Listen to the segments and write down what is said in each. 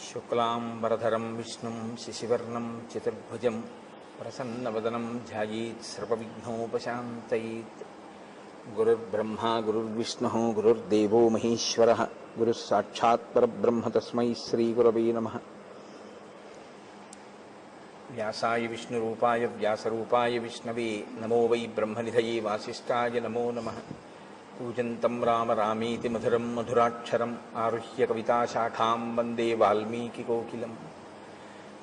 శుక్లాంబరధరం విష్ణుం శశివర్ణం చతుర్భుజం ప్రసన్నవదనం ధ్యాయేత్ సర్వవిఘ్నోపశాంతయేత్. గురుర్బ్రహ్మా గురుర్విష్ణుః గురుర్దేవో మహేశ్వరః గురుః సాక్షాత్ పరబ్రహ్మ తస్మై శ్రీగురవే నమః. వ్యాసాయ విష్ణురూపాయ వ్యాసరూపాయ విష్ణవే నమో వై బ్రహ్మనిధయే వాసిష్ఠాయ నమో నమః. కూజంతం రామ రామేతి మధురం మధురాక్షరం ఆరుహ్య కవితాశాఖాం వందే వాల్మీకికోకిలం.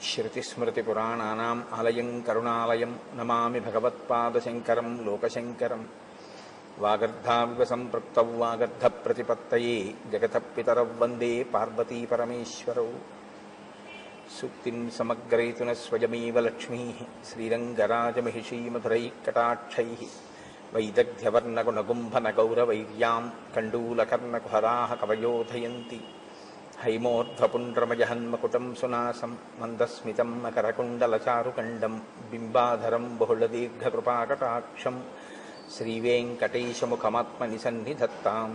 శ్రుతిస్మృతిపురాణానాం ఆలయం కరుణాలయం నమామి భగవత్పాదశంకరం లోకశంకరం. వాగర్ధావివ సంపృక్తౌ వాగర్ధప్రతిపత్తయే జగతః పితరౌ వందే పార్వతీపరమేశ్వరౌ. సూక్తిం సమగ్రయతున స్వయమేవ లక్ష్మీః శ్రీరంగరాజమహిషీమధురైః వైదగ్ధ్యవర్ణగుణగుంభనగౌరవైర్యాం కండూలకర్ణకుహరాः కవయోధయంతి. హైమోర్ధ్వపుండ్రమజహన్మకుటం సునాసం మందస్మితం మకరకుండలచారుకండం బింబాధరం బహుళదీర్ఘకృపాకటాక్షం శ్రీవేంకటేశముఖమాత్మని సన్నిధత్తాం.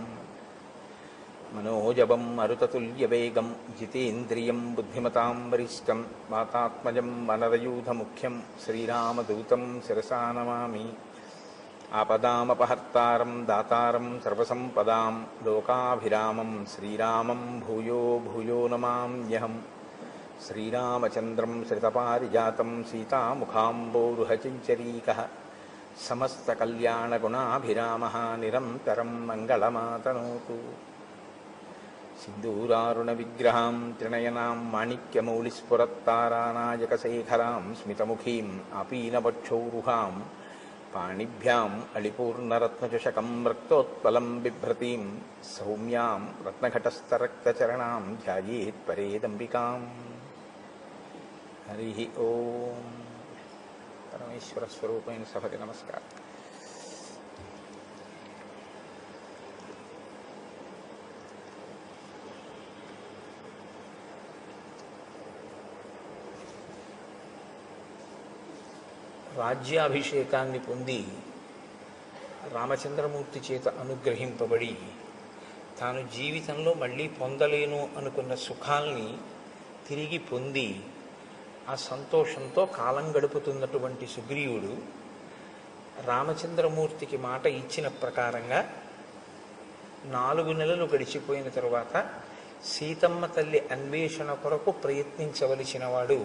మనోజవం మరుతతుల్యవేగం జితేంద్రియం బుద్ధిమతాం వరిష్టం వాతాత్మజం వనరయూధముఖ్యం శ్రీరామదూతం శిరసా నమామి. ఆపదామపహర్తారం దాతారం సర్వసంపదాం లోకాభిరామం శ్రీరామం భూయో భూయో నమామ్యహం. శ్రీరామచంద్రం శ్రితపారిజాతం సీతాముఖాంబోరుహచంచరీకః సమస్తకల్యాణగుణాభిరామः నిరంతరం మంగళమాతనోతు. సింధూరారుణవిగ్రహాం త్రినయనాం మాణిక్యమౌళిస్ఫురత్తారానాయకశేఖరాం స్మితముఖీం ఆపీనవక్షౌరుహాం పాణిభ్యాం అళిపూర్ణరత్నచషకం రక్తోత్పలం బిభ్రతీం సౌమ్యాం రత్నఘటస్థరక్తచరణాం ధ్యాయేత్ పరేదంబికాం. హరి ఓం. పరమేశ్వర స్వరూపైన సభకి నమస్కారం. రాజ్యాభిషేకాన్ని పొంది రామచంద్రమూర్తి చేత అనుగ్రహింపబడి తాను జీవితంలో మళ్ళీ పొందలేను అనుకున్న సుఖాల్ని తిరిగి పొంది ఆ సంతోషంతో కాలం గడుపుతున్నటువంటి సుగ్రీవుడు రామచంద్రమూర్తికి మాట ఇచ్చిన ప్రకారంగా 4 నెలలు గడిచిపోయిన తరువాత సీతమ్మ తల్లి అన్వేషణ కొరకు ప్రయత్నించవలసిన వాడు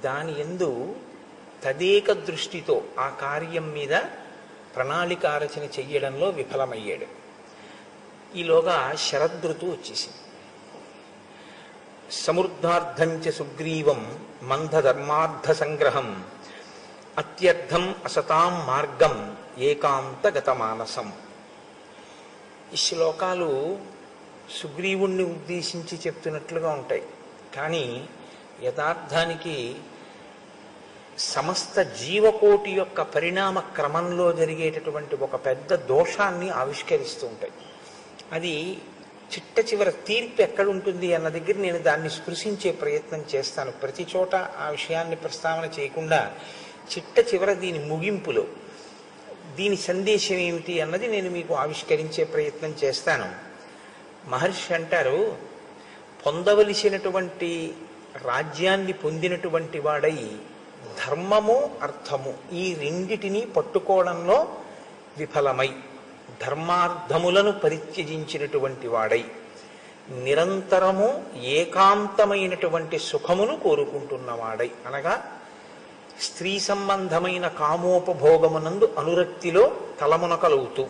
దాని యందు తదేక దృష్టితో ఆ కార్యం మీద ప్రణాళిక రచన చెయ్యడంలో విఫలమయ్యాడు. ఈలోగా శరదృతువు వచ్చేసింది. సమృద్ధార్థంచ సుగ్రీవం మందధర్మార్థ సంగ్రహం అత్యర్థం అసతాం మార్గం ఏకాంతగత మానసం. ఈ శ్లోకాలు సుగ్రీవుణ్ణి ఉద్దేశించి చెప్తున్నట్లుగా ఉంటాయి. కానీ యథార్థానికి సమస్త జీవకోటి యొక్క పరిణామ క్రమంలో జరిగేటటువంటి ఒక పెద్ద దోషాన్ని ఆవిష్కరిస్తూ ఉంటాయి. అది చిట్ట చివర తీర్పు ఎక్కడుంటుంది అన్న దగ్గర నేను దాన్ని స్పృశించే ప్రయత్నం చేస్తాను. ప్రతి చోట ఆ విషయాన్ని ప్రస్తావన చేయకుండా చిట్ట చివర దీని ముగింపులో దీని సందేశం ఏమిటి అన్నది నేను మీకు ఆవిష్కరించే ప్రయత్నం చేస్తాను. మహర్షి అంటారు, పొందవలసినటువంటి రాజ్యాన్ని పొందినటువంటి వాడై ధర్మము అర్థము ఈ రెండిటినీ పట్టుకోవడంలో విఫలమై ధర్మార్థములను పరిత్యజించినటువంటి వాడై నిరంతరము ఏకాంతమైనటువంటి సుఖమును కోరుకుంటున్నవాడై, అనగా స్త్రీ సంబంధమైన కామోపభోగమునందు అనురక్తిలో తలమునకలవుతూ,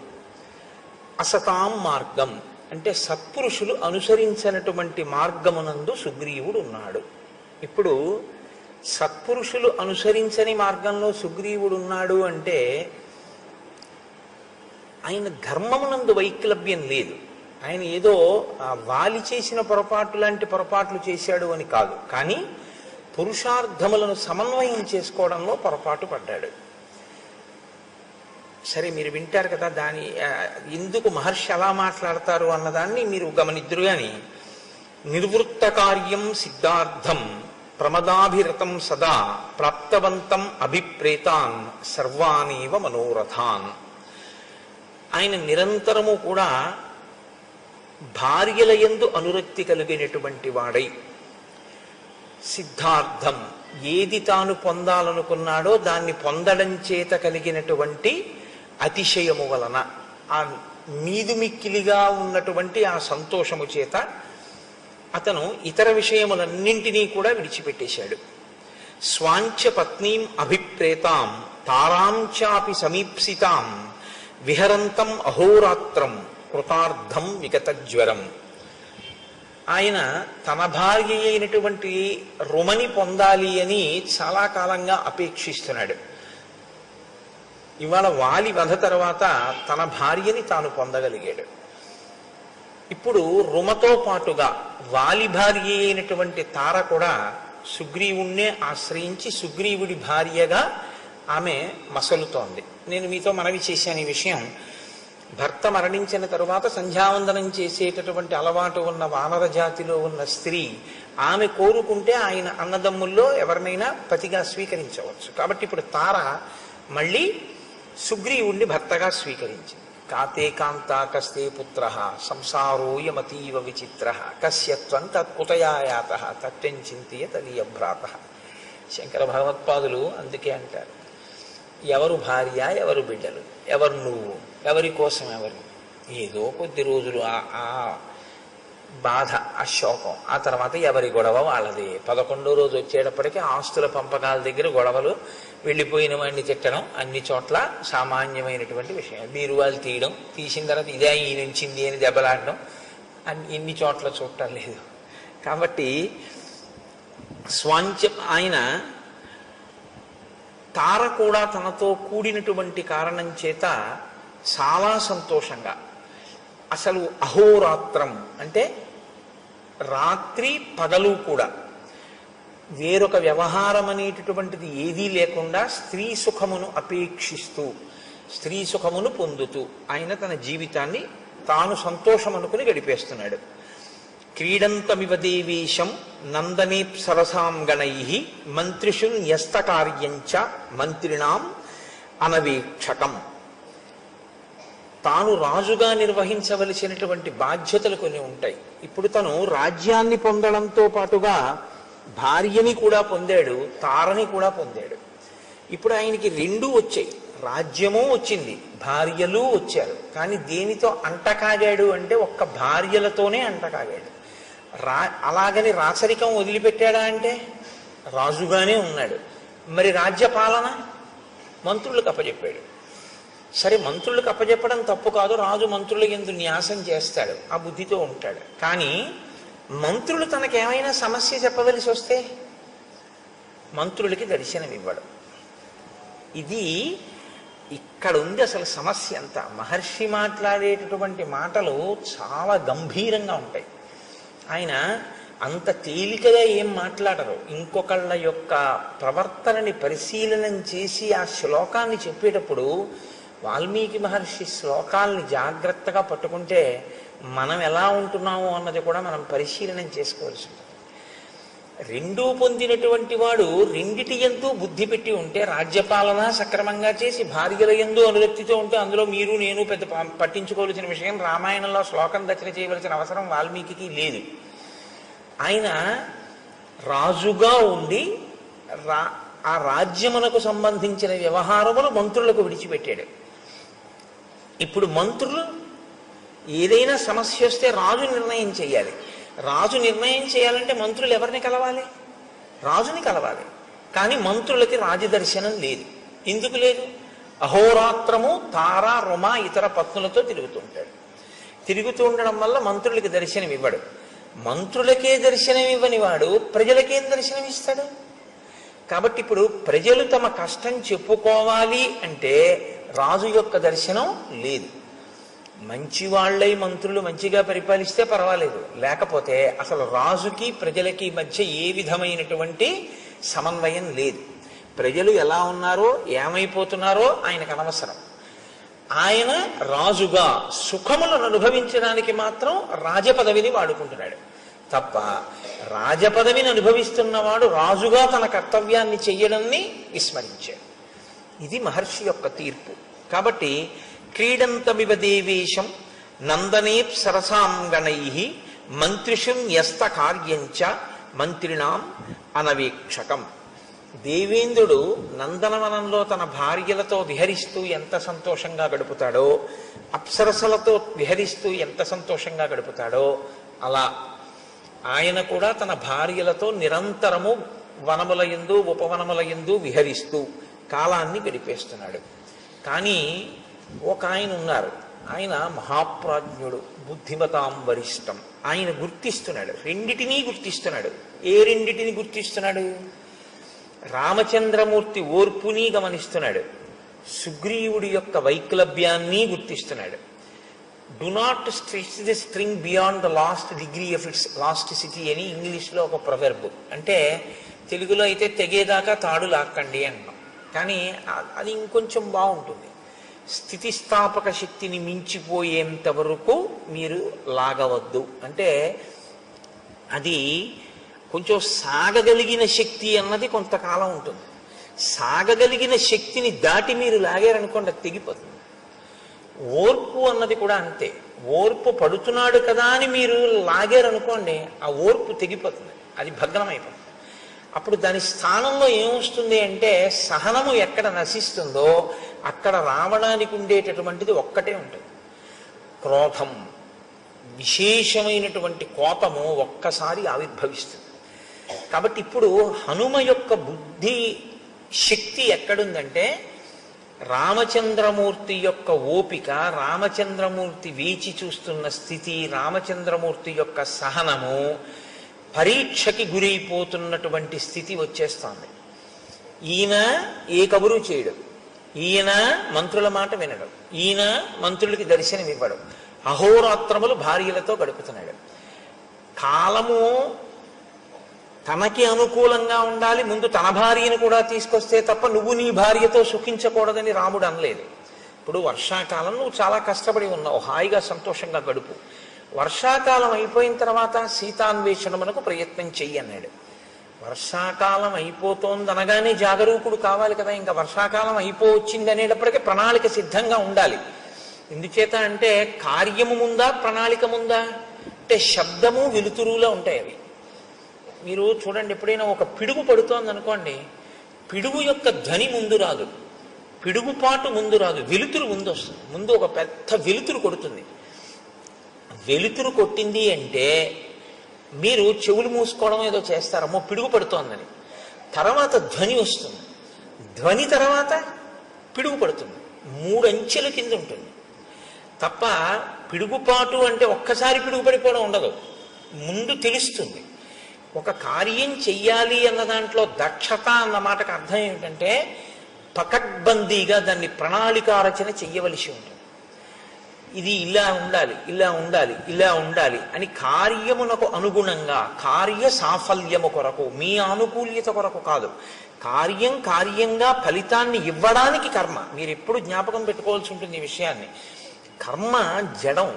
అసతాం మార్గం అంటే సత్పురుషులు అనుసరించినటువంటి మార్గమునందు సుగ్రీవుడు ఉన్నాడు. ఇప్పుడు సత్పురుషులు అనుసరించని మార్గంలో సుగ్రీవుడు ఉన్నాడు అంటే ఆయన ధర్మమునందు వైక్లభ్యం లేదు. ఆయన ఏదో వాలి చేసిన పొరపాటు లాంటి పొరపాట్లు చేశాడు అని కాదు, కానీ పురుషార్థములను సమన్వయం చేసుకోవడంలో పొరపాటు పడ్డాడు. సరే, మీరు వింటారు కదా దాని ఎందుకు మహర్షి అలా మాట్లాడతారు అన్నదాన్ని మీరు గమనిద్దురు. గాని నిర్వృత్త కార్యం సిద్ధార్థం ప్రమదాభిరతం సదా ప్రాప్తవంతం అభిప్రేతాన్ సర్వానేవ మనోరథాన్. ఆయన నిరంతరము కూడా భార్యల యందు అనురక్తి కలిగినటువంటి వాడై సిద్ధార్థం, ఏది తాను పొందాలనుకున్నాడో దాన్ని పొందడం చేత కలిగినటువంటి అతిశయము వలన, ఆ మీదుమిక్కిలిగా ఉన్నటువంటి ఆ సంతోషము చేత అతను ఇతర విషయములన్నింటినీ కూడా విడిచిపెట్టేశాడు. స్వాంచ పత్నీం అభిప్రేతాం తారాంచాపి సమీప్సితాం విహరంతం అహోరాత్రం కృతార్థం విగతజ్వరం. ఆయన తన భార్య అయినటువంటి రుమని పొందాలి అని చాలా కాలంగా అపేక్షిస్తున్నాడు. ఇవాళ వాలి వధ తర్వాత తన భార్యని తాను పొందగలిగాడు. ఇప్పుడు రుమతో పాటుగా వాలి భార్య అయినటువంటి తార కూడా సుగ్రీవుణ్ణే ఆశ్రయించి సుగ్రీవుడి భార్యగా ఆమె మసలుతోంది. నేను మీతో మనవి చేశాను ఈ విషయం. భర్త మరణించిన తరువాత సంధ్యావందనం చేసేటటువంటి అలవాటు ఉన్న వానర జాతిలో ఉన్న స్త్రీ ఆమె కోరుకుంటే ఆయన అన్నదమ్ముల్లో ఎవరినైనా పతిగా స్వీకరించవచ్చు. కాబట్టి ఇప్పుడు తార మళ్ళీ సుగ్రీవుణ్ణి భర్తగా స్వీకరించింది. కాతే కాంతా కస్తే పుత్ర సంసారోయమతీవ విచిత్ర కస్యత్వం తత్కుతయాయాత తత్వం చింతయ తదీయభ్రాత. శంకర భగవత్పాదులు అందుకే అంటారు, ఎవరు భార్య, ఎవరు బిడ్డలు, ఎవరు నువ్వు, ఎవరి కోసం ఎవరు. ఏదో కొద్ది రోజులు ఆ బాధ, ఆ శోకం, ఆ తర్వాత ఎవరి గొడవ వాళ్ళది. 11వ రోజు వచ్చేటప్పటికీ ఆస్తుల పంపకాల దగ్గర గొడవలు, వెళ్ళిపోయిన వాడిని తిట్టడం అన్ని చోట్ల సామాన్యమైనటువంటి విషయం. బీరువాలు తీయడం, తీసిన తర్వాత ఇదే ఈ నుంచింది అని దెబ్బలాడడం ఇన్ని చోట్ల చూడటం లేదు. కాబట్టి స్వాంచ ఆయన తార కూడా తనతో కూడినటువంటి కారణం చేత చాలా సంతోషంగా, అసలు అహోరాత్రం అంటే రాత్రి పగలు కూడా వేరొక వ్యవహారం అనేటటువంటిది ఏదీ లేకుండా స్త్రీ సుఖమును అపేక్షిస్తూ స్త్రీ సుఖమును పొందుతూ ఆయన తన జీవితాన్ని తాను సంతోషం అనుకుని గడిపేస్తున్నాడు. క్రీడంతమివ దేవేశం నందనేప్సరసాం గణైః మంత్రిషు న్యస్తకార్యంచ మంత్రిణాం అనవేక్షకం. తాను రాజుగా నిర్వహించవలసినటువంటి బాధ్యతలు కొన్ని ఉంటాయి. ఇప్పుడు తను రాజ్యాన్ని పొందడంతో పాటుగా భార్యని కూడా పొందాడు, తారని కూడా పొందాడు. ఇప్పుడు ఆయనకి రెండూ వచ్చాయి, రాజ్యము వచ్చింది, భార్యలు వచ్చారు. కానీ దేనితో అంటకాగాడు అంటే ఒక్క భార్యలతోనే అంటకాగాడు. అలాగని రాచరికం వదిలిపెట్టాడా అంటే రాజుగానే ఉన్నాడు. మరి రాజ్య పాలన మంత్రులకు అప్పచెప్పాడు. సరే, మంత్రులకు అప్పచెప్పడం తప్పు కాదు, రాజు మంత్రుల యందు న్యాసం చేస్తాడు, ఆ బుద్ధితో ఉంటాడు. కానీ మంత్రులు తనకేమైనా సమస్య చెప్పవలసి వస్తే మంత్రులకి దర్శనమివ్వడం, ఇది ఇక్కడ ఉంది అసలు సమస్య అంతా. మహర్షి మాట్లాడేటటువంటి మాటలు చాలా గంభీరంగా ఉంటాయి. ఆయన అంత తేలికగా ఏం మాట్లాడరు. ఇంకొకళ్ళ యొక్క ప్రవర్తనని పరిశీలనం చేసి ఆ శ్లోకాన్ని చెప్పేటప్పుడు వాల్మీకి మహర్షి శ్లోకాల్ని జాగ్రత్తగా పట్టుకుంటే మనం ఎలా ఉంటున్నామో అన్నది కూడా మనం పరిశీలనం చేసుకోవాల్సి ఉంటుంది. రెండూ పొందినటువంటి వాడు రెండిటి యందు బుద్ధి పెట్టి ఉంటే, రాజ్యపాలన సక్రమంగా చేసి భార్యల యందు అనురక్తితో ఉంటే అందులో మీరు నేను పెద్ద పట్టించుకోవాల్సిన విషయం. రామాయణంలో శ్లోకం రచన చేయవలసిన అవసరం వాల్మీకి లేదు. ఆయన రాజుగా ఉండి ఆ రాజ్యమునకు సంబంధించిన వ్యవహారములు మంత్రులకు విడిచిపెట్టాడు. ఇప్పుడు మంత్రులు ఏదైనా సమస్య వస్తే రాజు నిర్ణయం చేయాలి. రాజు నిర్ణయం చేయాలంటే మంత్రులు ఎవరిని కలవాలి? రాజుని కలవాలి. కానీ మంత్రులకి రాజదర్శనం లేదు. ఎందుకు లేదు? అహోరాత్రము తార రుమ ఇతర పత్నులతో తిరుగుతుంటాడు. తిరుగుతూ ఉండడం వల్ల మంత్రులకి దర్శనం ఇవ్వడు. మంత్రులకే దర్శనం ఇవ్వని వాడు ప్రజలకేం దర్శనం ఇస్తాడు? కాబట్టి ఇప్పుడు ప్రజలు తమ కష్టం చెప్పుకోవాలి అంటే రాజు యొక్క దర్శనం లేదు. మంచి వాళ్ళై మంత్రులు మంచిగా పరిపాలిస్తే పర్వాలేదు, లేకపోతే అసలు రాజుకి ప్రజలకి మధ్య ఏ విధమైనటువంటి సమన్వయం లేదు. ప్రజలు ఎలా ఉన్నారో ఏమైపోతున్నారో ఆయనకు అనవసరం. ఆయన రాజుగా సుఖములను అనుభవించడానికి మాత్రం రాజపదవిని వాడుకుంటున్నాడు తప్ప, రాజపదవిని అనుభవిస్తున్నవాడు రాజుగా తన కర్తవ్యాన్ని చెయ్యడాన్ని విస్మరించాడు. ఇది మహర్షి యొక్క తీర్పు. కాబట్టి క్రీడంతమివ దేవేశం నందనేప్సరసాం గణైః మంత్రిషు న్యస్త కార్యంచ మంత్రిణాం అనవీక్షకం. దేవేంద్రుడు నందనవనంలో తన భార్యలతో విహరిస్తూ ఎంత సంతోషంగా గడుపుతాడో, అప్సరసలతో విహరిస్తూ ఎంత సంతోషంగా గడుపుతాడో, అలా ఆయన కూడా తన భార్యలతో నిరంతరము వనములయందు ఉపవనములయందు విహరిస్తూ కాలాన్ని గడిపేస్తున్నాడు. కానీ ఒక ఆయన ఉన్నారు, ఆయన మహాప్రాజ్ఞుడు, బుద్ధిమతాం వరిష్టం. ఆయన గుర్తిస్తున్నాడు, రెండిటినీ గుర్తిస్తున్నాడు. ఏ రెండిటిని గుర్తిస్తున్నాడు? రామచంద్రమూర్తి ఓర్పుని గమనిస్తున్నాడు, సుగ్రీవుడి యొక్క వైక్లభ్యాన్ని గుర్తిస్తున్నాడు. Do not stretch the string beyond the last degree of its elasticity అని ఇంగ్లీష్లో ఒక ప్రొవెర్బ్. అంటే తెలుగులో అయితే తెగేదాకా తాడు లాక్కండి అన్నాం, కానీ అది ఇంకొంచెం బాగుంటుంది. స్థితిస్థాపక శక్తిని మించిపోయేంత వరకు మీరు లాగవద్దు. అంటే అది కొంచెం సాగగలిగిన శక్తి అన్నది కొంతకాలం ఉంటుంది. సాగగలిగిన శక్తిని దాటి మీరు లాగారనుకోండి, అది తెగిపోతుంది. ఓర్పు అన్నది కూడా అంతే. ఓర్పు పడుతున్నాడు కదా అని మీరు లాగారనుకోండి, ఆ ఓర్పు తెగిపోతుంది, అది భగ్నమైపోతుంది. అప్పుడు దాని స్థానంలో ఏమొస్తుంది అంటే, సహనము ఎక్కడ నశిస్తుందో అక్కడ రావడానికి ఉండేటటువంటిది ఒక్కటే ఉంటుంది, క్రోధం. విశేషమైనటువంటి కోపము ఒక్కసారి ఆవిర్భవిస్తుంది. కాబట్టి ఇప్పుడు హనుమ యొక్క బుద్ధి శక్తి ఎక్కడుందంటే, రామచంద్రమూర్తి యొక్క ఓపిక, రామచంద్రమూర్తి వేచి చూస్తున్న స్థితి, రామచంద్రమూర్తి యొక్క సహనము పరీక్షకి గురైపోతున్నటువంటి స్థితి వచ్చేస్తోంది. ఈయన ఏ కబురు చేయడు, ఈయన మంత్రుల మాట వినడు, ఈయన మంత్రులకి దర్శనం ఇవ్వడు, అహోరాత్రములు భార్యలతో గడుపుతున్నాడు. కాలము తనకి అనుకూలంగా ఉండాలి, ముందు తన భార్యను కూడా తీసుకొస్తే తప్ప నువ్వు నీ భార్యతో సుఖించకూడదని రాముడు అనలేదు. ఇప్పుడు వర్షాకాలం నువ్వు చాలా కష్టపడి ఉన్నావు, హాయిగా సంతోషంగా గడుపు. వర్షాకాలం అయిపోయిన తర్వాత సీతాన్వేషణమునకు ప్రయత్నం చెయ్యి అన్నాడు. వర్షాకాలం అయిపోతోంది అనగానే జాగరూకుడు కావాలి కదా. ఇంకా వర్షాకాలం అయిపోవచ్చింది అనేటప్పటికీ ప్రణాళిక సిద్ధంగా ఉండాలి. ఎందుచేత అంటే కార్యము ముందా ప్రణాళిక ముందా అంటే శబ్దము వెలుతురులో ఉంటాయి అవి. మీరు చూడండి, ఎప్పుడైనా ఒక పిడుగు పడుతోంది అనుకోండి, పిడుగు యొక్క ధ్వని ముందు రాదు, పిడుగుపాటు ముందు రాదు, వెలుతురు ముందు వస్తుంది. ముందు ఒక పెద్ద వెలుతురు కొడుతుంది. వెలుతురు కొట్టింది అంటే మీరు చెవులు మూసుకోవడం ఏదో చేస్తారమ్మో పిడుగు పడుతోందని. తర్వాత ధ్వని వస్తుంది, ధ్వని తర్వాత పిడుగు పడుతుంది. 3 అంచెల కింద ఉంటుంది తప్ప పిడుగుపాటు అంటే ఒక్కసారి పిడుగు పడిపోవడం ఉండదు. ముందు తెలుస్తుంది. ఒక కార్యం చెయ్యాలి అన్న దాంట్లో దక్షత అన్న మాటకు అర్థం ఏమిటంటే, పకడ్బందీగా దాన్ని ప్రణాళికారచన చెయ్యవలసి ఉంటుంది. ఇది ఇలా ఉండాలి, ఇలా ఉండాలి, ఇలా ఉండాలి అని కార్యమునకు అనుగుణంగా, కార్య సాఫల్యము కొరకు, మీ ఆనుకూల్యత కొరకు కాదు, కార్యం కార్యంగా ఫలితాన్ని ఇవ్వడానికి కర్మ. మీరు ఎప్పుడు జ్ఞాపకం పెట్టుకోవాల్సి ఉంటుంది ఈ విషయాన్ని. కర్మ జడం,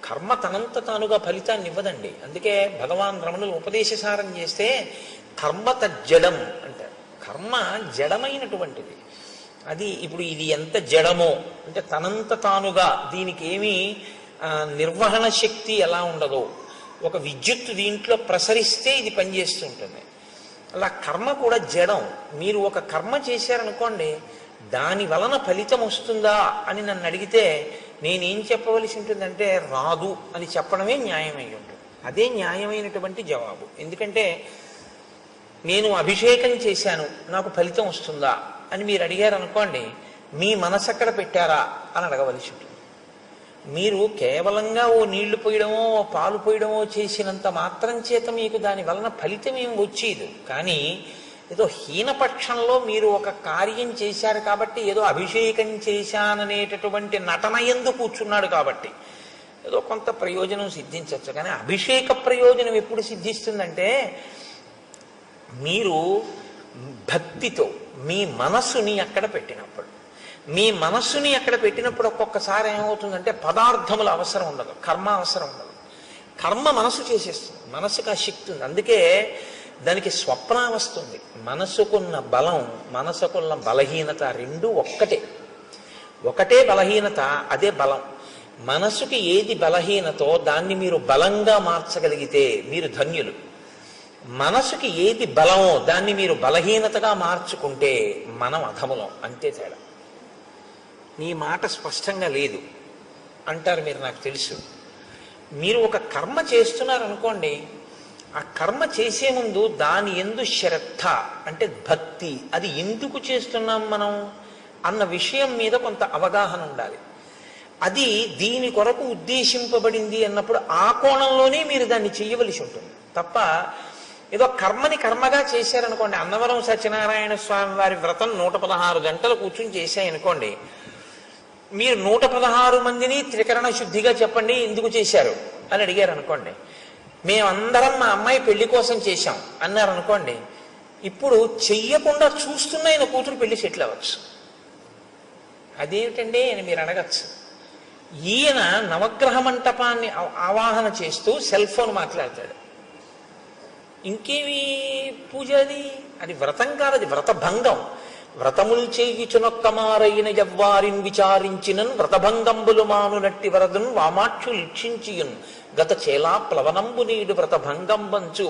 కర్మ తనంత తానుగా ఫలితాన్ని ఇవ్వదండి. అందుకే భగవాన్ రమణులు ఉపదేశసారం చేస్తే కర్మ తజ్జడం అంటారు. కర్మ జడమైనటువంటిది. అది ఇప్పుడు ఇది ఎంత జడమో అంటే తనంత తానుగా దీనికి ఏమీ నిర్వహణ శక్తి ఎలా ఉండదో, ఒక విద్యుత్తు దీంట్లో ప్రసరిస్తే ఇది పనిచేస్తూ ఉంటుంది. అలా కర్మ కూడా జడం. మీరు ఒక కర్మ చేశారనుకోండి, దాని వలన ఫలితం వస్తుందా అని నన్ను అడిగితే నేనేం చెప్పవలసి ఉంటుందంటే రాదు అని చెప్పడమే న్యాయమై ఉంటుంది. అదే న్యాయమైనటువంటి జవాబు. ఎందుకంటే నేను అభిషేకం చేశాను, నాకు ఫలితం వస్తుందా అని మీరు అడిగారు అనుకోండి, మీ మనసు అక్కడ పెట్టారా అని అడగవలసి ఉంటుంది. మీరు కేవలంగా ఓ నీళ్లు పోయడమో ఓ పాలు పోయడమో చేసినంత మాత్రం చేత మీకు దాని వలన ఫలితం ఏం వచ్చేది. కానీ ఏదో హీనపక్షంలో మీరు ఒక కార్యం చేశారు కాబట్టి, ఏదో అభిషేకం చేశాననేటటువంటి నటన యందు కూర్చున్నాడు కాబట్టి ఏదో కొంత ప్రయోజనం సిద్ధించవచ్చు. కానీ అభిషేక ప్రయోజనం ఎప్పుడు సిద్ధిస్తుందంటే, మీరు భక్తితో మీ మనస్సుని అక్కడ పెట్టినప్పుడు. మీ మనస్సుని అక్కడ పెట్టినప్పుడు ఒక్కొక్కసారి ఏమవుతుందంటే పదార్థముల అవసరం ఉండదు, కర్మ అవసరం ఉండదు. కర్మ మనసు చేసేస్తుంది, మనసుకు ఆ శక్తి ఉంది. అందుకే దానికి స్వప్న వస్తుంది. మనసుకున్న బలం, మనసుకున్న బలహీనత రెండు ఒకటే బలహీనత, అదే బలం. మనసుకి ఏది బలహీనతో దాన్ని మీరు బలంగా మార్చగలిగితే మీరు ధన్యులు. మనసుకి ఏది బలమో దాన్ని మీరు బలహీనతగా మార్చుకుంటే మనం అధములం, అంతే తేడా. నీ మాట స్పష్టంగా లేదు అంటారు మీరు, నాకు తెలుసు. మీరు ఒక కర్మ చేస్తున్నారనుకోండి, ఆ కర్మ చేసే ముందు దాని యందు శ్రద్ధ అంటే భక్తి, అది ఎందుకు చేస్తున్నాం మనం అన్న విషయం మీద కొంత అవగాహన ఉండాలి. అది దీని కొరకు ఉద్దేశింపబడింది అన్నప్పుడు ఆ కోణంలోనే మీరు దాన్ని చేయవలసి ఉంటుంది తప్ప ఏదో కర్మని కర్మగా చేశారనుకోండి. అన్నవరం సత్యనారాయణ స్వామి వారి వ్రతం 116 గంటలు కూర్చుని చేశాయనుకోండి, మీరు 116 మందిని త్రికరణ శుద్ధిగా చెప్పండి ఎందుకు చేశారు అని అడిగారు అనుకోండి. మేమందరం మా అమ్మాయి పెళ్లి కోసం చేశాం అన్నారు అనుకోండి, ఇప్పుడు చెయ్యకుండా చూస్తున్న ఆయన కూతురు పెళ్లి సెటిల్ అవ్వచ్చు. అదేమిటండి అని మీరు అడగచ్చు. ఈయన నవగ్రహ మంటపాన్ని ఆవాహన చేస్తూ సెల్ ఫోన్ మాట్లాడతాడు. ఇంకేమి పూజ అది? అది వ్రతం కాదు, అది వ్రతభంగం. వ్రతముల్ చేయుచునొక్కమారైన యవ్వారిన్ విచారించినన్ వ్రతభంగంబులు మానునట్టి వరదున్ వామాక్షు లిక్షించియున్ గత చేలా ప్లవనంబు నీడు వ్రతభంగంబంచు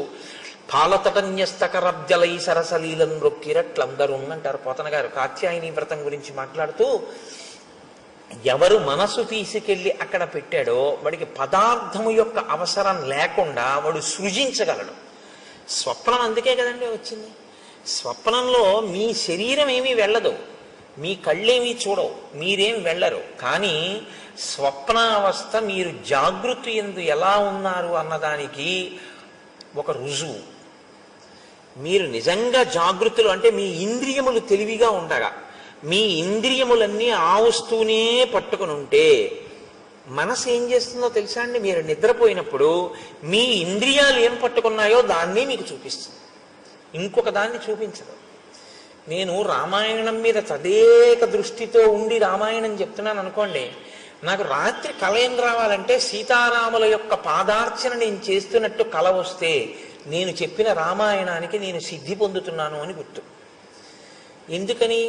పాలతటన్యస్తకరబ్జలై సరసలీలను రొక్కిరట్లందరూ అంటారు పోతన గారు కాత్యాయని వ్రతం గురించి మాట్లాడుతూ. ఎవరు మనసు తీసుకెళ్లి అక్కడ పెట్టాడో వాడికి పదార్థము యొక్క అవసరం లేకుండా వాడు సృజించగలడు. స్వప్నం అందుకే కదండి వచ్చింది. స్వప్నంలో మీ శరీరం ఏమీ వెళ్ళదు, మీ కళ్ళేమీ చూడవు, మీరేం వెళ్ళరు. కానీ స్వప్నావస్థ మీరు జాగృతి యందు ఎలా ఉన్నారు అన్నదానికి ఒక రుజువు. మీరు నిజంగా జాగృతులు అంటే మీ ఇంద్రియములు తెలివిగా ఉండగా, మీ ఇంద్రియములన్నీ ఆ వస్తువునే పట్టుకుని ఉంటే మనసు ఏం చేస్తుందో తెలుసా అండి? మీరు నిద్రపోయినప్పుడు మీ ఇంద్రియాలు ఏం పట్టుకున్నాయో దాన్ని మీకు చూపిస్తుంది, ఇంకొక దాన్ని చూపించదు. నేను రామాయణం మీద తదేక దృష్టితో ఉండి రామాయణం చెప్తున్నాను అనుకోండి, నాకు రాత్రి కల ఏం రావాలంటే సీతారాముల యొక్క పాదార్చన నేను చేస్తున్నట్టు కల వస్తే నేను చెప్పిన రామాయణానికి నేను సిద్ధి పొందుతున్నాను అని గుర్తు. ఎందుకని?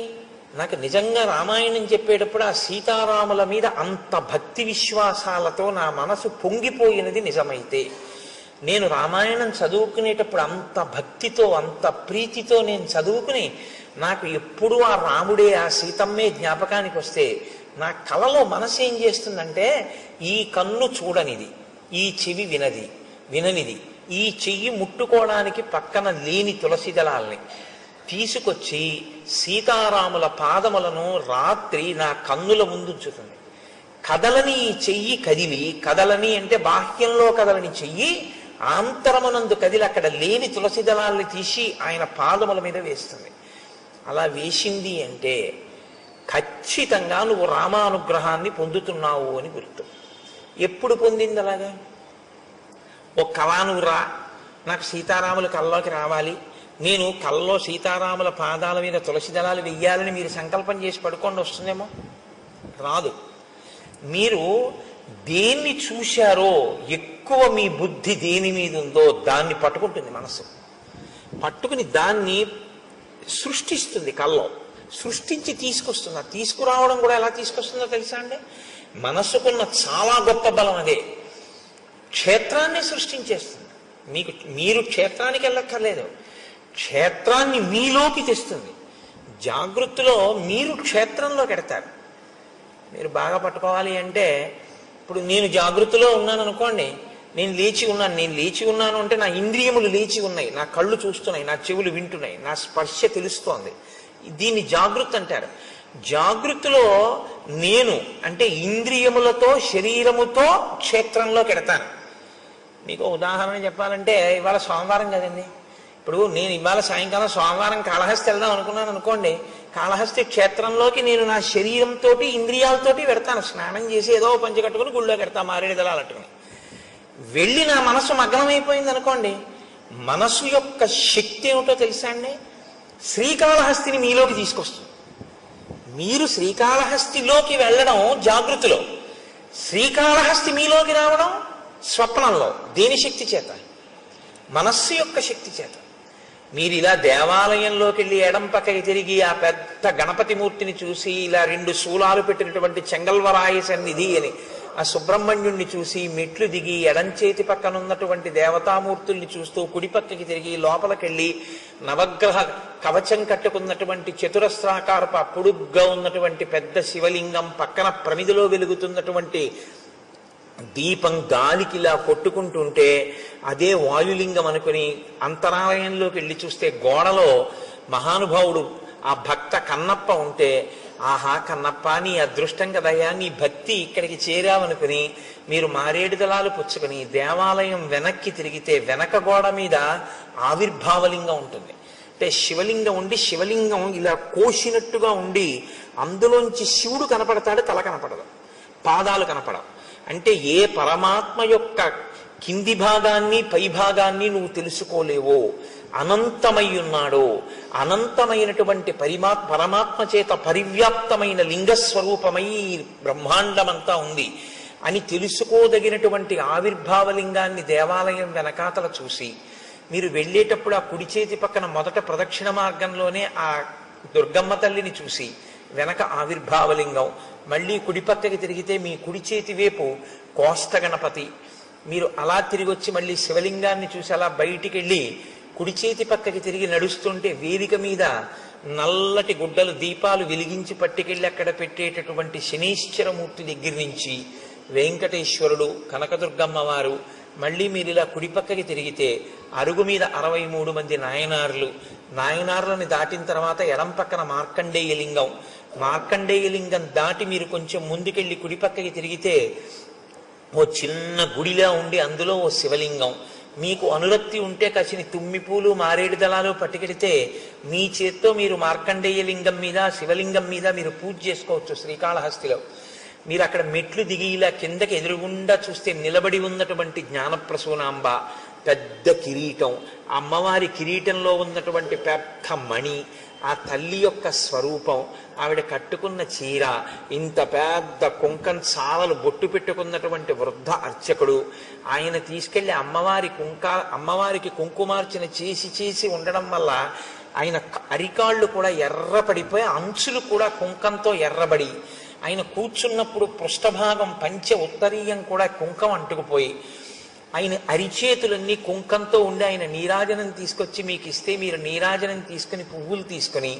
నాకు నిజంగా రామాయణం చెప్పేటప్పుడు ఆ సీతారాముల మీద అంత భక్తి విశ్వాసాలతో నా మనసు పొంగిపోయినది నిజమైతే, నేను రామాయణం చదువుకునేటప్పుడు అంత భక్తితో అంత ప్రీతితో నేను చదువుకుని నాకు ఎప్పుడూ ఆ రాముడే ఆ సీతమ్మే జ్ఞాపకానికి వస్తే నా కలలో మనసు ఏం చేస్తుందంటే, ఈ కన్ను చూడనిది, ఈ చెవి విననిది, ఈ చెయ్యి ముట్టుకోవడానికి పక్కన లేని తులసి దళాల్ని తీసుకొచ్చి సీతారాముల పాదములను రాత్రి నా కన్నుల ముందుంచుతుంది. కదలని ఈ చెయ్యి కదిలి, కదలని అంటే బాహ్యంలో కదలని చెయ్యి ఆంతరమునందు కదిలి అక్కడ లేని తులసి దళాల్ని తీసి ఆయన పాదముల మీద వేస్తుంది. అలా వేసింది అంటే ఖచ్చితంగా నువ్వు రామానుగ్రహాన్ని పొందుతున్నావు అని గుర్తు. ఎప్పుడు పొందింది అలాగా? ఓ కళా నువ్వు రా, నాకు సీతారాముల కల్లోకి రావాలి, నేను కల్లో సీతారాముల పాదాల మీద తులసి దళాలు వెయ్యాలని మీరు సంకల్పం చేసి పడుకోండి, వస్తుందేమో? రాదు. మీరు దేన్ని చూశారో ఎక్కువ మీ బుద్ధి దేని మీద ఉందో దాన్ని పట్టుకుంటుంది మనసు. పట్టుకుని దాన్ని సృష్టిస్తుంది, కల్లో సృష్టించి తీసుకొస్తుంది. తీసుకురావడం కూడా ఎలా తీసుకొస్తుందో తెలుసా అండి? మనసుకున్న చాలా గొప్ప బలం అదే. క్షేత్రాన్ని సృష్టించేస్తుంది. మీరు క్షేత్రానికి వెళ్ళక్కర్లేదు, క్షేత్రాన్ని మీలోకి తెస్తుంది. జాగృతిలో మీరు క్షేత్రంలోకి ఎడతారు. మీరు బాగా పట్టుకోవాలి అంటే, ఇప్పుడు నేను జాగృతిలో ఉన్నాను అనుకోండి, నేను లేచి ఉన్నాను అంటే నా ఇంద్రియములు లేచి ఉన్నాయి, నా కళ్ళు చూస్తున్నాయి, నా చెవులు వింటున్నాయి, నా స్పర్శ తెలుస్తోంది. దీన్ని జాగృతి అంటారు. జాగృతిలో నేను అంటే ఇంద్రియములతో శరీరముతో క్షేత్రంలోకి ఎడతాను. మీకు ఉదాహరణ చెప్పాలంటే, ఇవాళ సోమవారం కదండి, ఇప్పుడు నేను ఇవాళ సాయంకాలం సోమవారం కాళహస్తి వెళ్దాం అనుకున్నాను అనుకోండి, కాళహస్తి క్షేత్రంలోకి నేను నా శరీరంతో ఇంద్రియాలతోటి పెడతాను. స్నానం చేసి ఏదో పంచి కట్టుకుని గుళ్ళోకి పెడతాను, మారేడు దళాలు అట్టుకుని వెళ్ళి నా మనసు మగ్నమైపోయింది అనుకోండి. మనసు యొక్క శక్తి ఏమిటో తెలుసా అండి? శ్రీకాళహస్తిని మీలోకి తీసుకొస్తుంది. మీరు శ్రీకాళహస్తిలోకి వెళ్ళడం జాగృతిలో, శ్రీకాళహస్తి మీలోకి రావడం స్వప్నంలో. దేని శక్తి చేత? మనస్సు యొక్క శక్తి చేత. మీరు ఇలా దేవాలయంలోకి వెళ్ళి ఎడం పక్కకి తిరిగి ఆ పెద్ద గణపతి మూర్తిని చూసి ఇలా 2 శూలాలు పెట్టినటువంటి చెంగల్వరాయ సన్నిధి అని ఆ సుబ్రహ్మణ్యుణ్ణి చూసి మెట్లు దిగి ఎడంచేతి పక్కన ఉన్నటువంటి దేవతామూర్తుల్ని చూస్తూ కుడి పక్కకి తిరిగి లోపలికెళ్ళి నవగ్రహ కవచం కట్టుకున్నటువంటి చతురస్రాకారపు పొడుగ్గా ఉన్నటువంటి పెద్ద శివలింగం పక్కన ప్రమిదిలో వెలుగుతున్నటువంటి దీపం గాలికి ఇలా కొట్టుకుంటుంటే అదే వాయులింగం అనుకుని అంతరాలయంలోకి వెళ్ళి చూస్తే గోడలో మహానుభావుడు ఆ భక్త కన్నప్ప ఉంటే, ఆహా కన్నప్ప నీ అదృష్టం కదయ్యా, నీ భక్తి ఇక్కడికి చేరావనుకుని మీరు మారేడు దళాలు పుచ్చుకొని దేవాలయం వెనక్కి తిరిగితే వెనక గోడ మీద ఆవిర్భావలింగం ఉంటుంది. అంటే శివలింగం ఉండి శివలింగం ఇలా కోసినట్టుగా ఉండి అందులోంచి శివుడు కనపడతాడు, తల కనపడదు, పాదాలు కనపడవు. అంటే ఏ పరమాత్మ యొక్క కింది భాగాన్ని పై భాగాన్ని నువ్వు తెలుసుకోలేవో, అనంతమై ఉన్నాడో, అనంతమైనటువంటి పరమాత్మ చేత పరివ్యాప్తమైన లింగస్వరూపమై బ్రహ్మాండమంతా ఉంది అని తెలుసుకోదగినటువంటి ఆవిర్భావలింగాన్ని దేవాలయం వెనకాతల చూసి మీరు వెళ్ళేటప్పుడు ఆ కుడి చేతి పక్కన మొదట ప్రదక్షిణ మార్గంలోనే ఆ దుర్గమ్మ తల్లిని చూసి వెనక ఆవిర్భావలింగం, మళ్ళీ కుడి పక్కకి తిరిగితే మీ కుడి చేతి వైపు కోష్ట గణపతి, మీరు అలా తిరిగి వచ్చి మళ్ళీ శివలింగాన్ని చూసి అలా బయటికి వెళ్ళి కుడి చేతి పక్కకి తిరిగి నడుస్తుంటే వేదిక మీద నల్లటి గుడ్డలు దీపాలు వెలిగించి పట్టుకెళ్ళి అక్కడ పెట్టేటటువంటి శనీశ్వరమూర్తి దగ్గర నుంచి వెంకటేశ్వరుడు, కనకదుర్గమ్మ వారు, మళ్ళీ మీరు ఇలా కుడి పక్కకి తిరిగితే అరుగు మీద 63 మంది నాయనార్లను దాటిన తర్వాత ఎడం పక్కన మార్కండేయ లింగం, మార్కండేయ లింగం దాటి మీరు కొంచెం ముందుకెళ్ళి కుడి పక్కకి తిరిగితే ఓ చిన్న గుడిలా ఉండి అందులో ఓ శివలింగం, మీకు అనురక్తి ఉంటే కసిని తుమ్మిపూలు మారేడు దళాలు పట్టుకెడితే మీ చేత్తో మీరు మార్కండేయ లింగం మీద శివలింగం మీద మీరు పూజ చేసుకోవచ్చు. శ్రీకాళహస్తిలో మీరు అక్కడ మెట్లు దిగి ఇలా కిందకి ఎదురుగుండా చూస్తే నిలబడి ఉన్నటువంటి జ్ఞానప్రసూనాంబ, పెద్ద కిరీటం, అమ్మవారి కిరీటంలో ఉన్నటువంటి పెద్ద మణి, ఆ తల్లి యొక్క స్వరూపం, ఆవిడ కట్టుకున్న చీర, ఇంత పెద్ద కుంకం చాలలు బొట్టు పెట్టుకున్నటువంటి వృద్ధ అర్చకుడు, ఆయన తీసుకెళ్లి అమ్మవారికి కుంకుమార్చన చేసి ఉండడం వల్ల ఆయన అరికాళ్ళు కూడా ఎర్రపడిపోయి అంచులు కూడా కుంకంతో ఎర్రబడి, ఆయన కూర్చున్నప్పుడు పృష్ఠభాగం పంచె ఉత్తరీయం కూడా కుంకం అంటుకుపోయి, ఆయన అరిచేతులన్నీ కుంకంతో ఉండి ఆయన నీరాజనం తీసుకొచ్చి మీకు ఇస్తే మీరు నీరాజనం తీసుకుని పువ్వులు తీసుకుని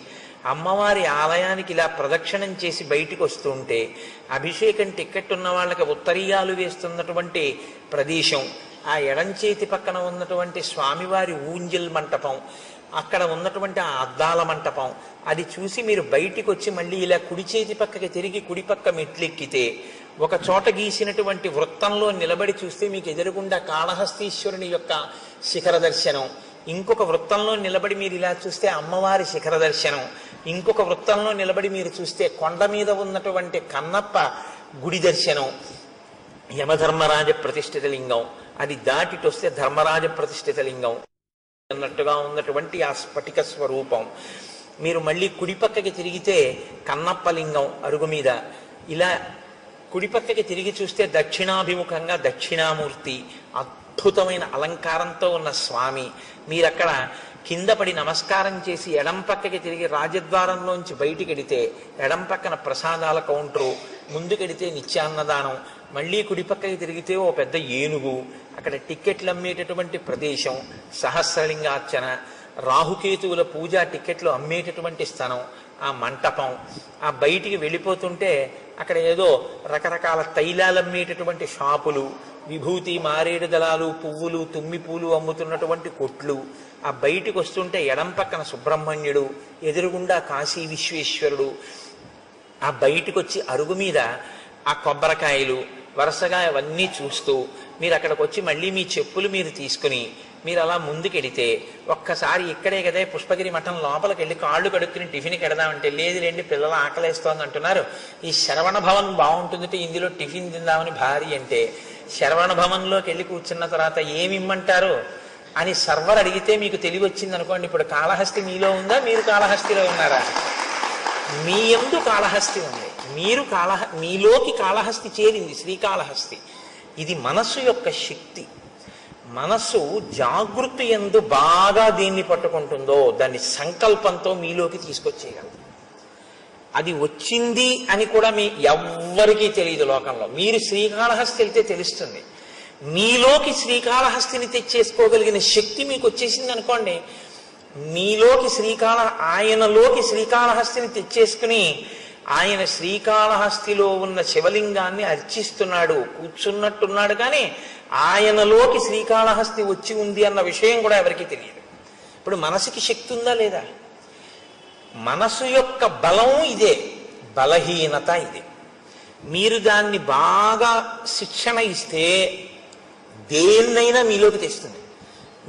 అమ్మవారి ఆలయానికి ఇలా ప్రదక్షిణం చేసి బయటికి వస్తూ ఉంటే అభిషేకం టిక్కెట్ ఉన్న వాళ్ళకి ఉత్తరీయాలు వేస్తున్నటువంటి ప్రదేశం, ఆ ఎడంచేతి పక్కన ఉన్నటువంటి స్వామివారి ఊంజల్ మంటపం, అక్కడ ఉన్నటువంటి ఆ అద్దాల మంటపం, అది చూసి మీరు బయటికి వచ్చి మళ్ళీ ఇలా కుడి చేతి పక్కకి తిరిగి కుడి పక్క మెట్లెక్కితే ఒక చోట గీసినటువంటి వృత్తంలో నిలబడి చూస్తే మీకు ఎదురుగుండా కాళహస్తీశ్వరుని యొక్క శిఖర దర్శనం, ఇంకొక వృత్తంలో నిలబడి మీరు ఇలా చూస్తే అమ్మవారి శిఖర దర్శనం, ఇంకొక వృత్తంలో నిలబడి మీరు చూస్తే కొండ మీద ఉన్నటువంటి కన్నప్ప గుడి దర్శనం, యమధర్మరాజ ప్రతిష్ఠిత లింగం, అది దాటిటొస్తే ధర్మరాజ ప్రతిష్ఠిత లింగం అన్నట్టుగా ఉన్నటువంటి ఆ స్ఫటిక స్వరూపం, మీరు మళ్ళీ కుడి పక్కకి తిరిగితే కన్నప్ప లింగం అరుగు మీద, ఇలా కుడి పక్కకి తిరిగి చూస్తే దక్షిణాభిముఖంగా దక్షిణామూర్తి, అద్భుతమైన అలంకారంతో ఉన్న స్వామి, మీరక్కడ కింద పడి నమస్కారం చేసి ఎడం పక్కకి తిరిగి రాజద్వారంలోంచి బయటికెడితే ఎడం పక్కన ప్రసాదాల కౌంటరు, ముందుకెడితే నిత్యాన్నదానం, మళ్ళీ కుడి పక్కకి తిరిగితే ఓ పెద్ద ఏనుగు, అక్కడ టిక్కెట్లు అమ్మేటటువంటి ప్రదేశం, సహస్రలింగార్చన, రాహుకేతువుల పూజ టిక్కెట్లు అమ్మేటటువంటి స్థలం, ఆ మంటపం, ఆ బయటికి వెళ్ళిపోతుంటే అక్కడ ఏదో రకరకాల తైలాలు అమ్మేటటువంటి షాపులు, విభూతి మారేడు దళాలు పువ్వులు తుమ్మి పూలు అమ్ముతున్నటువంటి కొట్లు, ఆ బయటికి వస్తుంటే ఎడం పక్కన సుబ్రహ్మణ్యుడు, ఎదురుగుండా కాశీ విశ్వేశ్వరుడు, ఆ బయటికి వచ్చి అరుగు మీద ఆ కొబ్బరికాయలు వరుసగా అవన్నీ చూస్తూ మీరు అక్కడికి వచ్చి మళ్ళీ మీ చెప్పులు మీరు తీసుకుని మీరు అలా ముందుకెడితే ఒక్కసారి ఇక్కడే కదే పుష్పగిరి మఠం లోపలికి వెళ్ళి కాళ్ళు కడుక్కుని టిఫిన్కి వెడదామంటే లేదు లేండి పిల్లలు ఆకలేస్తోంది అంటున్నారు, ఈ శరవణ భవన్ బాగుంటుందంటే ఇందులో టిఫిన్ తిందామని భారీ అంటే శరవణ భవన్లోకి వెళ్ళి కూర్చున్న తర్వాత ఏమి ఇమ్మంటారు అని సర్వర్ అడిగితే మీకు తెలివి వచ్చింది అనుకోండి, ఇప్పుడు కాళహస్తి మీలో ఉందా, మీరు కాళహస్తిలో ఉన్నారా? మీ యందు కాళహస్తి ఉంది, మీరు మీలోకి కాళహస్తి చేరింది, శ్రీకాళహస్తి. ఇది మనస్సు యొక్క శక్తి. మనస్సు జాగృతి యందు బాగా దేన్ని పట్టుకుంటుందో దాన్ని సంకల్పంతో మీలోకి తీసుకొచ్చేయగలదు. అది వచ్చింది అని కూడా మీ ఎవ్వరికీ తెలియదు లోకంలో. మీరు శ్రీకాళహస్తి వెళ్తే తెలుస్తుంది. మీలోకి శ్రీకాళహస్తిని తెచ్చేసుకోగలిగిన శక్తి మీకు వచ్చేసింది అనుకోండి, మీలోకి ఆయనలోకి శ్రీకాళహస్తిని తెచ్చేసుకుని ఆయన శ్రీకాళహస్తిలో ఉన్న శివలింగాన్ని అర్చిస్తున్నాడు, కూర్చున్నట్టున్నాడు. కానీ ఆయనలోకి శ్రీకాళహస్తి వచ్చి ఉంది అన్న విషయం కూడా ఎవరికీ తెలియదు. ఇప్పుడు మనసుకి శక్తి ఉందా లేదా? మనసు యొక్క బలం ఇదే, బలహీనత ఇదే. మీరు దాన్ని బాగా శిక్షణ ఇస్తే దేన్నైనా మీలోకి తెస్తుంది.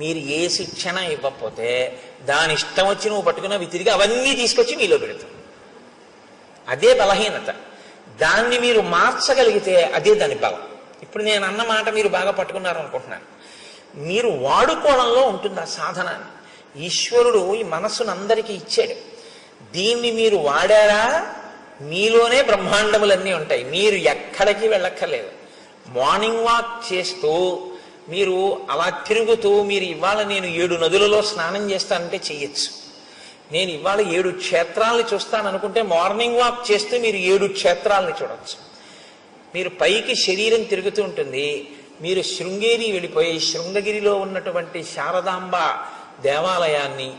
మీరు ఏ శిక్షణ ఇవ్వకపోతే దాని ఇష్టం వచ్చి నువ్వు పట్టుకున్న తిరిగి అవన్నీ తీసుకొచ్చి మీలో పెడతావు. అదే బలహీనత. దాన్ని మీరు మార్చగలిగితే అదే దాని బలం. ఇప్పుడు నేను అన్న మాట మీరు బాగా పట్టుకున్నారు అనుకుంటున్నాను. మీరు వాడుకోవడంలో ఉంటుంది ఆ సాధనాన్ని. ఈశ్వరుడు ఈ మనస్సును అందరికీ ఇచ్చాడు. దీన్ని మీరు వాడారా మీలోనే బ్రహ్మాండములన్నీ ఉంటాయి. మీరు ఎక్కడికి వెళ్ళక్కర్లేదు. మార్నింగ్ వాక్ చేస్తూ మీరు అలా తిరుగుతూ మీరు ఇవాళ నేను 7 నదులలో స్నానం చేస్తానంటే చెయ్యొచ్చు. నేను ఇవాళ 7 క్షేత్రాలని చూస్తాననుకుంటే మార్నింగ్ వాక్ చేస్తూ మీరు 7 క్షేత్రాలని చూడొచ్చు. మీరు పైకి శరీరం తిరుగుతూ ఉంటుంది. మీరు శృంగేరి వెళ్ళిపోయి శృంగగిరిలో ఉన్నటువంటి శారదాంబ దేవాలయాన్ని,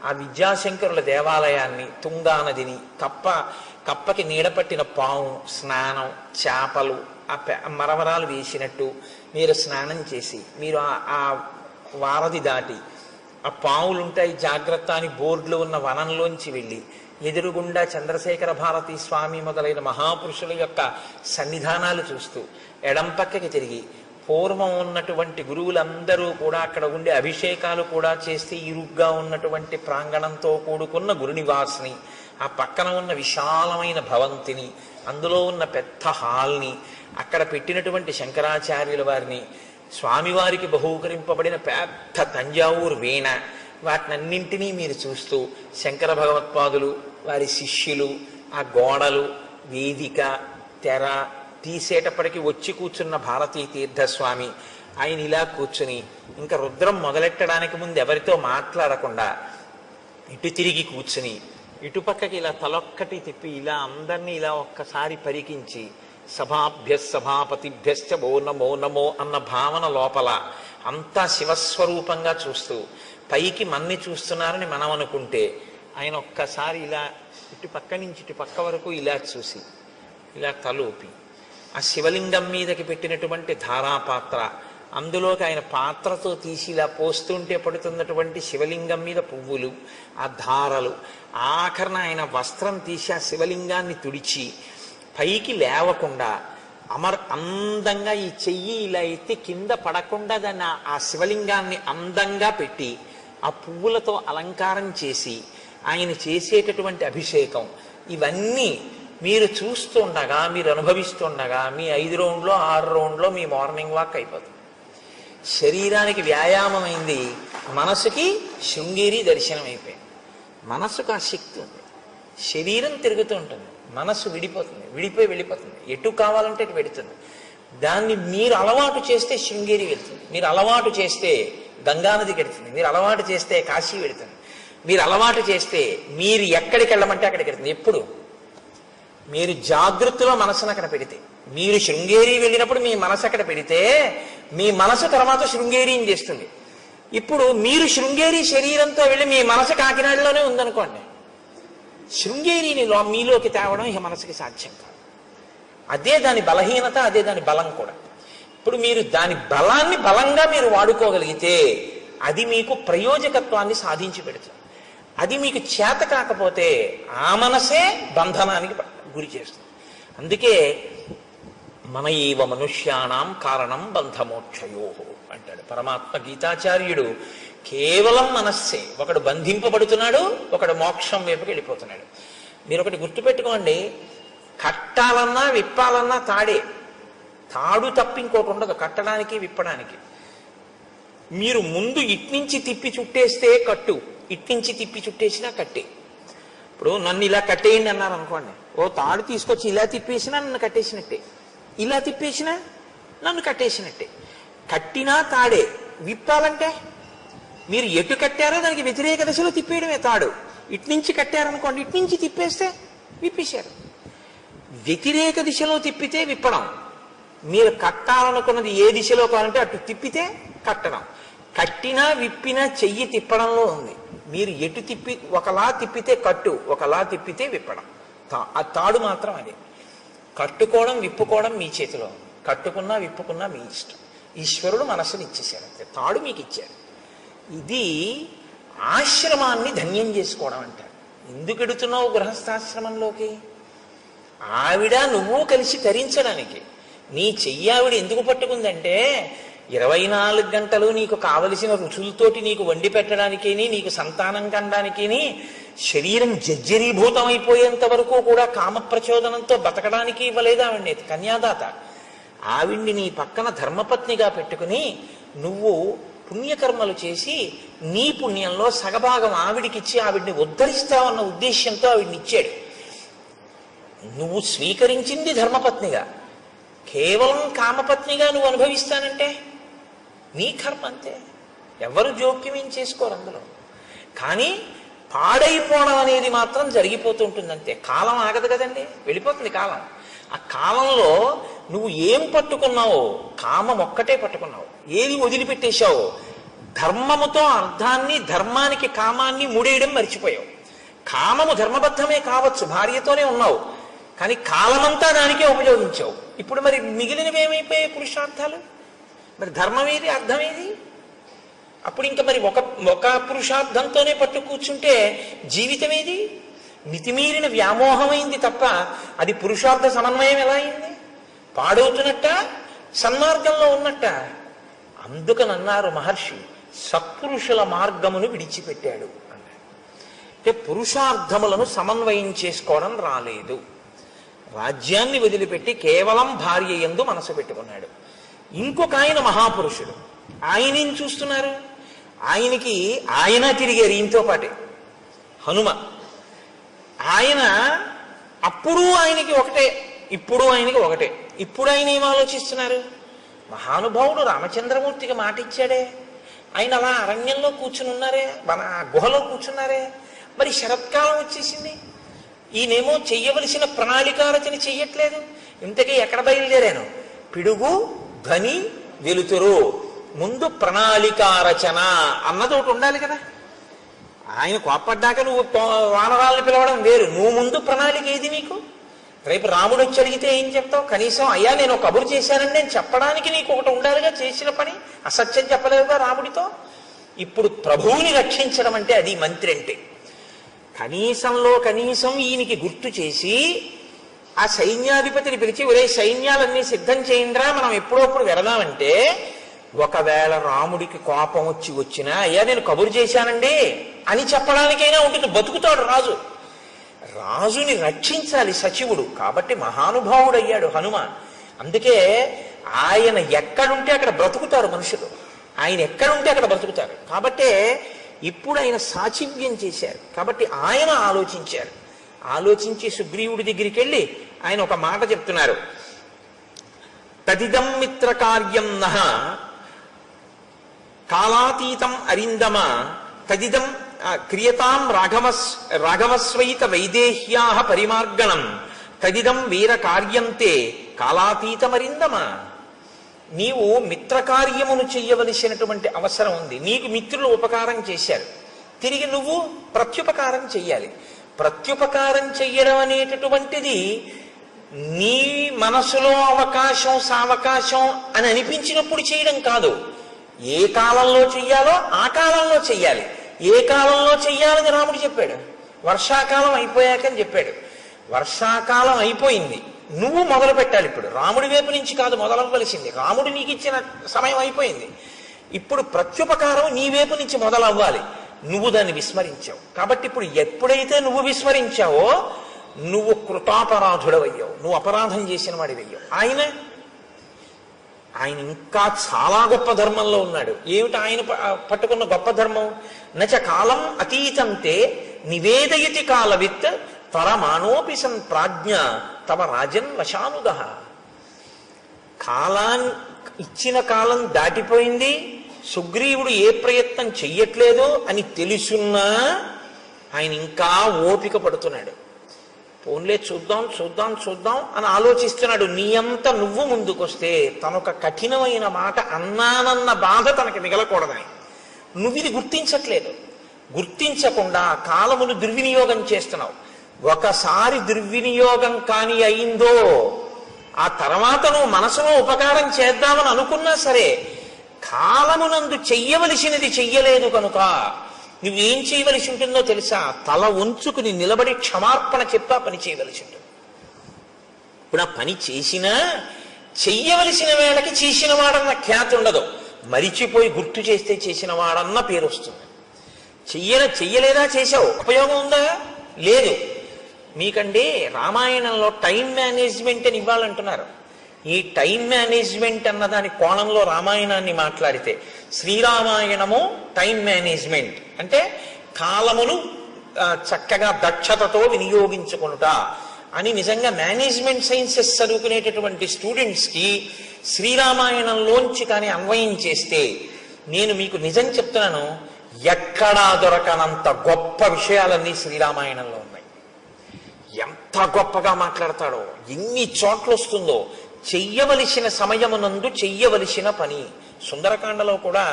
ఆ విద్యాశంకరుల దేవాలయాన్ని, తుంగా నదిని, కప్పకి నీడపట్టిన పాము, స్నానం, చేపలు, ఆ మరమరాలు వేసినట్టు మీరు స్నానం చేసి మీరు ఆ వారధి దాటి ఆ పావులుంటాయి జాగ్రత్త అని బోర్డులో ఉన్న వనంలోంచి వెళ్ళి ఎదురుగుండా చంద్రశేఖర భారతీ స్వామి మొదలైన మహాపురుషుల యొక్క సన్నిధానాలు చూస్తూ ఎడం పక్కకి తిరిగి పూర్వం ఉన్నటువంటి గురువులందరూ కూడా అక్కడ ఉండే అభిషేకాలు కూడా చేస్తే ఇరుగ్గా ఉన్నటువంటి ప్రాంగణంతో కూడుకున్న గురునివాసిని, ఆ పక్కన ఉన్న విశాలమైన భవంతిని, అందులో ఉన్న పెద్ద హాల్ని, అక్కడ పెట్టినటువంటి శంకరాచార్యుల వారిని, స్వామివారికి బహూకరింపబడిన పెద్ద తంజావూరు వీణ, వాటినన్నింటినీ మీరు చూస్తూ శంకర భగవత్పాదులు, వారి శిష్యులు, ఆ గోడలు, వేదిక, తెర తీసేటప్పటికి వచ్చి కూర్చున్న భారతీ తీర్థస్వామి, ఆయన ఇలా కూర్చుని ఇంకా రుద్రం మొదలెట్టడానికి ముందు ఎవరితో మాట్లాడకుండా ఇటు తిరిగి కూర్చుని ఇటుపక్కకి ఇలా తలొక్కటి తిప్పి ఇలా అందరినీ ఇలా ఒక్కసారి పరికించి సభాభ్య సభాపతిభ్యశ్చ ఓ నమో నమో అన్న భావన లోపల అంతా శివస్వరూపంగా చూస్తూ పైకి మన్ని చూస్తున్నారని మనం అనుకుంటే ఆయన ఒక్కసారి ఇలా ఇటు పక్క నుంచి ఇటు పక్క వరకు ఇలా చూసి ఇలా తలూపి ఆ శివలింగం మీదకి పెట్టినటువంటి ధారాపాత్ర, అందులోకి ఆయన పాత్రతో తీసి ఇలా పోస్తుంటే పడుతున్నటువంటి శివలింగం మీద పువ్వులు, ఆ ధారలు, ఆఖరణ ఆయన వస్త్రం తీసి ఆ శివలింగాన్ని తుడిచి పైకి లేవకుండా అందంగా ఈ చెయ్యి ఇలా ఎత్తి కింద పడకుండా దాన్ని ఆ శివలింగాన్ని అందంగా పెట్టి ఆ పువ్వులతో అలంకారం చేసి ఆయన చేసేటటువంటి అభిషేకం, ఇవన్నీ మీరు చూస్తుండగా, మీరు అనుభవిస్తుండగా మీ 5 రౌండ్లో 6 రౌండ్లో మీ మార్నింగ్ వాక్ అయిపోతుంది. శరీరానికి వ్యాయామం అయింది, మనసుకి శృంగేరి దర్శనం అయిపోయింది. మనసుకు ఆ శక్తి ఉంది. శరీరం తిరుగుతూ ఉంటుంది, మనసు విడిపోయి వెళ్ళిపోతుంది, ఎటు కావాలంటే అటు వెడుతుంది. దాన్ని మీరు అలవాటు చేస్తే శృంగేరి వెళ్తుంది, మీరు అలవాటు చేస్తే గంగానదికి వెడుతుంది, మీరు అలవాటు చేస్తే కాశీ వెడుతుంది, మీరు అలవాటు చేస్తే మీరు ఎక్కడికి వెళ్ళమంటే అక్కడికి వెళ్తుంది. ఎప్పుడు మీరు జాగృతిలో మనసును అక్కడ పెడితే, మీరు శృంగేరి వెళ్ళినప్పుడు మీ మనసు అక్కడ పెడితే మీ మనసు తర్వాత శృంగేరిని చేస్తుంది. ఇప్పుడు మీరు శృంగేరి శరీరంతో వెళ్ళి మీ మనసు కాకినాడలోనే ఉందనుకోండి, శృంగేరిని మీలోకి తేవడం ఇక మనసుకి సాధ్యం కాదు. అదే దాని బలహీనత, అదే దాని బలం కూడా. ఇప్పుడు మీరు దాని బలాన్ని బలంగా మీరు వాడుకోగలిగితే అది మీకు ప్రయోజకత్వాన్ని సాధించి పెడుతుంది. అది మీకు చేత కాకపోతే ఆ మనసే బంధనానికి గురి చేస్తుంది. అందుకే మన ఏవ మనుష్యానాం కారణం బంధమోక్షయో అంటాడు పరమాత్మ గీతాచార్యుడు. కేవలం మనస్సే, ఒకడు బంధింపబడుతున్నాడు, ఒకడు మోక్షం వైపుకి వెళ్ళిపోతున్నాడు. మీరు ఒకటి గుర్తుపెట్టుకోండి, కట్టాలన్నా విప్పాలన్నా తాడు తప్ప ఇంకోటి ఉండదు కట్టడానికి విప్పడానికి. మీరు ముందు ఇట్నుంచి తిప్పి చుట్టేస్తే కట్టు, ఇట్నుంచి తిప్పి చుట్టేసినా కట్టే. ఇప్పుడు నన్ను ఇలా కట్టేయండి అన్నారు అనుకోండి, ఓ తాడు తీసుకొచ్చి ఇలా తిప్పేసినా నన్ను కట్టేసినట్టే, ఇలా తిప్పేసినా నన్ను కట్టేసినట్టే. కట్టినా తాడే, విప్పాలంటే మీరు ఎటు కట్టారో దానికి వ్యతిరేక దశలో తిప్పేయడమే తాడు. ఇట్నుంచి కట్టారనుకోండి, ఇట్నుంచి తిప్పేస్తే విప్పేశారు. వ్యతిరేక దిశలో తిప్పితే విప్పడం, మీరు కట్టాలనుకున్నది ఏ దిశలో కావాలంటే అటు తిప్పితే కట్టడం. కట్టినా విప్పినా చెయ్యి తిప్పడంలో ఉంది. మీరు ఎటు తిప్పి ఒకలా తిప్పితే కట్టు, ఒకలా తిప్పితే విప్పడం. ఆ తాడు మాత్రం అదే. కట్టుకోవడం విప్పుకోవడం మీ చేతిలో, కట్టుకున్నా విప్పుకున్నా మీ ఇష్టం. ఈశ్వరుడు మనస్సుని ఇచ్చేశాడు అంతే, తాడు మీకు ఇచ్చాడు. ఇది ఆశ్రమాన్ని ధన్యం చేసుకోవడం అంటారు. ఎందుకు ఎడుతున్నావు గృహస్థాశ్రమంలోకి? ఆవిడ నువ్వు కలిసి తరించడానికి. నీ చెయ్యి ఆవిడ ఎందుకు పట్టుకుందంటే 24 గంటలు నీకు కావలసిన రుచులతోటి నీకు వండి పెట్టడానికి, నీకు సంతానం కనడానికి, శరీరం జర్జరీభూతం అయిపోయేంత వరకు కూడా కామ ప్రచోదనంతో బతకడానికి ఇవ్వలేదు ఆవిడ్ని కన్యాదాత. ఆవిడ్ని నీ పక్కన ధర్మపత్నిగా పెట్టుకుని నువ్వు పుణ్యకర్మలు చేసి నీ పుణ్యంలో సగభాగం ఆవిడికిచ్చి ఆవిడ్ని ఉద్ధరిస్తావన్న ఉద్దేశ్యంతో ఆవిడ్ని ఇచ్చాడు. నువ్వు స్వీకరించింది ధర్మపత్నిగా, కేవలం కామపత్నిగా నువ్వు అనుభవిస్తానంటే నీ కర్మ అంతే. ఎవరు జోక్యం ఏం చేసుకోరు అందులో. కానీ పాడైపోవడం అనేది మాత్రం జరిగిపోతుంటుందంతే. కాలం ఆగదు కదండి, వెళ్ళిపోతుంది కాలం. ఆ కాలంలో నువ్వు ఏం పట్టుకున్నావో, కామం ఒక్కటే పట్టుకున్నావు. ఏది వదిలిపెట్టేశావో, ధర్మముతో అర్థాన్ని, ధర్మానికి కామాన్ని ముడేయడం మర్చిపోయావు. కామము ధర్మబద్ధమే కావచ్చు, భార్యతోనే ఉన్నావు, కానీ కాలమంతా దానికే ఉపయోగించావు. ఇప్పుడు మరి మిగిలినవి ఏమైపోయాయి? పురుషార్థాలు. మరి ధర్మం ఏది, అర్థం ఏది? అప్పుడు ఇంకా మరి ఒక పురుషార్థంతోనే పట్టు కూర్చుంటే జీవితం ఏది? మితిమీరిన వ్యామోహమైంది తప్ప అది పురుషార్థ సమన్వయం ఎలా అయింది? పాడవుతున్నట్ట, సన్మార్గంలో ఉన్నట్ట. అందుకనన్నారు మహర్షి, సత్పురుషుల మార్గమును విడిచిపెట్టాడు అన్నాడు. అంటే పురుషార్థములను సమన్వయం చేసుకోవడం రాలేదు. రాజ్యాన్ని వదిలిపెట్టి కేవలం భార్య యందు మనసు పెట్టుకున్నాడు. ఇంకొక ఆయన మహాపురుషుడు, ఆయన ఏం చూస్తున్నారు? ఆయన తిరిగారు ఈయనతో పాటే, హనుమ. ఆయన అప్పుడు ఆయనకి ఒకటే, ఇప్పుడు ఆయనకి ఒకటే. ఇప్పుడు ఆయన ఏం ఆలోచిస్తున్నారు? మహానుభావుడు రామచంద్రమూర్తికి మాట ఇచ్చాడే, ఆయన అలా అరణ్యంలో కూర్చుని ఉన్నారే, మన గుహలో కూర్చున్నారే. మరి శరత్కాలం వచ్చేసింది, ఈయనేమో చెయ్యవలసిన ప్రణాళికారచన చెయ్యట్లేదు. ఇంతకీ ఎక్కడ బయలుదేరాను? పిడుగు ధ్వని వెలుతురు, ముందు ప్రణాళికారచన అన్నది ఒకటి ఉండాలి కదా. ఆయన కోప్పడ్డాక నువ్వు వానరాలను పిలవడం వేరు. నువ్వు ముందు ప్రణాళిక ఏది నీకు? రేపు రాముడు వచ్చి అడిగితే ఏం చెప్తావు? కనీసం అయ్యా నేను కబురు చేశానని నేను చెప్పడానికి నీకు ఒకటి ఉండాలిగా, చేసిన పని. అసత్యం చెప్పలేదుగా రాముడితో. ఇప్పుడు ప్రభువుని రక్షించడం అంటే అది మంత్రి అంటే. కనీసంలో కనీసం ఈయనకి గుర్తు చేసి ఆ సైన్యాధిపతిని పిలిచి, ఒరే సైన్యాలన్నీ సిద్ధం చేయండిరా, మనం ఎప్పుడప్పుడు వెళదామంటే, ఒకవేళ రాముడికి కోపం వచ్చినా అయ్యా నేను కబురు చేశానండి అని చెప్పడానికైనా ఉంటుంది. బతుకుతాడు రాజు. రాజుని రక్షించాలి సచివుడు. కాబట్టి మహానుభావుడు అయ్యాడు హనుమ. అందుకే ఆయన ఎక్కడుంటే అక్కడ బ్రతుకుతారు మనుషులు. ఆయన ఎక్కడుంటే అక్కడ బ్రతుకుతారు. కాబట్టే ఇప్పుడు ఆయన సాచివ్యం చేశారు. కాబట్టి ఆయన ఆలోచించారు. ఆలోచించి సుగ్రీవుడి దగ్గరికి వెళ్ళి ఆయన ఒక మాట చెప్తున్నారు. తదిదం మిత్ర కార్యం నహ కాలాతీతం అరిందమ తదిదం క్రియతాం రాఘవస్వైత వైదేహ్యా పరిమార్గణం తదిదం వీర కార్యంతే కాలాతీతమరిందమ. నీవు మిత్రకార్యమును చెయ్యవలసినటువంటి అవసరం ఉంది. నీకు మిత్రులు ఉపకారం చేశారు, తిరిగి నువ్వు ప్రత్యుపకారం చెయ్యాలి. ప్రత్యుపకారం చెయ్యడం అనేటటువంటిది నీ మనసులో అవకాశం సావకాశం అని అనిపించినప్పుడు చేయడం కాదు. ఏ కాలంలో చెయ్యాలో ఆ కాలంలో చెయ్యాలి. ఏ కాలంలో చెయ్యాలని రాముడు చెప్పాడు? వర్షాకాలం అయిపోయాకని చెప్పాడు. వర్షాకాలం అయిపోయింది, నువ్వు మొదలు పెట్టాలి. ఇప్పుడు రాముడి వైపు నుంచి కాదు మొదలవ్వవలసింది. రాముడు నీకు ఇచ్చిన సమయం అయిపోయింది. ఇప్పుడు ప్రత్యుపకారం నీ వైపు నుంచి మొదలవ్వాలి. నువ్వు దాన్ని విస్మరించావు. కాబట్టి ఇప్పుడు ఎప్పుడైతే నువ్వు విస్మరించావో నువ్వు కృతాపరాధుడవయ్యావు, నువ్వు అపరాధం చేసిన వాడివయ్యావు. ఆయన ఇంకా చాలా గొప్ప ధర్మంలో ఉన్నాడు. ఏమిటి ఆయన పట్టుకున్న గొప్ప ధర్మం? నచ కాలం అతీతంతే నివేదయతి కాలవిత్ తరమానోపి సన్ ప్రాజ్ఞ తవ రాజన్ వశానుగ. ఇచ్చిన కాలం దాటిపోయింది, సుగ్రీవుడు ఏ ప్రయత్నం చెయ్యట్లేదు అని తెలుసున్నా ఆయన ఇంకా ఓపిక పడుతున్నాడు. పోన్లే చూద్దాం చూద్దాం చూద్దాం అని ఆలోచిస్తున్నాడు. నీ అంత నువ్వు ముందుకొస్తే తనొక కఠినమైన మాట అన్నానన్న బాధ తనకి మిగలకూడదని నువ్వు ఇది గుర్తించట్లేదు. గుర్తించకుండా కాలమును దుర్వినియోగం చేస్తున్నావు. ఒకసారి దుర్వినియోగం కాని అయిందో ఆ తర్వాత నువ్వు మనసులో ఉపకారం చేద్దామని అనుకున్నా సరే కాలమునందు చెయ్యవలసినది చెయ్యలేదు కనుక నువ్వేం చేయవలసి ఉంటుందో తెలుసా? తల ఉంచుకుని నిలబడి క్షమార్పణ చెప్పా పని చేయవలసి ఉంటుంది. ఇప్పుడు ఆ పని చేసినా చెయ్యవలసిన వేళకి చేసిన వాడన్న ఖ్యాతి ఉండదు. మరిచిపోయి గుర్తు చేస్తే చేసిన వాడన్న పేరు వస్తుంది. చెయ్యలేదా చేశావు, ఉపయోగం ఉందా? లేదు. మీకండి రామాయణంలో టైం మేనేజ్మెంట్ అని ఇవ్వాలంటున్నారు. ఈ టైం మేనేజ్మెంట్ అన్న దాని కోణంలో రామాయణాన్ని మాట్లాడితే శ్రీరామాయణము టైం మేనేజ్మెంట్ అంటే కాలమును చక్కగా దక్షతతో వినియోగించుకునుట అని నిజంగా మేనేజ్మెంట్ సైన్సెస్ చదువుకునేటటువంటి స్టూడెంట్స్కి శ్రీరామాయణంలోంచి కానీ అన్వయం చేస్తే నేను మీకు నిజం చెప్తున్నాను, ఎక్కడా దొరకనంత గొప్ప విషయాలన్నీ శ్రీరామాయణంలో ఉన్నాయి. ఎంత గొప్పగా మాట్లాడతాడో, ఎన్ని చోట్ల వస్తుందో. చెయ్యవలసిన సమయమునందు చెయ్యవలసిన పని. సుందరకాండలో కూడా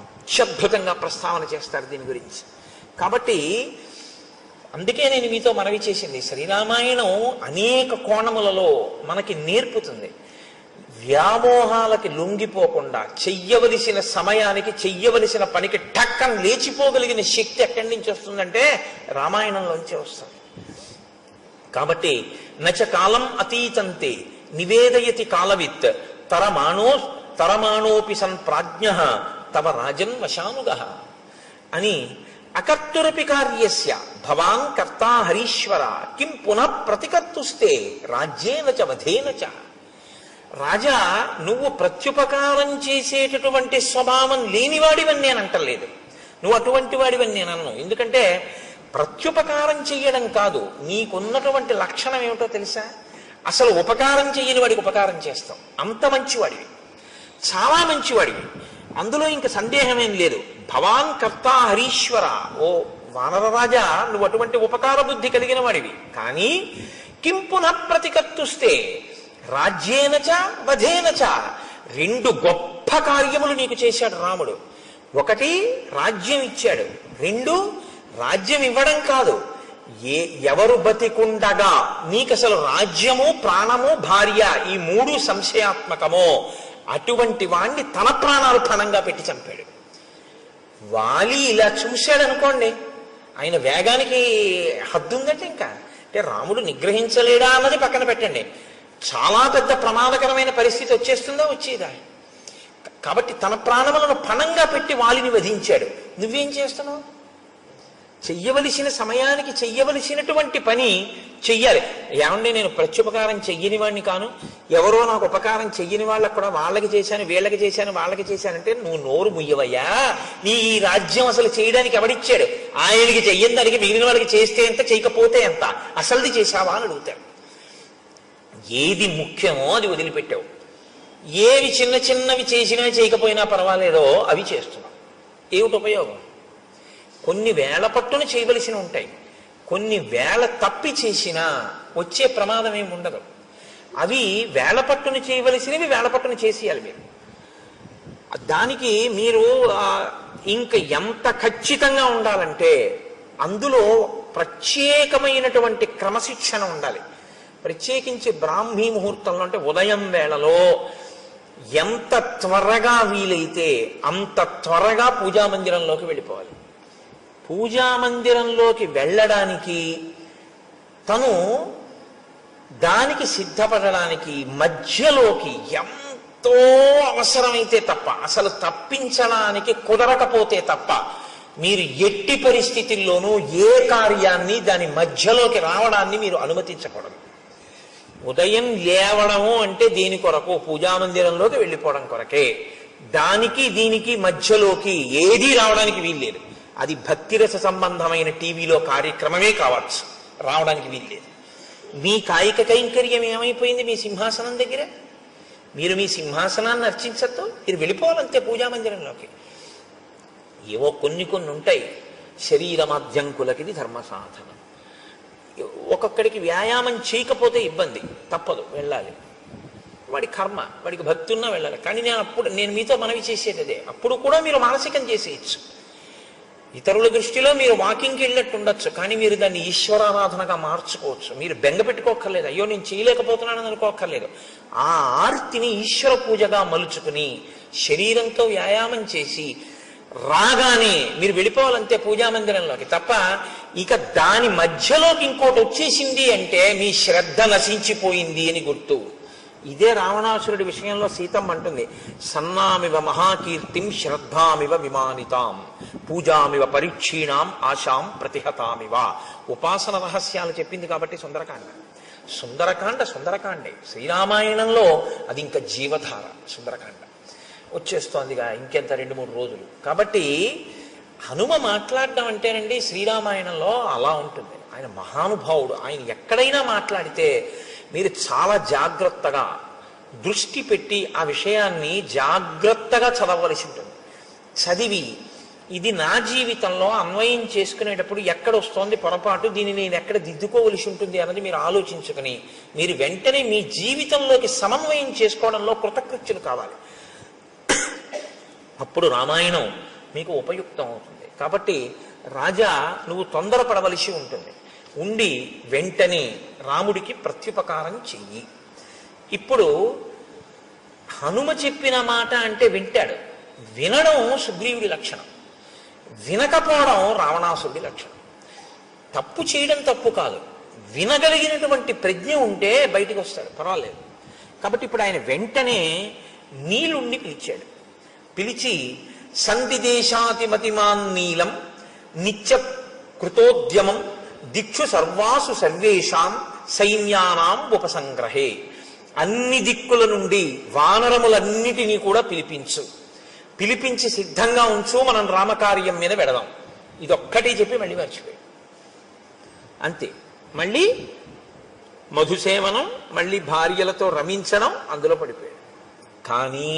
అత్యద్భుతంగా ప్రస్తావన చేస్తారు దీని గురించి. కాబట్టి అందుకే నేను మీతో మనవి చేసింది, శ్రీరామాయణం అనేక కోణములలో మనకి నేర్పుతుంది. వ్యామోహాలకి లొంగిపోకుండా చెయ్యవలసిన సమయానికి చెయ్యవలసిన పనికి టక్కన లేచిపోగలిగిన శక్తి ఎక్కడి నుంచి వస్తుందంటే రామాయణంలోంచి వస్తుంది. కాబట్టి నచ కాలం అతీతంతే నివేదయతి కాలవిత్ తరమాణోపి సన్ ప్రాజ్ఞ తవ రాజన్ వశానుగ అని అకర్తురపి కార్యస్య భవాన్ కర్తా హరీశ్వర కిం పునః ప్రతికర్తుస్తే రాజ్యేన చ వధేన చ. రాజా, నువ్వు ప్రత్యుపకారం చేసేటటువంటి స్వభావం లేనివాడివని నేను అంటలేదు. నువ్వు అటువంటి వాడివని నేను అన్నాను. ఎందుకంటే ప్రత్యుపకారం చెయ్యడం కాదు, నీకున్నటువంటి లక్షణం ఏమిటో తెలుసా? అసలు ఉపకారం చెయ్యని వాడికి ఉపకారం చేస్తాం. అంత మంచివాడివి, చాలా మంచివాడివి, అందులో ఇంక సందేహమేం లేదు. భవాన్ కర్తా హరీశ్వర, ఓ వానరరాజా, నువ్వు అటువంటి ఉపకార బుద్ధి కలిగిన వాడివి. కానీ కిం పునః ప్రతికర్తుస్తే రాజ్యేనచ వధేనచ, రెండు గొప్ప కార్యములు నీకు చేశాడు రాముడు. ఒకటి రాజ్యం ఇచ్చాడు, రెండు రాజ్యం ఇవ్వడం కాదు, ఎవరు బతికుండగా నీకు అసలు రాజ్యము ప్రాణము భార్య ఈ మూడు సంశయాత్మకమో అటువంటి వాణ్ణి తన ప్రాణాలు పణంగా పెట్టి చంపాడు. వాలి ఇలా చూశాడు అనుకోండి, ఆయన వేగానికి హద్దు ఉందంటే ఇంకా అంటే రాముడు నిగ్రహించలేడా అన్నది పక్కన పెట్టండి, చాలా పెద్ద ప్రమాదకరమైన పరిస్థితి వచ్చేస్తుందా, వచ్చేదా. కాబట్టి తన ప్రాణములను పణంగా పెట్టి వాలిని వధించాడు. నువ్వేం చేస్తున్నావు? చెయ్యవలసిన సమయానికి చెయ్యవలసినటువంటి పని చెయ్యాలి. ఏమండి, నేను ప్రత్యుపకారం చెయ్యని వాడిని కాను, ఎవరో నాకు ఉపకారం చెయ్యని వాళ్ళకు కూడా వాళ్ళకి చేశాను, వీళ్ళకి చేశాను, వాళ్ళకి చేశానంటే నువ్వు నోరు ముయ్యవయ్యా. నీ ఈ రాజ్యం అసలు చేయడానికి ఎవడిచ్చాడు? ఆయనకి చెయ్యని దానికి మిగిలిన వాళ్ళకి చేస్తే ఎంత, చేయకపోతే ఎంత, అసలుది చేశావా అని అడుగుతాడు. ఏది ముఖ్యమో అది వదిలిపెట్టావు. ఏవి చిన్న చిన్నవి చేసినా చేయకపోయినా పర్వాలేదో అవి చేస్తున్నావు. ఏమిటి ఉపయోగం? కొన్ని వేళ పట్టున చేయవలసి ఉంటాయి, కొన్ని వేళ తప్పి చేసినా వచ్చే ప్రమాదం ఏమి ఉండదు. అవి వేళ పట్టున చేయవలసినవి వేళ పట్టున చేసేయాలి మీరు. దానికి మీరు ఇంక ఎంత ఖచ్చితంగా ఉండాలంటే అందులో ప్రత్యేకమైనటువంటి క్రమశిక్షణ ఉండాలి. ప్రత్యేకించి బ్రాహ్మీ ముహూర్తంలో అంటే ఉదయం వేళలో ఎంత త్వరగా వీలైతే అంత త్వరగా పూజామందిరంలోకి వెళ్ళిపోవాలి. పూజామందిరంలోకి వెళ్ళడానికి తను దానికి సిద్ధపడడానికి మధ్యలోకి ఎంతో అవసరమైతే తప్ప, అసలు తప్పించడానికి కుదరకపోతే తప్ప మీరు ఎట్టి పరిస్థితుల్లోనూ ఏ కార్యాన్ని దాని మధ్యలోకి రావడాన్ని మీరు అనుమతించకూడదు. ఉదయం లేవడము అంటే దేని కొరకు? పూజామందిరంలోకి వెళ్ళిపోవడం కొరకే. దానికి దీనికి మధ్యలోకి ఏదీ రావడానికి వీల్లేదు. అది భక్తిరస సంబంధమైన టీవీలో కార్యక్రమమే కావచ్చు, రావడానికి వీల్లేదు. మీ కాయిక కైంకర్యం ఏమైపోయింది మీ సింహాసనం దగ్గర? మీరు మీ సింహాసనాన్ని అర్చించద్దు, మీరు వెళ్ళిపోవాలంతే పూజామందిరంలోకి. ఏవో కొన్ని ఉంటాయి. శరీరమాద్యంకులకిది ధర్మ సాధనం. ఒక్కొక్కడికి వ్యాయామం చేయకపోతే ఇబ్బంది, తప్పదు, వెళ్ళాలి. వాడి కర్మ, వాడికి భక్తి ఉన్నా వెళ్ళాలి. కానీ నేను మీతో మనవి చేసేది అదే, అప్పుడు కూడా మీరు మానసికం చేసేయచ్చు. ఇతరుల దృష్టిలో మీరు వాకింగ్కి వెళ్ళినట్టు ఉండొచ్చు, కానీ మీరు దాన్ని ఈశ్వరారాధనగా మార్చుకోవచ్చు. మీరు బెంగ పెట్టుకోక్కర్లేదు, అయ్యో నేను చేయలేకపోతున్నానని అనుకోక్కర్లేదు. ఆ ఆర్తిని ఈశ్వర పూజగా మలుచుకుని శరీరంతో వ్యాయామం చేసి రాగానే మీరు వెళ్ళిపోవాలంతే పూజా మందిరంలోకి. తప్ప ఇక దాని మధ్యలోకి ఇంకోటి వచ్చేసింది అంటే మీ శ్రద్ధ నశించిపోయింది అని గుర్తు. ఇదే రావణాసురుడి విషయంలో సీతమ్మ అంటుంది, సన్నామివ మహాకీర్తిం శ్రద్ధామివ విమానితాం పూజామివ పరీక్షీణాం ఆశాం ప్రతిహతామివ. ఉపాసన రహస్యాలు చెప్పింది కాబట్టి సుందరకాండే. శ్రీరామాయణంలో అది ఇంకా జీవధార. సుందరకాండ వచ్చేస్తోందిగా ఇంకెంత 2-3 రోజులు. కాబట్టి హనుమ మాట్లాడడం అంటేనండి శ్రీరామాయణంలో అలా ఉంటుంది. ఆయన మహానుభావుడు. ఆయన ఎక్కడైనా మాట్లాడితే మీరు చాలా జాగ్రత్తగా దృష్టి పెట్టి ఆ విషయాన్ని జాగ్రత్తగా చదవవలసి ఉంటుంది. చదివి ఇది నా జీవితంలో అన్వయం చేసుకునేటప్పుడు ఎక్కడ వస్తోంది పొరపాటు, దీన్ని నేను ఎక్కడ దిద్దుకోవలసి ఉంటుంది అన్నది మీరు ఆలోచించుకుని మీరు వెంటనే మీ జీవితంలోకి సమన్వయం చేసుకోవడంలో కృతకృత్యులు కావాలి. అప్పుడు రామాయణం మీకు ఉపయుక్తం అవుతుంది. కాబట్టి రాజా నువ్వు తొందరపడవలసి ఉంటుంది. ఉండి వెంటనే రాముడికి ప్రత్యుపకారం చెయ్యి. ఇప్పుడు హనుమ చెప్పిన మాట అంటే వింటాడు. వినడం సుగ్రీవుడి లక్షణం, వినకపోవడం రావణాసురుడి లక్షణం. తప్పు చేయడం తప్పు కాదు, వినగలిగినటువంటి ప్రజ్ఞ ఉంటే బయటికి వస్తాడు, పర్వాలేదు. కాబట్టి ఇప్పుడు ఆయన వెంటనే నీలుణ్ణి పిలిచాడు. పిలిచి సందిదేశాతిమతిమాన్ నీలం నిత్య కృతోద్యమం దిక్షు సర్వాసు సర్వేషాం సైన్యానాం ఉపసంగ్రహే. అన్ని దిక్కుల నుండి వానరములన్నిటినీ కూడా పిలిపించి సిద్ధంగా ఉంచు, మనం రామకార్యం మీద వెడదాం. ఇదొక్కటి చెప్పి మళ్ళీ మర్చిపోయాడు. అంతే. మళ్ళీ మధుసేవనం, మళ్ళీ భార్యలతో రమించడం, అందులో పడిపోయాడు. కానీ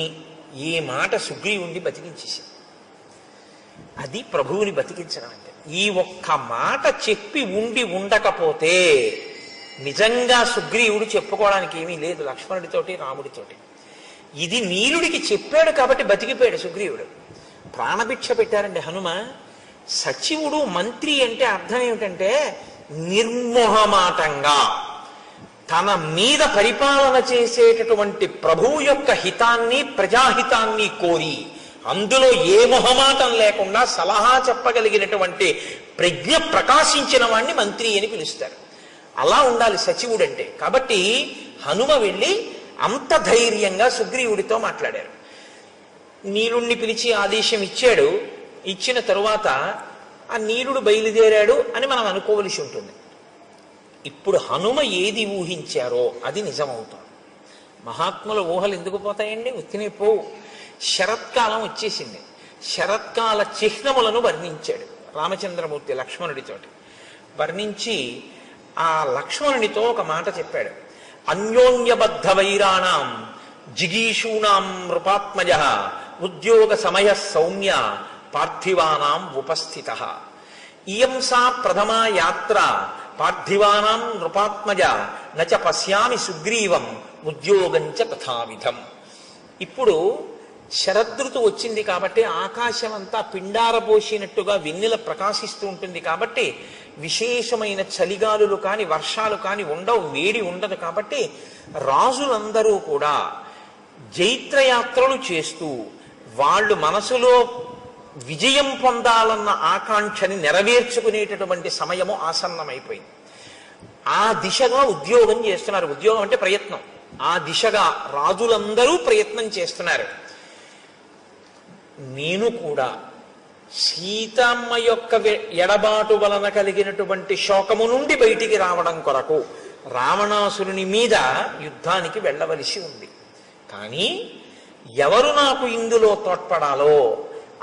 ఈ మాట సుగ్రీవుణ్ణి బతికించేసింది. అది ప్రభువుని బతికించడం అంటే. ఈ ఒక్క మాట చెప్పి ఉండకపోతే నిజంగా సుగ్రీవుడు చెప్పుకోవడానికి ఏమీ లేదు లక్ష్మణుడితోటి రాముడితోటి. ఇది నీలుడికి చెప్పాడు కాబట్టి బతికిపోయాడు సుగ్రీవుడు. ప్రాణభిక్ష పెట్టారండి హనుమ. సచివుడు మంత్రి అంటే అర్థం ఏమిటంటే నిర్మోహమాటంగా తన మీద పరిపాలన చేసేటటువంటి ప్రభువు యొక్క హితాన్ని ప్రజాహితాన్ని కోరి అందులో ఏ మొహమాటం లేకుండా సలహా చెప్పగలిగినటువంటి ప్రజ్ఞ ప్రకాశించిన వాణ్ణి మంత్రి అని పిలుస్తారు. అలా ఉండాలి సచివుడు అంటే. కాబట్టి హనుమ వెళ్ళి అంత ధైర్యంగా సుగ్రీవుడితో మాట్లాడారు. నీలుణ్ణి పిలిచి ఆదేశం ఇచ్చాడు. ఇచ్చిన తరువాత ఆ నీలుడు బయలుదేరాడు అని మనం అనుకోవలసి ఉంటుంది. ఇప్పుడు హనుమ ఏది ఊహించారో అది నిజమవుతుంది. మహాత్ముల ఊహలు ఎందుకు పోతాయండి? ఉత్తినే పోవు. శరత్కాలం వచ్చేసింది. శరత్కాల చిహ్నములను వర్ణించాడు రామచంద్రమూర్తి లక్ష్మణుడితోటి. వర్ణించి ఆ లక్ష్మణునితో ఒక మాట చెప్పాడు. అన్యోన్యబద్ధ వైరాణం జిగీషూణాం నృపాత్మజ ఉద్యోగ సమయ సౌమ్య పార్థివానాం ఉపస్థిత. ఇయం సా ప్రథమా యాత్ర పార్థివానాం నృపాత్మజ నచ పశ్యామి సుగ్రీవం ఉద్యోగంచ తథావిధం. ఇప్పుడు శరదృతు వచ్చింది కాబట్టి ఆకాశం అంతా పిండారబోసినట్టుగా వెన్నెల ప్రకాశిస్తూ ఉంటుంది. కాబట్టి విశేషమైన చలిగాలులు కాని వర్షాలు కాని ఉండవు, వేడి ఉండదు. కాబట్టి రాజులందరూ కూడా జైత్రయాత్రలు చేస్తూ వాళ్ళు మనసులో విజయం పొందాలన్న ఆకాంక్షని నెరవేర్చుకునేటటువంటి సమయము ఆసన్నమైపోయింది. ఆ దిశగా ఉద్యోగం చేస్తున్నారు. ఉద్యోగం అంటే ప్రయత్నం. ఆ దిశగా రాజులందరూ ప్రయత్నం చేస్తున్నారు. నేను కూడా సీతమ్మ యొక్క ఎడబాటు వలన కలిగినటువంటి శోకము నుండి బయటికి రావడం కొరకు రావణాసురుని మీద యుద్ధానికి వెళ్ళవలసి ఉంది. కానీ ఎవరు నాకు ఇందులో తోడ్పడాలో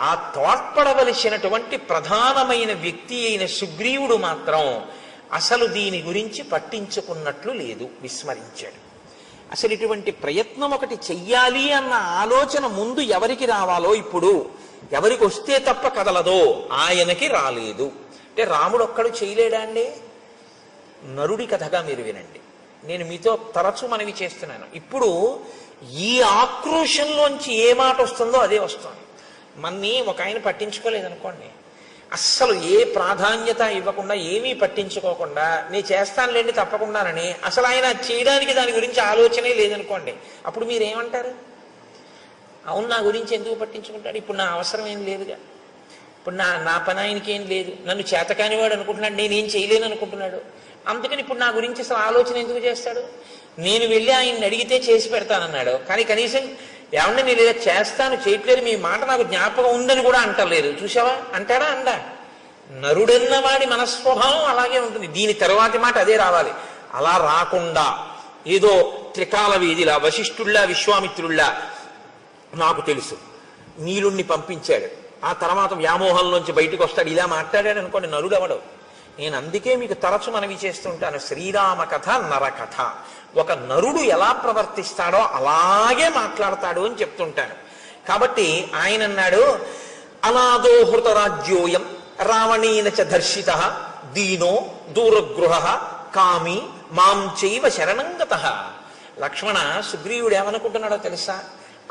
ఆ తోడ్పడవలసినటువంటి ప్రధానమైన వ్యక్తి అయిన సుగ్రీవుడు మాత్రం అసలు దీని గురించి పట్టించుకున్నట్లు లేదు, విస్మరించాడు. అసలు ఇటువంటి ప్రయత్నం ఒకటి చెయ్యాలి అన్న ఆలోచన ముందు ఎవరికి రావాలో, ఇప్పుడు ఎవరికి వస్తే తప్ప కదలదో ఆయనకి రాలేదు. అంటే రాముడు ఒక్కడు చేయలేడా అండి? నరుడి కథగా మీరు వినండి. నేను మీతో తరచూ మనవి చేస్తున్నాను. ఇప్పుడు ఈ ఆక్రోశంలోంచి ఏ మాట వస్తుందో అదే వస్తుంది. మన్ని ఒక ఆయన పట్టించుకోలేదనుకోండి, అస్సలు ఏ ప్రాధాన్యత ఇవ్వకుండా ఏమీ పట్టించుకోకుండా నేను చేస్తానులేండి తప్పకుండానని అసలు ఆయన చేయడానికి దాని గురించి ఆలోచనే లేదనుకోండి, అప్పుడు మీరేమంటారు? అవును, నా గురించి ఎందుకు పట్టించుకుంటాడు, ఇప్పుడు నా అవసరం ఏం లేదుగా, ఇప్పుడు నా పని ఆయనకి ఏం లేదు, నన్ను చేతకానివాడు అనుకుంటున్నాడు, నేనేం చేయలేను అనుకుంటున్నాడు, అందుకని ఇప్పుడు నా గురించి అసలు ఆలోచన ఎందుకు చేస్తాడు? నేను వెళ్ళి ఆయన్ని అడిగితే చేసి పెడతానన్నాడు, కానీ కనీసం ఏమన్నా నేను ఇలా చేస్తాను చేయట్లేదు, మీ మాట నాకు జ్ఞాపకం ఉందని కూడా అంటలేదు. చూసావా, అంటాడా? అండా. నరుడన్న వాడి మనస్వభావం అలాగే ఉంటుంది. దీని తరువాతి మాట అదే రావాలి. అలా రాకుండా ఏదో త్రికాల వీధిలా వశిష్ఠుల్లా విశ్వామిత్రుల్లా నాకు తెలుసు నీలుణ్ణి పంపించాడు, ఆ తర్వాత వ్యామోహంలోంచి బయటకు వస్తాడు, ఇలా మాట్లాడాడు అనుకోండి, నరుడు అవడు. నేను అందుకే మీకు తరచు మనవి చేస్తుంటాను, శ్రీరామ కథ నరకథ. ఒక నరుడు ఎలా ప్రవర్తిస్తాడో అలాగే మాట్లాడతాడు అని చెప్తుంటాను. కాబట్టి ఆయన అన్నాడు, అనాదో హృతరాజ్యోయం రావణేన చ దర్శిత దీనో దూరగృహ కామి మాం చైవ శరణంగతః. లక్ష్మణ, సుగ్రీవుడు ఏమనుకుంటున్నాడో తెలుసా?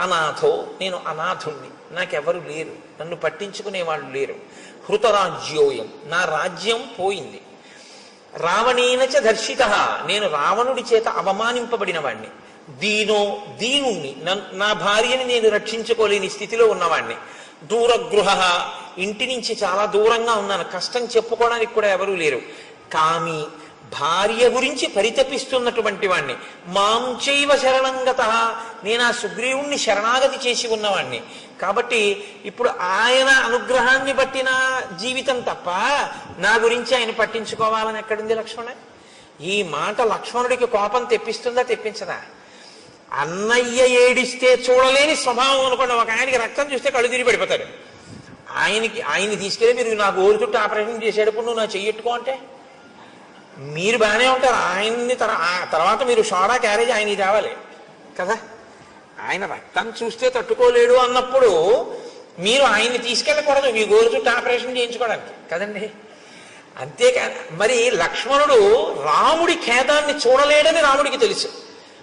అనాథో, నేను అనాథుణ్ణి, నాకెవరు లేరు, నన్ను పట్టించుకునే వాళ్ళు లేరు. హృతరాజ్యోయం, నా రాజ్యం పోయింది. రావణేన చ దర్శిత, నేను రావణుడి చేత అవమానింపబడిన వాణ్ణి. దీనో, దీనుణ్ణి, నా భార్యని నేను రక్షించుకోలేని స్థితిలో ఉన్నవాణ్ణి. దూరగృహ, ఇంటి నుంచి చాలా దూరంగా ఉన్నాను, కష్టం చెప్పుకోవడానికి కూడా ఎవరూ లేరు. కామి, భార్య గురించి పరితపిస్తున్నటువంటి వాణ్ణి. మాం చైవ శరణంగతః, నేను ఆ సుగ్రీవుణ్ణి శరణాగతి చేసి ఉన్నవాణ్ణి. కాబట్టి ఇప్పుడు ఆయన అనుగ్రహాన్ని బట్టిన జీవితం తప్ప నా గురించి ఆయన పట్టించుకోవాలని ఎక్కడుంది లక్ష్మణ? ఈ మాట లక్ష్మణుడికి కోపం తెప్పిస్తుందా తెప్పించదా? అన్నయ్య ఏడిస్తే చూడలేని స్వభావం అనుకోండి. ఒక ఆయనకి రక్తం చూస్తే కళ్ళు తిరిగి పడిపోతాడు. ఆయన్ని తీసుకెళ్ళి మీరు నా గోరు చుట్టూ ఆపరేషన్ చేసేటప్పుడు నువ్వు నా చెయ్యట్టుకో అంటే మీరు బాగానే ఉంటారు. ఆయన్ని తర్వాత మీరు సోడా క్యారేజ్ ఆయన తేవాలి కదా. ఆయన రక్తం చూస్తే తట్టుకోలేడు అన్నప్పుడు మీరు ఆయన్ని తీసుకెళ్ళకూడదు మీ గోరు చుట్టూ ఆపరేషన్ చేయించుకోవడానికి కదండి. అంతేకాదు, మరి లక్ష్మణుడు రాముడి ఖేదాన్ని చూడలేడని రాముడికి తెలుసు,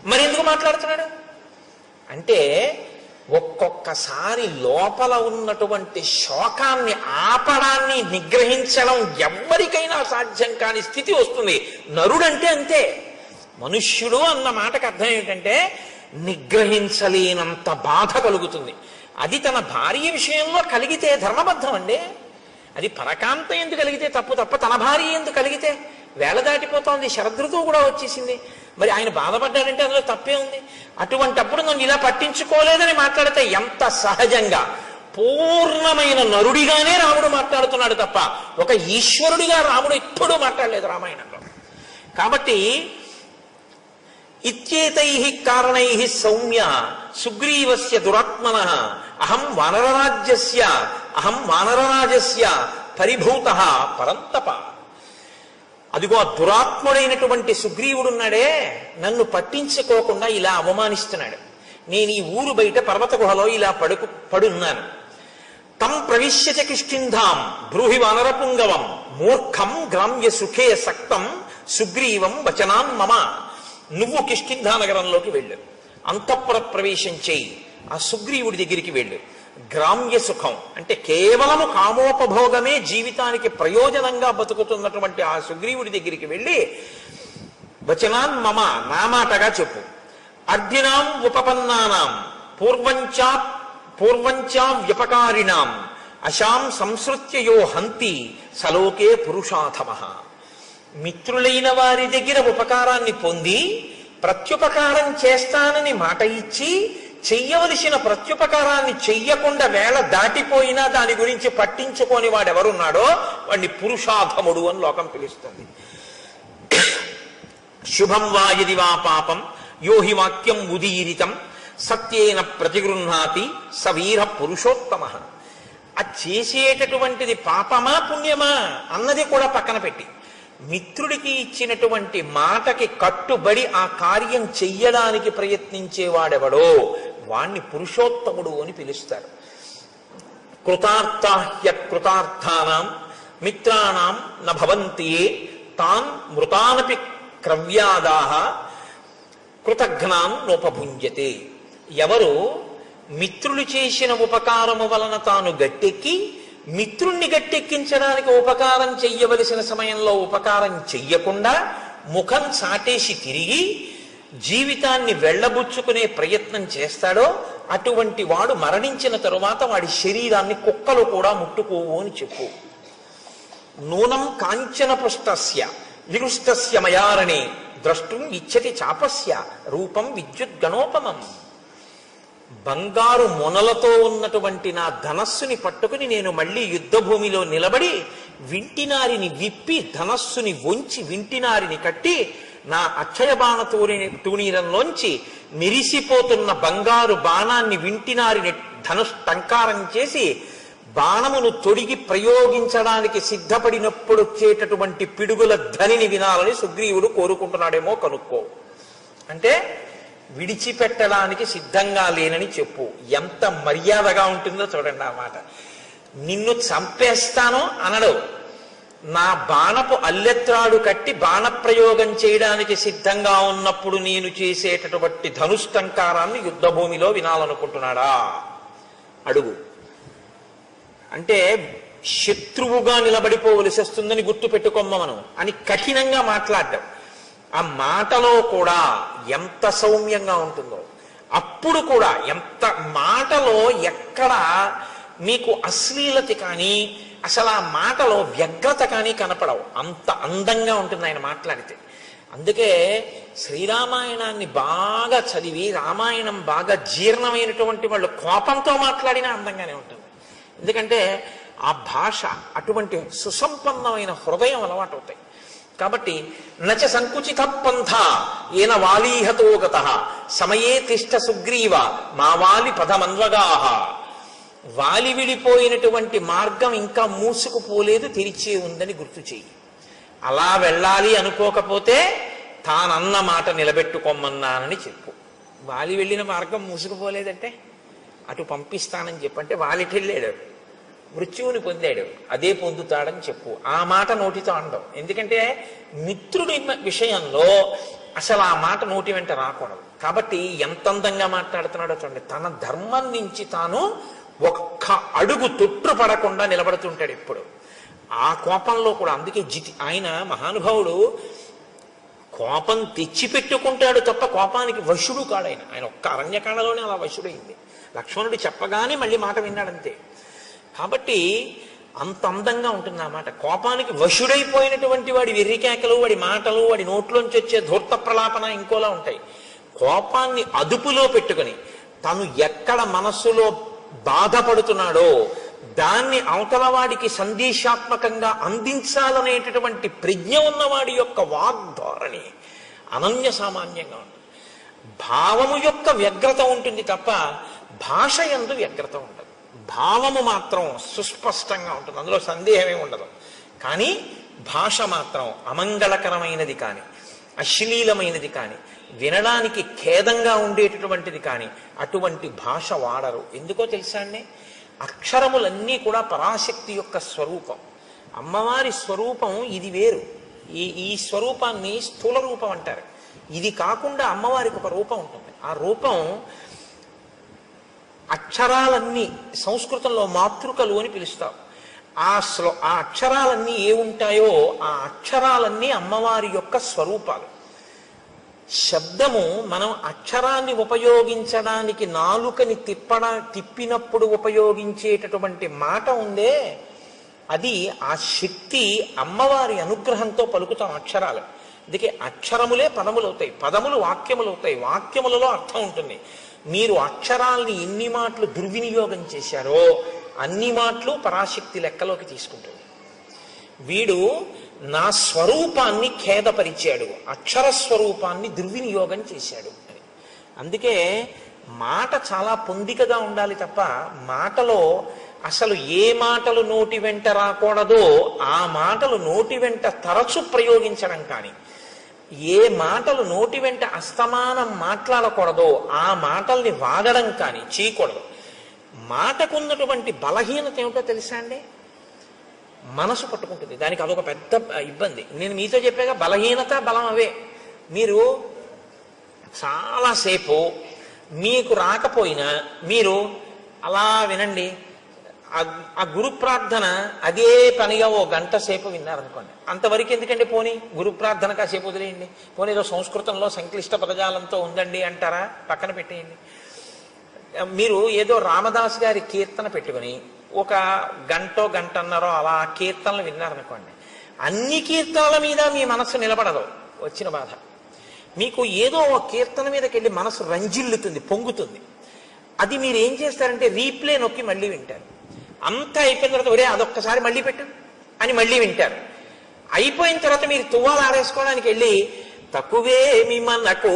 మరి ఎందుకు మాట్లాడుతున్నాడు అంటే ఒక్కొక్కసారి లోపల ఉన్నటువంటి శోకాన్ని ఆపడాన్ని నిగ్రహించడం ఎవ్వరికైనా సాధ్యం కాని స్థితి వస్తుంది. నరుడంటే అంతే. మనుష్యుడు అన్న మాటకు అర్థం ఏమిటంటే నిగ్రహించలేనంత బాధ కలుగుతుంది. అది తన భార్య విషయంలో కలిగితే ధర్మబద్ధం అండి. అది పరకాంత ఎందుకు కలిగితే తప్పు తప్ప తన భార్య ఎందుకు కలిగితే వేళ దాటిపోతోంది, శరదృతువు కూడా వచ్చేసింది, మరి ఆయన బాధపడ్డాడంటే అందులో తప్పే ఉంది. అటువంటప్పుడు నన్ను ఇలా పట్టించుకోలేదని మాట్లాడితే ఎంత సహజంగా పూర్ణమైన నరుడిగానే రాముడు మాట్లాడుతున్నాడు తప్ప ఒక ఈశ్వరుడిగా రాముడు ఎప్పుడూ మాట్లాడలేదు రామాయణంలో. కాబట్టి ఇత్యేతై కారణై సౌమ్య సుగ్రీవస్య దురాత్మనః అహం వానరరాజస్య పరిభూతః పరంతప. అదిగో ఆ దురాత్ముడైనటువంటి సుగ్రీవుడున్నాడే, నన్ను పట్టించుకోకుండా ఇలా అవమానిస్తున్నాడు. నేను ఈ ఊరు బయట పర్వత గుహలో ఇలా పడున్నాను. తం ప్రవిశ్య కిష్కింధాం బ్రూహి వానరపుంగవం మూర్ఖం గ్రామ్య సుఖే సక్తం సుగ్రీవం వచనాన్ మమ. నువ్వు కిష్కింధా నగరంలోకి వెళ్ళు, అంతఃపుర ప్రవేశం చేయి, ఆ సుగ్రీవుడి దగ్గరికి వెళ్ళు. గ్రామ్య సుఖం అంటే కేవలము కామోపభోగమే జీవితానికి ప్రయోజనంగా బతుకుతున్నటువంటి ఆ సుగ్రీవుడి దగ్గరికి వెళ్ళి వచనాన్ మమ, నా మాటగా చెప్పు. అర్ధినాం ఉపపన్నానాం పూర్వంచా వ్యపకారిణాం అశాం సంసృత్యయో హంతి సలోకే పురుషాధమః. మిత్రులైన వారి దగ్గర ఉపకారాన్ని పొంది ప్రత్యుపకారం చేస్తానని మాట ఇచ్చి చెయ్యవలసిన ప్రత్యుపకారాన్ని చెయ్యకుండా వేళ దాటిపోయినా దాని గురించి పట్టించుకొని వాడెవరున్నాడో వాడిని పురుషాధముడు అని లోకం పిలుస్తుంది. శుభం వా యది వా పాపం యోహి వాక్యం ఉదీరితం సత్యేన ప్రతిగృహ్ణాతి సవీర పురుషోత్తమః. ఆ చేసేటటువంటిది పాపమా పుణ్యమా అన్నది కూడా పక్కన పెట్టి మిత్రుడికి ఇచ్చినటువంటి మాటకి కట్టుబడి ఆ కార్యం చెయ్యడానికి ప్రయత్నించేవాడెవడో వాణ్ణి పురుషోత్తముడు అని పిలుస్తారు. కృతార్థాహ్యకృతార్థానాం మిత్రాణం న భవంతి తాన్ మృతానపి క్రవ్యాదాహ కృతఘ్నాన్ నోపభుంజతే. ఎవరు మిత్రులు చేసిన ఉపకారము వలన తాను గట్టెక్కి మిత్రుణ్ణి గట్టెక్కించడానికి ఉపకారం చెయ్యవలసిన సమయంలో ఉపకారం చెయ్యకుండా ముఖం చాటేసి తిరిగి జీవితాన్ని వెళ్ళబుచ్చుకునే ప్రయత్నం చేస్తాడో అటువంటి వాడు మరణించిన తరువాత వాడి శరీరాన్ని కుక్కలు కూడా ముట్టుకోవు అని చెప్పు. నూనం కాంచన పుష్టస్య విరుష్టస్య మయారణే ద్రష్టుం ఇచ్చతి చాపస్య రూపం విద్యుత్ గణోపమం. బంగారు మొనలతో ఉన్నటువంటి నా ధనస్సుని పట్టుకుని నేను మళ్ళీ యుద్ధభూమిలో నిలబడి వింటినారిని విప్పి ధనస్సుని వంచి వింటినారిని కట్టి నా అక్షయ బాణ తూణీరంలోంచి మెరిసిపోతున్న బంగారు బాణాన్ని వింటినారిని టంకారం చేసి బాణమును తొడిగి ప్రయోగించడానికి సిద్ధపడినప్పుడు వచ్చేటటువంటి పిడుగుల ధ్వనిని వినాలని సుగ్రీవుడు కోరుకుంటున్నాడేమో కనుక్కో. అంటే విడిచిపెట్టడానికి సిద్ధంగా లేనని చెప్పు. ఎంత మర్యాదగా ఉంటుందో చూడండి ఆ మాట. నిన్ను చంపేస్తాను అనడు. నా బాణపు అల్లెత్రాడు కట్టి బాణప్రయోగం చేయడానికి సిద్ధంగా ఉన్నప్పుడు నేను చేసేటటువంటి ధనుష్టంకారాన్ని యుద్ధభూమిలో వినాలనుకుంటున్నాడా అడుగు. అంటే శత్రువుగా నిలబడిపోవలసి వస్తుందని గుర్తు పెట్టుకోమ్మ మనం అని కఠినంగా మాట్లాడ్డాం. ఆ మాటలో కూడా ఎంత సౌమ్యంగా ఉంటుందో, అప్పుడు కూడా ఎంత మాటలో ఎక్కడ మీకు అశ్లీలత కానీ అసలు ఆ మాటలో వ్యగ్రత కానీ కనపడవు. అంత అందంగా ఉంటుంది ఆయన మాట్లాడితే. అందుకే శ్రీరామాయణాన్ని బాగా చదివి రామాయణం బాగా జీర్ణమైనటువంటి వాళ్ళు కోపంతో మాట్లాడినా అందంగానే ఉంటుంది. ఎందుకంటే ఆ భాష అటువంటి సుసంపన్నమైన హృదయం అలవాటు అవుతాయి. కాబట్టి నచ సంకుచిత పంథ ఏన వాలీహతో గత సమయే తిష్ట సుగ్రీవ మా వాలి పదమన్వగాహ. వాలి విడిపోయినటువంటి మార్గం ఇంకా మూసుకుపోలేదు, తెరిచే ఉందని గుర్తు చెయ్యి. అలా వెళ్ళాలి అనుకోకపోతే తానన్న మాట నిలబెట్టుకోమన్నానని చెప్పు. వాలి వెళ్ళిన మార్గం మూసుకుపోలేదంటే అటు పంపిస్తానని చెప్పంటే వాలికి వెళ్ళాడు, మృత్యువుని పొందాడు, అదే పొందుతాడని చెప్పు. ఆ మాట నోటితో అనడం. ఎందుకంటే మిత్రుడి విషయంలో అసలు ఆ మాట నోటి వెంట రాకూడదు. కాబట్టి ఎంత అందంగా మాట్లాడుతున్నాడో చూడండి. తన ధర్మం నుంచి తాను ఒక్క అడుగు తొట్టుపడకుండా నిలబడుతుంటాడు ఎప్పుడు. ఆ కోపంలో కూడా. అందుకే ఆయన మహానుభావుడు కోపం తెచ్చిపెట్టుకుంటాడు తప్ప కోపానికి వశుడు కాడు. ఆయన ఒక్క అరణ్యకాండలోనే అలా వశుడైంది. లక్ష్మణుడు చెప్పగానే మళ్ళీ మాట విన్నాడంతే. కాబట్టి అంత అందంగా ఉంటుంది ఆ మాట. కోపానికి వశుడైపోయినటువంటి వాడి వెర్రికేకలు, వాడి మాటలు, వాడి నోట్లోంచి వచ్చే ధూర్త ప్రలాపన ఇంకోలా ఉంటాయి. కోపాన్ని అదుపులో పెట్టుకుని తను ఎక్కడ మనస్సులో బాధపడుతున్నాడో దాన్ని అవతల వాడికి సందేశాత్మకంగా అందించాలనేటటువంటి ప్రజ్ఞ ఉన్నవాడి యొక్క వాగ్ధోరణి అనన్య సామాన్యంగా ఉంటుంది. భావము యొక్క వ్యగ్రత ఉంటుంది తప్ప భాష యందు వ్యగ్రత ఉండదు. భావము మాత్రం సుస్పష్టంగా ఉంటుంది, అందులో సందేహమే ఉండదు. కానీ భాష మాత్రం అమంగళకరమైనది కానీ అశ్లీలమైనది కానీ వినడానికి ఖేదంగా ఉండేటటువంటిది కానీ అటువంటి భాష వాడరు. ఎందుకో తెలుసా అండి? అక్షరములన్నీ కూడా పరాశక్తి యొక్క స్వరూపం. అమ్మవారి స్వరూపం ఇది వేరు. ఈ స్వరూపాన్ని స్థూల రూపం అంటారు. ఇది కాకుండా అమ్మవారికి ఒక రూపం ఉంటుంది. ఆ రూపం అక్షరాలన్నీ సంస్కృతంలో మాతృకలు అని పిలుస్తారు. ఆ అక్షరాలన్నీ ఏ ఉంటాయో ఆ అక్షరాలన్నీ అమ్మవారి యొక్క స్వరూపాలు. శబ్దము మనం అక్షరాన్ని ఉపయోగించడానికి నాలుకని తిప్పినప్పుడు ఉపయోగించేటటువంటి మాట ఉందే, అది ఆ శక్తి అమ్మవారి అనుగ్రహంతో పలుకుతాం అక్షరాలు. అందుకే అక్షరములే పదములు అవుతాయి, పదములు వాక్యములు అవుతాయి, వాక్యములలో అర్థం ఉంటుంది. మీరు అక్షరాల్ని ఎన్ని మాటలు దుర్వినియోగం చేశారో అన్ని మాటలు పరాశక్తి లెక్కలోకి తీసుకుంటుంది. వీడు నా స్వరూపాన్ని ఖేదపరిచాడు, అక్షర స్వరూపాన్ని దుర్వినియోగం చేశాడు అని. అందుకే మాట చాలా పొందికగా ఉండాలి తప్ప మాటలో అసలు ఏ మాటలు నోటి వెంట రాకూడదో ఆ మాటలు నోటి వెంట తరచు ప్రయోగించడం కానీ, ఏ మాటలు నోటి వెంట అస్తమానం మాట్లాడకూడదో ఆ మాటల్ని వాడడం కానీ చేయకూడదు. మాటకున్నటువంటి బలహీనత ఏమిటో తెలుసా అండి? మనసు పట్టుకుంటుంది. దానికి అదొక పెద్ద ఇబ్బంది. నేను మీతో చెప్పాక బలహీనత బలం అవే. మీరు చాలాసేపు మీకు రాకపోయినా మీరు అలా వినండి. ఆ గురు ప్రార్థన అదే పనిగా ఓ గంట సేపు విన్నారనుకోండి, అంతవరకు ఎందుకండి, పోనీ గురు ప్రార్థన కాసేపు వదిలేయండి, పోనీ ఏదో సంస్కృతంలో సంక్లిష్ట పదజాలంతో ఉందండి అంటారా, పక్కన పెట్టేయండి. మీరు ఏదో రామదాస్ గారి కీర్తన పెట్టుకుని ఒక గంటన్నరో అలా కీర్తనలు విన్నారనుకోండి, అన్ని కీర్తనల మీద మీ మనస్సు నిలబడదు. వచ్చిన బాధ మీకు ఏదో ఒక కీర్తన మీదకి వెళ్ళి మనసు రంజిల్లుతుంది, పొంగుతుంది. అది మీరు ఏం చేస్తారంటే రీప్లే నొక్కి మళ్ళీ వింటారు. అంతా అయిపోయిన తర్వాత ఒరే అదొక్కసారి మళ్ళీ పెట్టు అని మళ్ళీ వింటారు. అయిపోయిన తర్వాత మీరు తువ్వాలు ఆరేసుకోవడానికి వెళ్ళి తక్కువేమి మనకు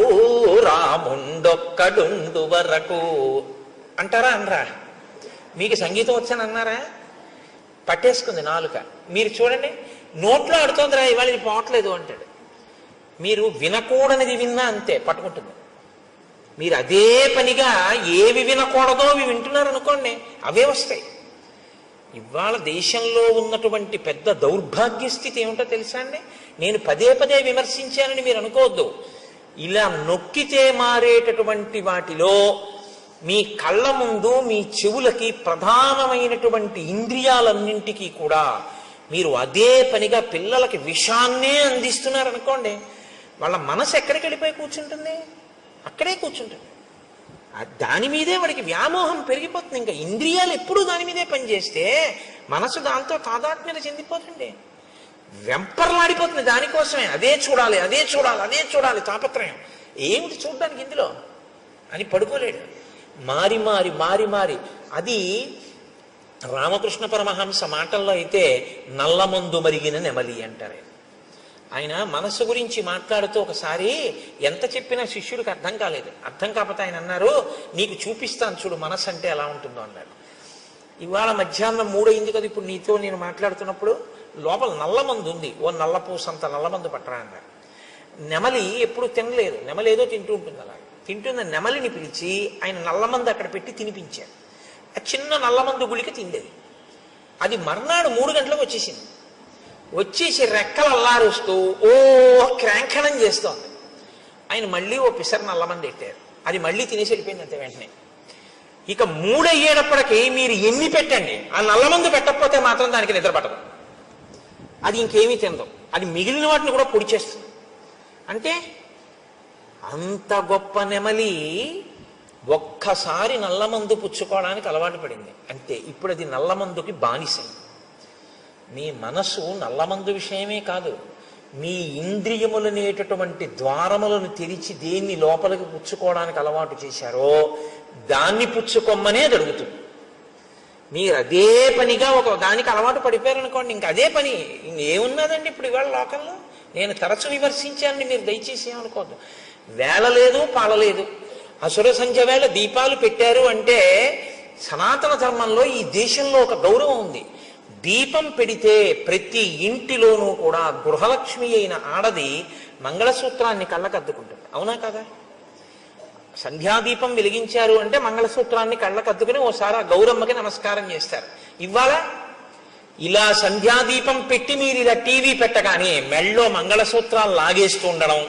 రాముండొక్కడుండు వరకు అంటారా అనరా? మీకు సంగీతం వచ్చని అన్నారా? పట్టేసుకుంది నాలుక. మీరు చూడండి, నోట్లో ఆడుతోందిరా ఇవాళ ఇది పోవట్లేదు అంటాడు. మీరు వినకూడనిది విన్నా అంతే పట్టుకుంటుంది. మీరు అదే పనిగా ఏవి వినకూడదో అవి వింటున్నారు అనుకోండి, అవే వస్తాయి. ఇవాళ దేశంలో ఉన్నటువంటి పెద్ద దౌర్భాగ్య స్థితి ఏమిటో తెలుసా అండి? నేను పదే పదే విమర్శించానని మీరు అనుకోవద్దు. ఇలా నొక్కితే మారేటటువంటి వాటిలో మీ కళ్ళ ముందు మీ చెవులకి ప్రధానమైనటువంటి ఇంద్రియాలన్నింటికీ కూడా మీరు అదే పనిగా పిల్లలకి విషాన్నే అందిస్తున్నారనుకోండి, వాళ్ళ మనసు ఎక్కడికి వెళ్ళిపోయి కూర్చుంటుంది? అక్కడే కూర్చుంటుంది. దాని మీదే వాడికి వ్యామోహం పెరిగిపోతుంది. ఇంకా ఇంద్రియాలు ఎప్పుడూ దాని మీదే పనిచేస్తే మనసు దాంతో తాదాత్మ్యత చెందిపోతుంది, వెంపర్లాడిపోతుంది. దానికోసమే అదే చూడాలి, అదే చూడాలి, అదే చూడాలి తాపత్రయం. ఏమిటి చూడడానికి ఇందులో అని పడుకోలేడు. మారి మారి మారి మారి అది రామకృష్ణ పరమహంస మాటల్లో అయితే నల్లమందు మరిగిన నెమలి అంటారు. ఆయన మనస్సు గురించి మాట్లాడుతూ ఒకసారి ఎంత చెప్పినా శిష్యుడికి అర్థం కాలేదు. అర్థం కాకపోతే ఆయన అన్నారు, నీకు చూపిస్తాను చూడు మనస్సు అంటే ఎలా ఉంటుందో అన్నాడు. ఇవాళ మధ్యాహ్నం 3 అయింది కదా, ఇప్పుడు నీతో నేను మాట్లాడుతున్నప్పుడు లోపల నల్లమందు ఉంది, ఓ నల్లపూసంత నల్లమందు పట్టరా అన్నారు. నెమలి ఎప్పుడు తినలేదు, నెమలి ఏదో తింటూ ఉంటుంది. అలా తింటున్న నెమలిని పిలిచి ఆయన నల్లమందు అక్కడ పెట్టి తినిపించారు. ఆ చిన్న నల్లమందు గుళిక తిండేది. అది మర్నాడు 3 గంటలకు వచ్చేసింది. వచ్చేసి రెక్కలు అల్లారుస్తూ ఓ క్రాంఖణం చేస్తోంది. ఆయన మళ్ళీ ఓ పిసర్ నల్లమంది పెట్టారు. అది మళ్ళీ తినేసి వెళ్ళిపోయింది అంతే వెంటనే. ఇక 3 అయ్యేటప్పటికి మీరు ఎన్ని పెట్టండి, ఆ నల్లమందు పెట్టకపోతే మాత్రం దానికి నిద్ర పట్టదు. అది ఇంకేమీ తినదు. అది మిగిలిన వాటిని కూడా పొడి చేస్తుంది. అంటే అంత గొప్ప నెమలి ఒక్కసారి నల్లమందు పుచ్చుకోవడానికి అలవాటు పడింది అంతే. ఇప్పుడు అది నల్లమందుకి బానిసైంది. మీ మనసు నల్లమందు విషయమే కాదు, మీ ఇంద్రియములనేటటువంటి ద్వారములను తెరిచి దేన్ని లోపలికి పుచ్చుకోవడానికి అలవాటు చేశారో దాన్ని పుచ్చుకొమ్మనే జరుగుతుంది. మీరు అదే పనిగా ఒక దానికి అలవాటు పడిపోయారనుకోండి, ఇంక అదే పని. ఏమున్నదండి ఇప్పుడు ఇవాళ లోకల్లో? నేను తరచు విమర్శించానండి, మీరు దయచేసి ఏమనుకోవద్దు. వేళ లేదు, పాలలేదు. అసుర సంధ్య వేళ దీపాలు పెట్టారు అంటే సనాతన ధర్మంలో ఈ దేశంలో ఒక గౌరవం ఉంది. దీపం పెడితే ప్రతి ఇంటిలోనూ కూడా గృహలక్ష్మి అయిన ఆడది మంగళసూత్రాన్ని కళ్ళకద్దుకుంటుంది. అవునా కదా? సంధ్యాదీపం వెలిగించారు అంటే మంగళసూత్రాన్ని కళ్ళకద్దుకుని ఓసారి ఆ గౌరమ్మకి నమస్కారం చేస్తారు. ఇవాళ ఇలా సంధ్యాదీపం పెట్టి మీరు ఇలా టీవీ పెట్టగానే మెళ్ళో మంగళసూత్రాలు లాగేస్తూ ఉండడం,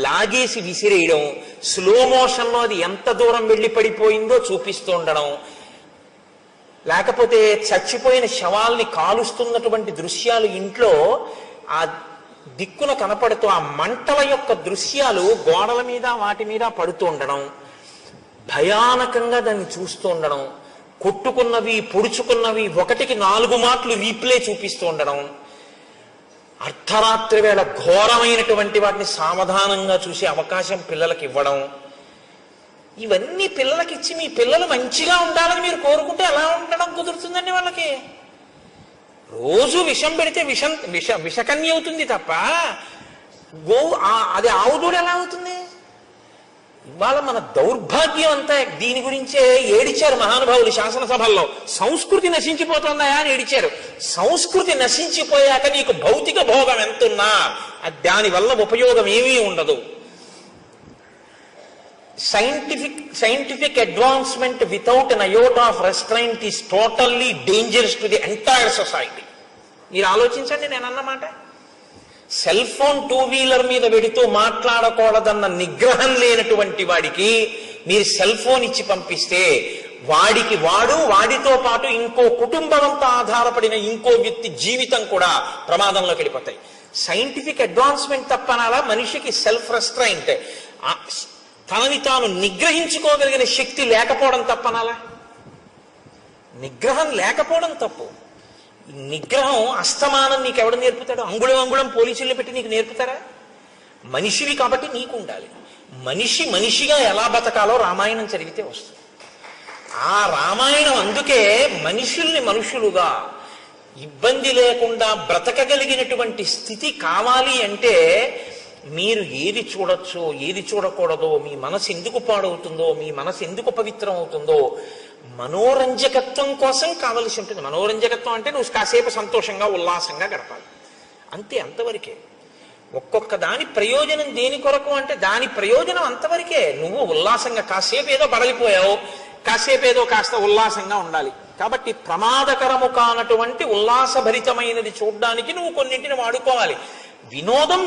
లాగేసి విసిరేయడం, స్లో మోషన్లో అది ఎంత దూరం వెళ్ళి పడిపోయిందో చూపిస్తూ ఉండడం, లేకపోతే చచ్చిపోయిన శవాల్ని కాలుస్తున్నటువంటి దృశ్యాలు ఇంట్లో ఆ దిక్కున కనపడుతూ ఆ మంటల యొక్క దృశ్యాలు గోడల మీద వాటి మీద పడుతూ ఉండడం, భయానకంగా దాన్ని చూస్తూ ఉండడం, కొట్టుకున్నవి పొడుచుకున్నవి 1కి 4 మాటలు రీప్లే చూపిస్తూ ఉండడం, అర్ధరాత్రి వేళ ఘోరమైనటువంటి వాటిని సావధానంగా చూసే అవకాశం పిల్లలకి ఇవ్వడం, ఇవన్నీ పిల్లలకి ఇచ్చి మీ పిల్లలు మంచిగా ఉండాలని మీరు కోరుకుంటే ఎలా ఉండడం కుదురుతుందండి వాళ్ళకి? రోజు విషం పెడితే విషకన్య అవుతుంది తప్ప అది ఆవుదూడ ఎలా అవుతుంది? ఇవాళ మన దౌర్భాగ్యం అంతా దీని గురించే ఏడిచారు మహానుభావులు శాసనసభల్లో. సంస్కృతి నశించిపోతుందా అని ఏడిచారు. సంస్కృతి నశించిపోయాక నీకు భౌతిక భోగం ఎంతున్నా దానివల్ల ఉపయోగం ఏమీ ఉండదు. Scientific advancement without an iota of restraint is totally dangerous to the entire society. మీరు ఆలోచించండి నేను అన్నమాట. సెల్ ఫోన్ టూ వీలర్ మీద వెడుతూ మాట్లాడకూడదన్న నిగ్రహం లేనటువంటి వాడికి మీరు సెల్ ఫోన్ ఇచ్చి పంపిస్తే వాడితో పాటు ఇంకో కుటుంబమంతా ఆధారపడిన ఇంకో వ్యక్తి జీవితం కూడా ప్రమాదంలోకి వెళ్ళిపోతాయి. సైంటిఫిక్ అడ్వాన్స్మెంట్ తప్పనాలా మనిషికి సెల్ఫ్ రెస్ట్రైంట్, తనని తాను నిగ్రహించుకోగలిగిన శక్తి లేకపోవడం తప్పనాలా? నిగ్రహం లేకపోవడం తప్పు. నిగ్రహం అస్తమానం నీకు ఎవడు నేర్పుతాడు? అంగుళం పోలీసుల్ని పెట్టి నీకు నేర్పుతారా? మనిషివి కాబట్టి నీకు ఉండాలి. మనిషిగా ఎలా బతకాలో రామాయణం చదివితే వస్తుంది. ఆ రామాయణం అందుకే మనుషుల్ని మనుషులుగా ఇబ్బంది లేకుండా బ్రతకగలిగినటువంటి స్థితి కావాలి అంటే మీరు ఏది చూడొచ్చో ఏది చూడకూడదో, మీ మనసు ఎందుకు పాడవుతుందో, మీ మనసు ఎందుకు పవిత్రం అవుతుందో మనోరంజకత్వం కోసం కావలసి ఉంటుంది. మనోరంజకత్వం అంటే నువ్వు కాసేపు సంతోషంగా ఉల్లాసంగా గడపాలి అంతే, అంతవరకే. ఒక్కొక్క దాని ప్రయోజనం దేని కొరకు అంటే దాని ప్రయోజనం అంతవరకే. నువ్వు ఉల్లాసంగా కాసేపు ఏదో బడలిపోయావు, కాసేపు ఏదో కాస్త ఉల్లాసంగా ఉండాలి. కాబట్టి ప్రమాదకరము కానటువంటి ఉల్లాసభరితమైనది చూడడానికి నువ్వు కొన్నింటిని వాడుకోవాలి. వినోదం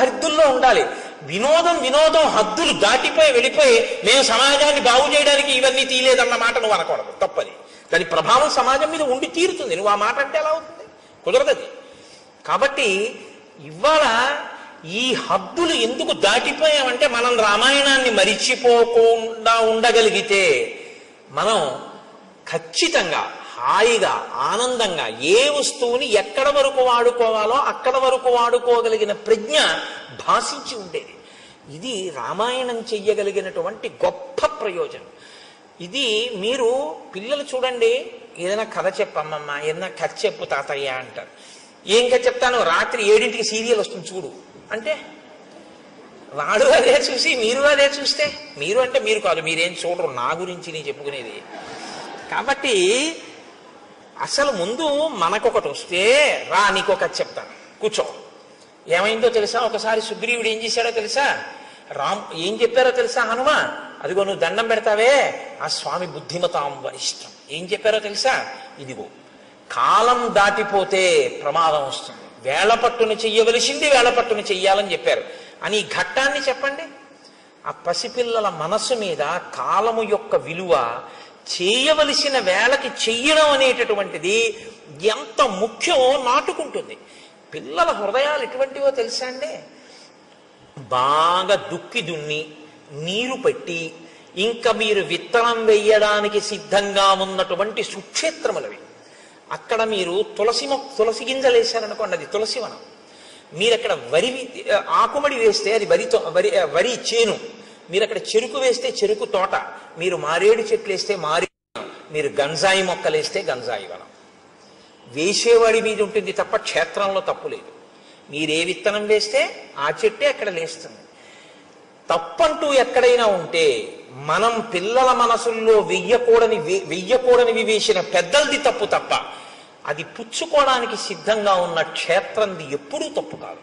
హద్దుల్లో ఉండాలి. వినోదం హద్దులు దాటిపోయి వెళ్ళిపోయి మేము సమాజాన్ని బాగు చేయడానికి ఇవన్నీ తీయలేదన్న మాట నువ్వు అనకూడదు, తప్పది. దాని ప్రభావం సమాజం మీద ఉండి తీరుతుంది. నువ్వు ఆ మాట అంటే ఎలా అవుతుంది? కుదరదది. కాబట్టి ఇవాళ ఈ హద్దులు ఎందుకు దాటిపోయామంటే మనం రామాయణాన్ని మరిచిపోకుండా ఉండగలిగితే మనం ఖచ్చితంగా హాయిగా ఆనందంగా ఏ వస్తువుని ఎక్కడ వరకు వాడుకోవాలో అక్కడ వరకు వాడుకోగలిగిన ప్రజ్ఞ భాషించి ఉండేది. ఇది రామాయణం చెయ్యగలిగినటువంటి గొప్ప ప్రయోజనం. ఇది మీరు పిల్లలు చూడండి, ఏదైనా కథ చెప్పమ్మమ్మ, ఏదైనా కథ చెప్పు తాతయ్య అంటారు. ఏం కథ చెప్తాను? రాత్రి 7ంటికి సీరియల్ వస్తుంది చూడు అంటే వాడు అదే చూసి మీరు అదే చూస్తే, మీరు అంటే మీరు కాదు, మీరేం చూడరు, నా గురించి నేను చెప్పుకునేది. కాబట్టి అసలు ముందు మనకొకటి వస్తే రా నీకొక చెప్తాను కూర్చో. ఏమైందో తెలుసా? ఒకసారి సుగ్రీవుడు ఏం చేశాడో తెలుసా? ఏం చెప్పారో తెలుసా? హనుమ అదిగో నువ్వు దండం పెడతావే ఆ స్వామి బుద్ధిమతాం వరిష్టం. ఏం చెప్పారో తెలుసా? ఇదిగో కాలం దాటిపోతే ప్రమాదం వస్తుంది, వేళపట్టును చెయ్యవలసింది వేళపట్టును చెయ్యాలని చెప్పారు అని ఈ ఘట్టాన్ని చెప్పండి. ఆ పసిపిల్లల మనసు మీద కాలము యొక్క విలువ, చేయవలసిన వేళకి చెయ్యడం అనేటటువంటిది ఎంత ముఖ్యమో నాటుకుంటుంది. పిల్లల హృదయాలు ఎటువంటివో తెలుసా అండి? బాగా దుక్కి దున్ని నీరు పెట్టి ఇంకా మీరు విత్తనం వేయడానికి సిద్ధంగా ఉన్నటువంటి సుక్షేత్రములవి. అక్కడ మీరు తులసి గింజలు వేశారనుకోండి, అది తులసివనం. మీరు అక్కడ ఆకుమడి వేస్తే అది వరి చేను, మీరు అక్కడ చెరుకు వేస్తే చెరుకు తోట, మీరు మారేడు చెట్లు వేస్తే మీరు గంజాయి మొక్కలు వేస్తే గంజాయి వనం. వేసేవాడి మీద ఉంటుంది తప్ప క్షేత్రంలో తప్పు లేదు. మీరే విత్తనం వేస్తే ఆ చెట్టే అక్కడ లేస్తుంది. తప్పంటూ ఎక్కడైనా ఉంటే మనం పిల్లల మనసుల్లో వెయ్యకూడనివి వేసిన పెద్దలది తప్పు తప్ప అది పుచ్చుకోవడానికి సిద్ధంగా ఉన్న క్షేత్రంది ఎప్పుడూ తప్పు కాదు.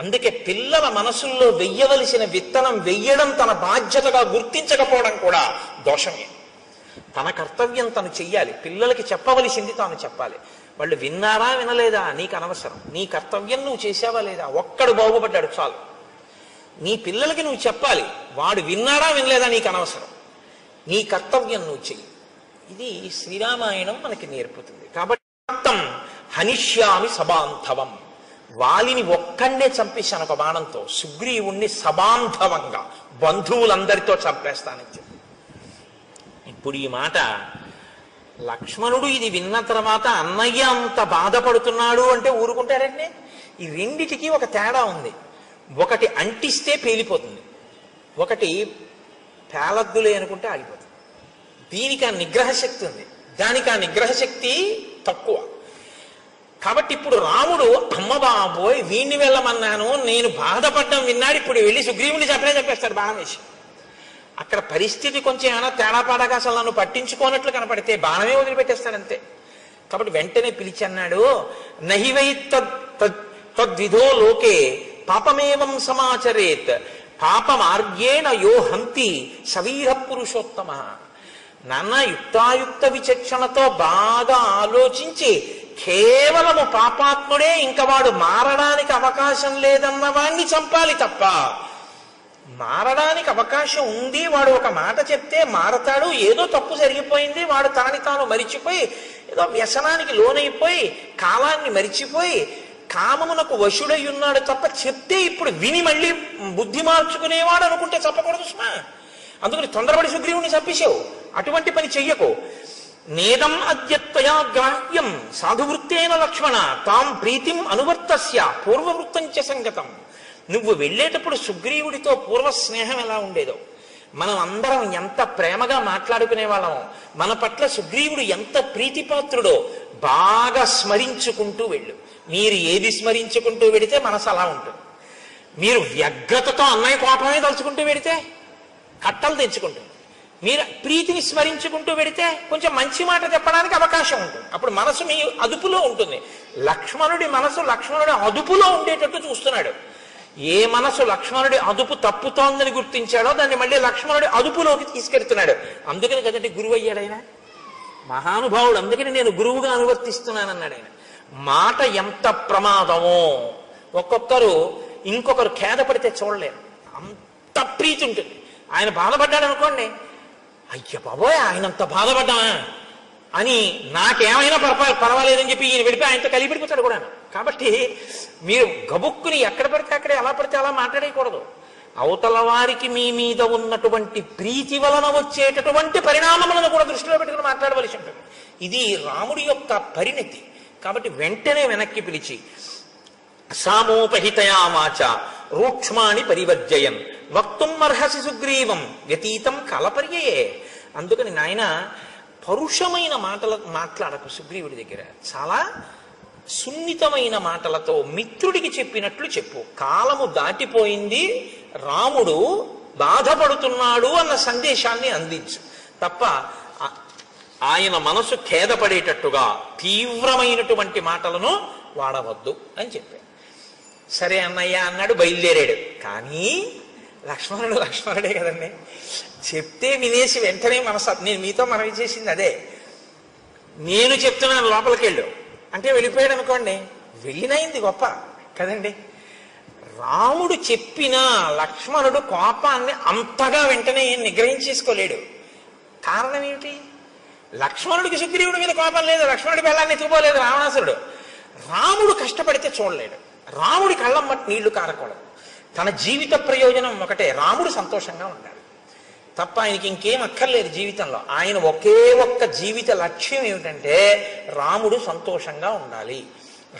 అందుకే పిల్లల మనసుల్లో వెయ్యవలసిన విత్తనం వెయ్యడం తన బాధ్యతగా గుర్తించకపోవడం కూడా దోషమే. తన కర్తవ్యం తను చెయ్యాలి, పిల్లలకి చెప్పవలసింది తాను చెప్పాలి. వాళ్ళు విన్నారా వినలేదా నీకు అనవసరం. నీ కర్తవ్యం నువ్వు చేసావా లేదా? ఒక్కడు బాగుపడ్డాడు చాలు. నీ పిల్లలకి నువ్వు చెప్పాలి, వాడు విన్నాడా వినలేదా నీకు అనవసరం. నీ కర్తవ్యం నువ్వు చెయ్యి. ఇది శ్రీరామాయణం మనకి నేర్పుతుంది. కాబట్టి హనిష్యామి సబాంధవం, వాలిని ఒక్కడే చంపేశాను ఒక బాణంతో, సుగ్రీవుణ్ణి సబాంధవంగా బంధువులందరితో చంపేస్తానని చెప్పి. ఇప్పుడు ఈ మాట లక్ష్మణుడు ఇది విన్న తర్వాత అన్నయ్య అంత బాధపడుతున్నాడు అంటే ఊరుకుంటారండి. ఈ రెండిటికి ఒక తేడా ఉంది. ఒకటి అంటిస్తే పేలిపోతుంది, ఒకటి పేలద్దులే అనుకుంటే ఆగిపోతుంది. దీనికి ఆ నిగ్రహ శక్తి ఉంది, దానికి ఆ నిగ్రహ శక్తి తక్కువ. కాబట్టి ఇప్పుడు రాముడు అమ్మ బాబోయ్ వీణ్ణి వెళ్ళమన్నాను, నేను బాధపడ్డం విన్నాడు, ఇప్పుడు వెళ్ళి సుగ్రీవుని చంపేస్తాడు బాణం వేసి. అక్కడ పరిస్థితి కొంచెం ఏమైనా తేడాపాడాగా అసలు నన్ను పట్టించుకోనట్లు కనపడితే బాణమే వదిలిపెట్టేస్తాడంతే. కాబట్టి వెంటనే పిలిచి అన్నాడు, నహివై తద్విధో లోకే పాపమేవం సమాచరేత్ పాపమార్గేణ యో హంతి సవీర పురుషోత్తమ. నాన్న యుక్తాయుక్త విచక్షణతో బాగా ఆలోచించి కేవలము పాపాత్ముడే, ఇంకా వాడు మారడానికి అవకాశం లేదన్న వాణ్ణి చంపాలి తప్ప, మారడానికి అవకాశం ఉంది, వాడు ఒక మాట చెప్తే మారతాడు, ఏదో తప్పు జరిగిపోయింది, వాడు తనని తాను మరిచిపోయి ఏదో వ్యసనానికి లోనైపోయి కాలాన్ని మరిచిపోయి కామమునకు వశుడై ఉన్నాడు తప్ప, చెప్తే ఇప్పుడు విని మళ్ళీ బుద్ధి మార్చుకునేవాడు అనుకుంటే చెప్పకూడదు సుమా. అందుకని తొందరపడి సుగ్రీవుని చంపేశావు, అటువంటి పని చెయ్యకు. నేదం అద్యత్వయా గ్రాహ్యం సాధువృత్తేన లక్ష్మణ తాం ప్రీతిం అనువర్తస్య పూర్వవృత్తంచ సంగతం. నువ్వు వెళ్ళేటప్పుడు సుగ్రీవుడితో పూర్వ స్నేహం ఎలా ఉండేదో, మనం అందరం ఎంత ప్రేమగా మాట్లాడుకునే వాళ్ళమో, మన పట్ల సుగ్రీవుడు ఎంత ప్రీతిపాత్రుడో బాగా స్మరించుకుంటూ వెళ్ళు. మీరు ఏది స్మరించుకుంటూ వెడితే మనసు అలా ఉంటుంది. మీరు వ్యగ్రతతో అన్నయ్య కోపమే తలుచుకుంటూ వెడితే కట్టలు తెచ్చుకుంటుంది. మీరు ప్రీతిని స్మరించుకుంటూ వెడితే కొంచెం మంచి మాట చెప్పడానికి అవకాశం ఉంటుంది. అప్పుడు మనసు మీ అదుపులో ఉంటుంది. లక్ష్మణుడి మనసు లక్ష్మణుడి అదుపులో ఉండేటట్టు చూస్తున్నాడు. ఏ మనసు లక్ష్మణుడి అదుపు తప్పుతోందని గుర్తించాడో దాన్ని మళ్ళీ లక్ష్మణుడి అదుపులోకి తీసుకెడుతున్నాడు. అందుకని కదండి గురువు అయ్యాడు ఆయన, మహానుభావుడు. అందుకని నేను గురువుగా అనువర్తిస్తున్నానన్నాడు ఆయన. మాట ఎంత ప్రమాదమో, ఒక్కొక్కరు ఇంకొకరు ఖేద పడితే చూడలేరు, అంత ప్రీతి ఉంటుంది. ఆయన బాధపడ్డాడు అనుకోండి, అయ్య బాబోయ్ ఆయనంత బాధపడ్డామా అని నాకేమైనా పర్వాలేదని చెప్పి ఈయన విడిపోయి ఆయనతో కలిపిడిపోతాడు కూడా. కాబట్టి మీరు గబుక్కుని ఎక్కడ పడితే అక్కడే ఎలా పడితే అలా మాట్లాడకూడదు. అవతల వారికి మీ మీద ఉన్నటువంటి ప్రీతి వలన వచ్చేటటువంటి పరిణామములను కూడా దృష్టిలో పెట్టుకుని మాట్లాడవలసి ఉంటుంది. ఇది రాముడి యొక్క పరిణతి. కాబట్టి వెంటనే వెనక్కి పిలిచి సామోపహితయామాచ రూక్ష్మాణి పరివర్జయన్ వక్తుం అర్హసి సుగ్రీవం వ్యతీతం కాలపర్యయే. అందుకని నాయన పరుషమైన మాట్లాడకు సుగ్రీవుడి దగ్గర. చాలా సున్నితమైన మాటలతో మిత్రుడికి చెప్పినట్లు చెప్పు. కాలము దాటిపోయింది, రాముడు బాధపడుతున్నాడు అన్న సందేశాన్ని అందించు తప్ప ఆయన మనసు ఖేదపడేటట్టుగా తీవ్రమైనటువంటి మాటలను వాడవద్దు అని చెప్పాడు. సరే అన్నయ్య అన్నాడు, బయలుదేరాడు. కానీ లక్ష్మణుడే కదండి, చెప్తే వినేసి వెంటనే నేను మీతో మనవి చేసింది అదే. నేను చెప్తున్నాను లోపలికి వెళ్ళు అంటే వెళ్ళిపోయాడు అనుకోండి, వెళ్ళినైంది గొప్ప కదండి. రాముడు చెప్పినా లక్ష్మణుడు కోపాన్ని అంతగా వెంటనే నిగ్రహించేసుకోలేడు. కారణం ఏమిటి? లక్ష్మణుడికి సుగ్రీవుడి మీద కోపం లేదు, లక్ష్మణుడి బెల్లాన్ని ఎత్తుకుపోలేదు రావణాసురుడు. రాముడు కష్టపడితే చూడలేడు, రాముడి కళ్ళమ్మటి నీళ్లు కారకూడదు. తన జీవిత ప్రయోజనం ఒకటే, రాముడు సంతోషంగా ఉండాలి తప్ప ఆయనకి ఇంకేం అక్కర్లేదు జీవితంలో. ఆయన ఒకే ఒక్క జీవిత లక్ష్యం ఏమిటంటే రాముడు సంతోషంగా ఉండాలి.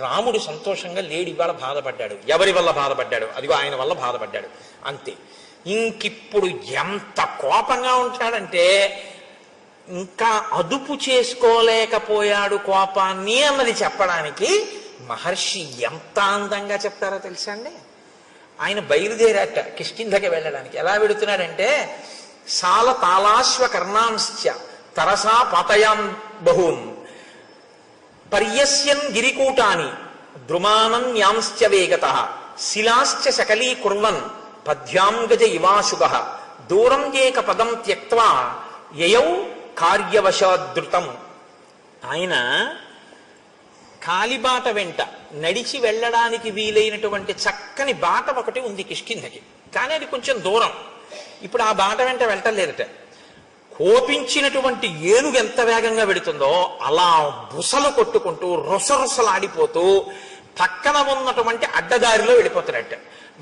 రాముడు సంతోషంగా లేడు, ఇవాళ బాధపడ్డాడు. ఎవరి వల్ల బాధపడ్డాడు? అదిగో ఆయన వల్ల బాధపడ్డాడు అంతే. ఇంకిప్పుడు ఎంత కోపంగా ఉంటాడంటే ఇంకా అదుపు చేసుకోలేకపోయాడు కోపాన్ని అన్నది చెప్పడానికి మహర్షి ఎంత అందంగా చెప్తారో తెలుసా అండి. ఆయన బయలుదేరాట కిష్కింధకి వెళ్ళడానికి. ఎలా వెళుతున్నాడంటే సాల తాళాశ్వ కర్ణాంశ్చ తరసా పాతయాన్ బహూన్ పర్యస్యన్ గిరికూటాని ద్రుమానన్యాంశ్చ వేగతః శిలాశ్చ సకలీకుర్వన్ పద్యాంగజ ఇవాశుగ దూరం ఏక పదం త్యక్త్వా యయౌ కార్యవశాదృతం. ఆయన కాలిబాట వెంట నడిచి వెళ్ళడానికి వీలైనటువంటి చక్కని బాట ఒకటి ఉంది కిష్కింధకి, కానీ అది కొంచెం దూరం. ఇప్పుడు ఆ బాట వెంట వెళ్ళలేదట. కోపించినటువంటి ఏనుగు ఎంత వేగంగా వెడుతుందో అలా బుసలు కొట్టుకుంటూ రుసరుసలాడిపోతూ పక్కన ఉన్నటువంటి అడ్డదారిలో వెళ్ళిపోతున్నాడట.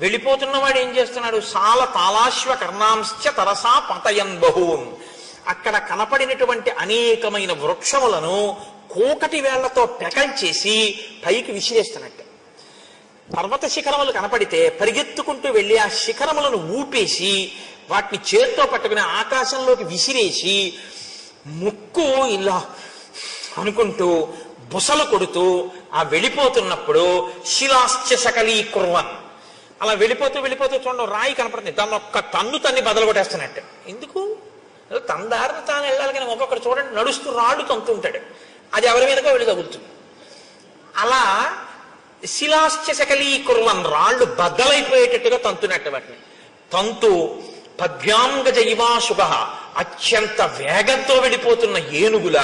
వెళ్ళిపోతున్నవాడు ఏం చేస్తున్నాడు? సాల తాళాశ్వ కర్ణాంశ్చ తరసా పతయన్ బహూన్. అక్కడ కనపడినటువంటి అనేకమైన వృక్షములను కోకటి వేళ్లతో పెకల్చేసి పైకి విసిరేస్తున్నట్టు. పర్వత శిఖరములు కనపడితే పరిగెత్తుకుంటూ వెళ్ళి ఆ శిఖరములను ఊపేసి వాటిని చేత్తో పట్టుకుని ఆకాశంలోకి విసిరేసి ముక్కు ఇలా అనుకుంటూ బుసలు కొడుతూ ఆ వెళ్ళిపోతున్నప్పుడు శిలాశ్చ సకలీకుర్వన్ అలా వెళ్ళిపోతూ చూడండి రాయి కనపడుతుంది, దాన్ని ఒక్క తన్ను తన్ని బదలు కొట్టేస్తున్నట్టు. ఎందుకు? తన దారిని తాను వెళ్ళాలి, కానీ ఒక్కొక్కటి చూడండి నడుస్తూ రాళ్ళు తంతూ ఉంటాడు, అది ఎవరి మీదకో వెళ్ళి తగులుతుంది. అలా శిలాశ్చ సకలీకుర్వన్ రాళ్ళు బద్దలైపోయేటట్టుగా తంతున్నట్టు వాటిని తంతు పద్యాంగజ ఇవాశుభ అత్యంత వేగంతో వెళ్ళిపోతున్న ఏనుగుల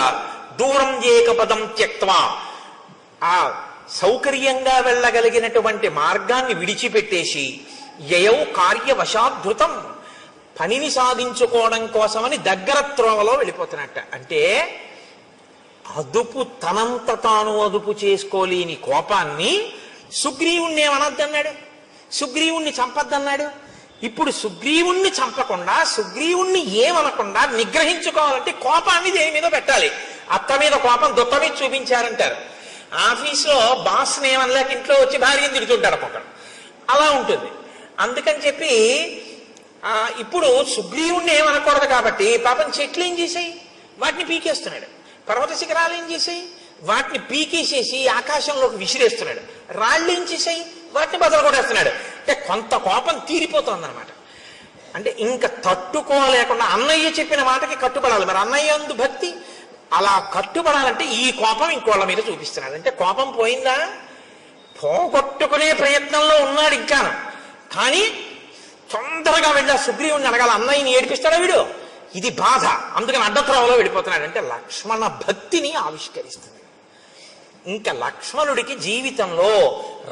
దూరం ఏక పదం త్యక్త్వా ఆ సౌకర్యంగా వెళ్ళగలిగినటువంటి మార్గాన్ని విడిచిపెట్టేసి యయౌ కార్యవశాద్ధృతం, పనిని సాధించుకోవడం కోసమని దగ్గర త్రోవలో వెళ్ళిపోతున్నట్ట. అంటే తనంత తాను అదుపు చేసుకోలేని కోపాన్ని సుగ్రీవుణ్ణి ఏమనొద్దన్నాడు, సుగ్రీవుణ్ణి చంపద్దన్నాడు. ఇప్పుడు సుగ్రీవుణ్ణి చంపకుండా, సుగ్రీవుణ్ణి ఏమనకుండా నిగ్రహించుకోవాలంటే కోపాన్ని దేని మీద పెట్టాలి. అత్త మీద కోపం దుత్త మీద చూపించారంటారు. ఆఫీస్లో బాస్ని ఏమనలేక ఇంట్లో వచ్చి భార్యను తిడుతుంటారు ఒకడు, అలా ఉంటుంది. అందుకని చెప్పి ఇప్పుడు సుగ్రీవుణ్ణి ఏమనకూడదు కాబట్టి పాపం చెట్లు ఏం చేసాయి, వాటిని పీకేస్తున్నాడు. పర్వత శిఖరాలు ఏం చేసాయి, వాటిని పీకేసేసి ఆకాశంలోకి విసిరేస్తున్నాడు. రాళ్ళు ఏం చేసాయి, వాటిని బదలు కొట్టేస్తున్నాడు. అంటే కొంత కోపం తీరిపోతుంది అనమాట. అంటే ఇంకా తట్టుకోలేకుండా అన్నయ్య చెప్పిన మాటకి కట్టుబడాలి. మరి అన్నయ్య అందు భక్తి, అలా కట్టుబడాలంటే ఈ కోపం ఇంకోళ్ళ మీద చూపిస్తున్నాడు. అంటే కోపం పోయిందా, పోగొట్టుకునే ప్రయత్నంలో ఉన్నాడు ఇంకాను. కానీ తొందరగా వెళ్ళా సుగ్రీవుని అడగాల, అన్నయ్యని ఏడిపిస్తాడా వీడు, ఇది బాధ, అందుకని అడ్డత్రోవలో వెళ్ళిపోతున్నాడు. అంటే లక్ష్మణ భక్తిని ఆవిష్కరిస్తుంది. ఇంకా లక్ష్మణుడికి జీవితంలో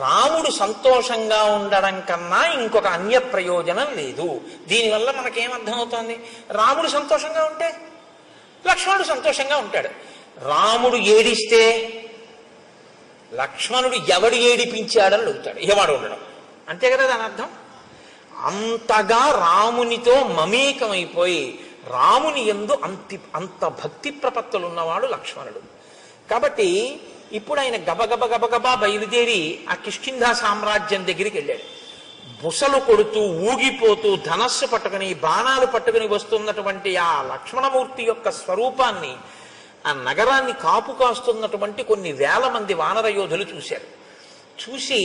రాముడు సంతోషంగా ఉండడం కన్నా ఇంకొక అన్య ప్రయోజనం లేదు. దీనివల్ల మనకేమర్థమవుతోంది, రాముడు సంతోషంగా ఉంటే లక్ష్మణుడు సంతోషంగా ఉంటాడు. రాముడు ఏడిస్తే లక్ష్మణుడు ఎవడు ఏడిపించాడని అడుగుతాడు, ఎవడు ఉండడం. అంతే కదా దాని అర్థం. అంతగా రామునితో మమేకమైపోయి రాముని యందు అంత భక్తి ప్రపత్తులు ఉన్నవాడు లక్ష్మణుడు. కాబట్టి ఇప్పుడు ఆయన గబగబ గబగబా బయలుదేరి ఆ కిష్కింధా సామ్రాజ్యం దగ్గరికి వెళ్ళాడు. బుసలు కొడుతూ ఊగిపోతూ ధనస్సు పట్టుకుని బాణాలు పట్టుకుని వస్తున్నటువంటి ఆ లక్ష్మణమూర్తి యొక్క స్వరూపాన్ని, ఆ నగరాన్ని కాపు కాస్తున్నటువంటి కొన్ని వేల మంది వానర యోధులు చూశారు. చూసి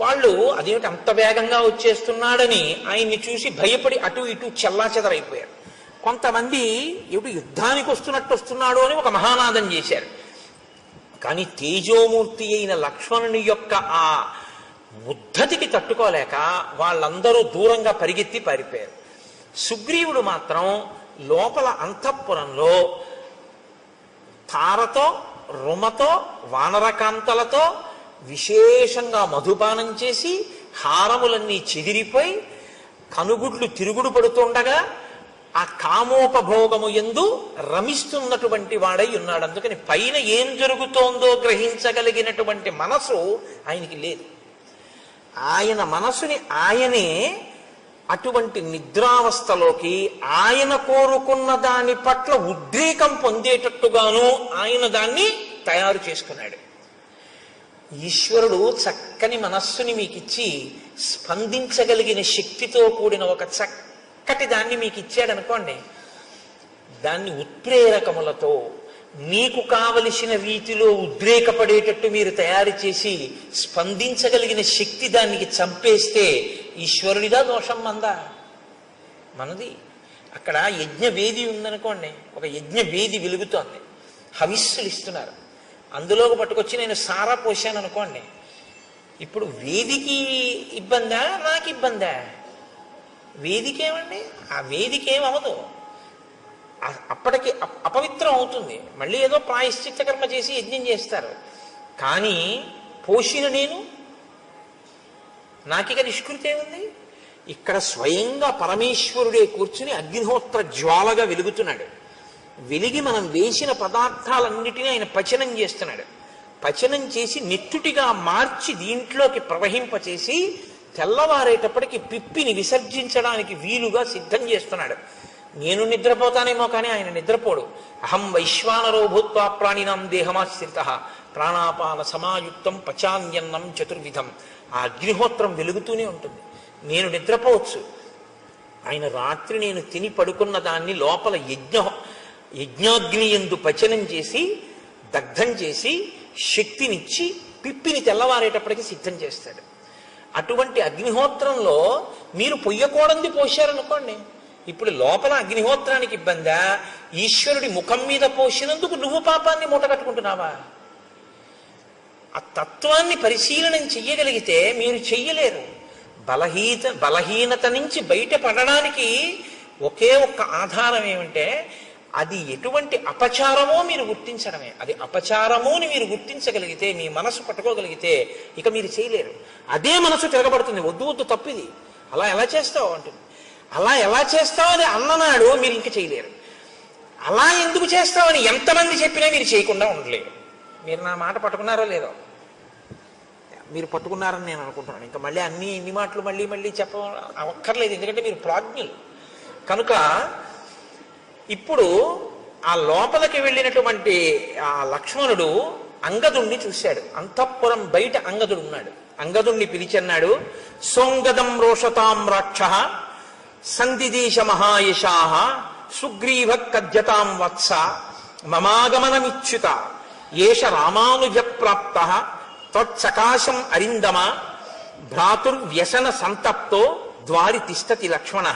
వాళ్ళు అదేమిటి అంత వేగంగా వచ్చేస్తున్నాడని ఆయన్ని చూసి భయపడి అటు ఇటు చెల్లాచెదరైపోయారు. కొంతమంది ఏమిటి యుద్ధానికి వస్తున్నట్టు వస్తున్నాడు అని ఒక మహానాదం చేశారు. కానీ తేజోమూర్తి అయిన లక్ష్మణుని యొక్క ఆ ఉద్ధతికి తట్టుకోలేక వాళ్ళందరూ దూరంగా పరిగెత్తి పారిపోయారు. సుగ్రీవుడు మాత్రం లోపల అంతఃపురంలో తారతో రుమతో వానరకాంతలతో విశేషంగా మధుపానం చేసి హారములన్నీ చెదిరిపోయి కనుగుడ్లు తిరుగుడు పడుతుండగా ఆ కామోపభోగము యందు రమిస్తున్నటువంటి వాడై ఉన్నాడు. అందుకని పైన ఏం జరుగుతోందో గ్రహించగలిగినటువంటి మనసు ఆయనకి లేదు. ఆయన మనసుని ఆయనే అటువంటి నిద్రావస్థలోకి ఆయన కోరుకున్న దాని పట్ల ఉద్రేకం పొందేటట్టుగాను ఆయన దాన్ని తయారు చేసుకున్నాడు. ఈశ్వరుడు చక్కని మనస్సుని మీకిచ్చి స్పందించగలిగిన శక్తితో కూడిన ఒక చక్కటి దాన్ని మీకు ఇచ్చాడనుకోండి, దాన్ని ఉత్ప్రేరకములతో మీకు కావలసిన రీతిలో ఉద్రేకపడేటట్టు మీరు తయారు చేసి స్పందించగలిగిన శక్తి దానికి చంపేస్తే ఈశ్వరుడిదా దోషం మందా? మనది. అక్కడ యజ్ఞవేది ఉందనుకోండి, ఒక యజ్ఞవేది వెలుగుతోంది, హవిస్సులు ఇస్తున్నారు, అందులోకి పట్టుకొచ్చి నేను సారా పోసాను అనుకోండి, ఇప్పుడు వేదికి ఇబ్బందా నాకు ఇబ్బందా? వేదికేమండి, ఆ వేదికేమవదు, అప్పటికి అపవిత్రం అవుతుంది, మళ్ళీ ఏదో ప్రాయశ్చిత్త కర్మ చేసి యజ్ఞం చేస్తారు. కానీ పోషిన నేను నాకిక నిష్కృతే ఉంది. ఇక్కడ స్వయంగా పరమేశ్వరుడే కూర్చుని అగ్నిహోత్ర జ్వాలగా వెలుగుతున్నాడు. వెలిగి మనం వేసిన పదార్థాలన్నిటినీ ఆయన పచనం చేస్తున్నాడు. పచనం చేసి నెత్తుటిగా మార్చి దీంట్లోకి ప్రవహింపచేసి తెల్లవారేటప్పటికి పిప్పిని విసర్జించడానికి వీలుగా సిద్ధం చేస్తున్నాడు. నేను నిద్రపోతానేమో కానీ ఆయన నిద్రపోడు. అహం వైశ్వానరో భూత్వా ప్రాణినాం దేహమాశ్రితః ప్రాణాపాన సమాయుక్తం పచాన్యన్నం చతుర్విధం. ఆ అగ్నిహోత్రం వెలుగుతూనే ఉంటుంది. నేను నిద్రపోవచ్చు, ఆయన రాత్రి నేను తిని పడుకున్న దాన్ని లోపల యజ్ఞాగ్ని యందు పచనం చేసి దగ్ధం చేసి శక్తినిచ్చి పిప్పిని తెల్లవారేటప్పటికి సిద్ధం చేస్తాడు. అటువంటి అగ్నిహోత్రంలో మీరు పొయ్యకూడంది పోశారనుకోండి, ఇప్పుడు లోపల అగ్నిహోత్రానికి ఇబ్బందా, ఈశ్వరుడి ముఖం మీద పోసినందుకు నువ్వు పాపాన్ని మూటగట్టుకుంటున్నావా? ఆ తత్వాన్ని పరిశీలనం చెయ్యగలిగితే మీరు చెయ్యలేరు. బలహీనత నుంచి బయటపడడానికి ఒకే ఒక్క ఆధారం ఏమంటే అది ఎటువంటి అపచారమో మీరు గుర్తించడమే. అది అపచారమో అని మీరు గుర్తించగలిగితే, మీ మనసు పట్టుకోగలిగితే ఇక మీరు చేయలేరు. అదే మనసు తిరగబడుతుంది, వద్దు వద్దు తప్పిది, అలా ఎలా చేస్తావు అంటుంది. అలా ఎలా చేస్తావు అని అన్ననాడు మీరు ఇంక చేయలేరు. అలా ఎందుకు చేస్తావని ఎంతమంది చెప్పినా మీరు చేయకుండా ఉండలేరు. మీరు నా మాట పట్టుకున్నారో లేదో? మీరు పట్టుకున్నారని నేను అనుకుంటున్నాను. ఇంకా మళ్ళీ ఇన్ని మాటలు మళ్ళీ మళ్ళీ అక్కర్లేదు, ఎందుకంటే మీరు ప్రాజ్ఞులు కనుక. ఇప్పుడు ఆ లోపలికి వెళ్ళినటువంటి ఆ లక్ష్మణుడు అంగదుణ్ణి చూశాడు. అంతఃపురం బయట అంగదుడు ఉన్నాడు. అంగదుణ్ణి పిలిచన్నాడు. సోంగదం రోషతాం రాక్ష సందిదేశ మహాయశాః సుగ్రీవ కద్యతాం వత్స మమాగమనమిచ్యుత ఏష రామానుజ ప్రాప్త త్వత్సకాశం అరిందమ భ్రాతుర్వ్యసన సంతప్తో ద్వారి తిష్టతి లక్ష్మణ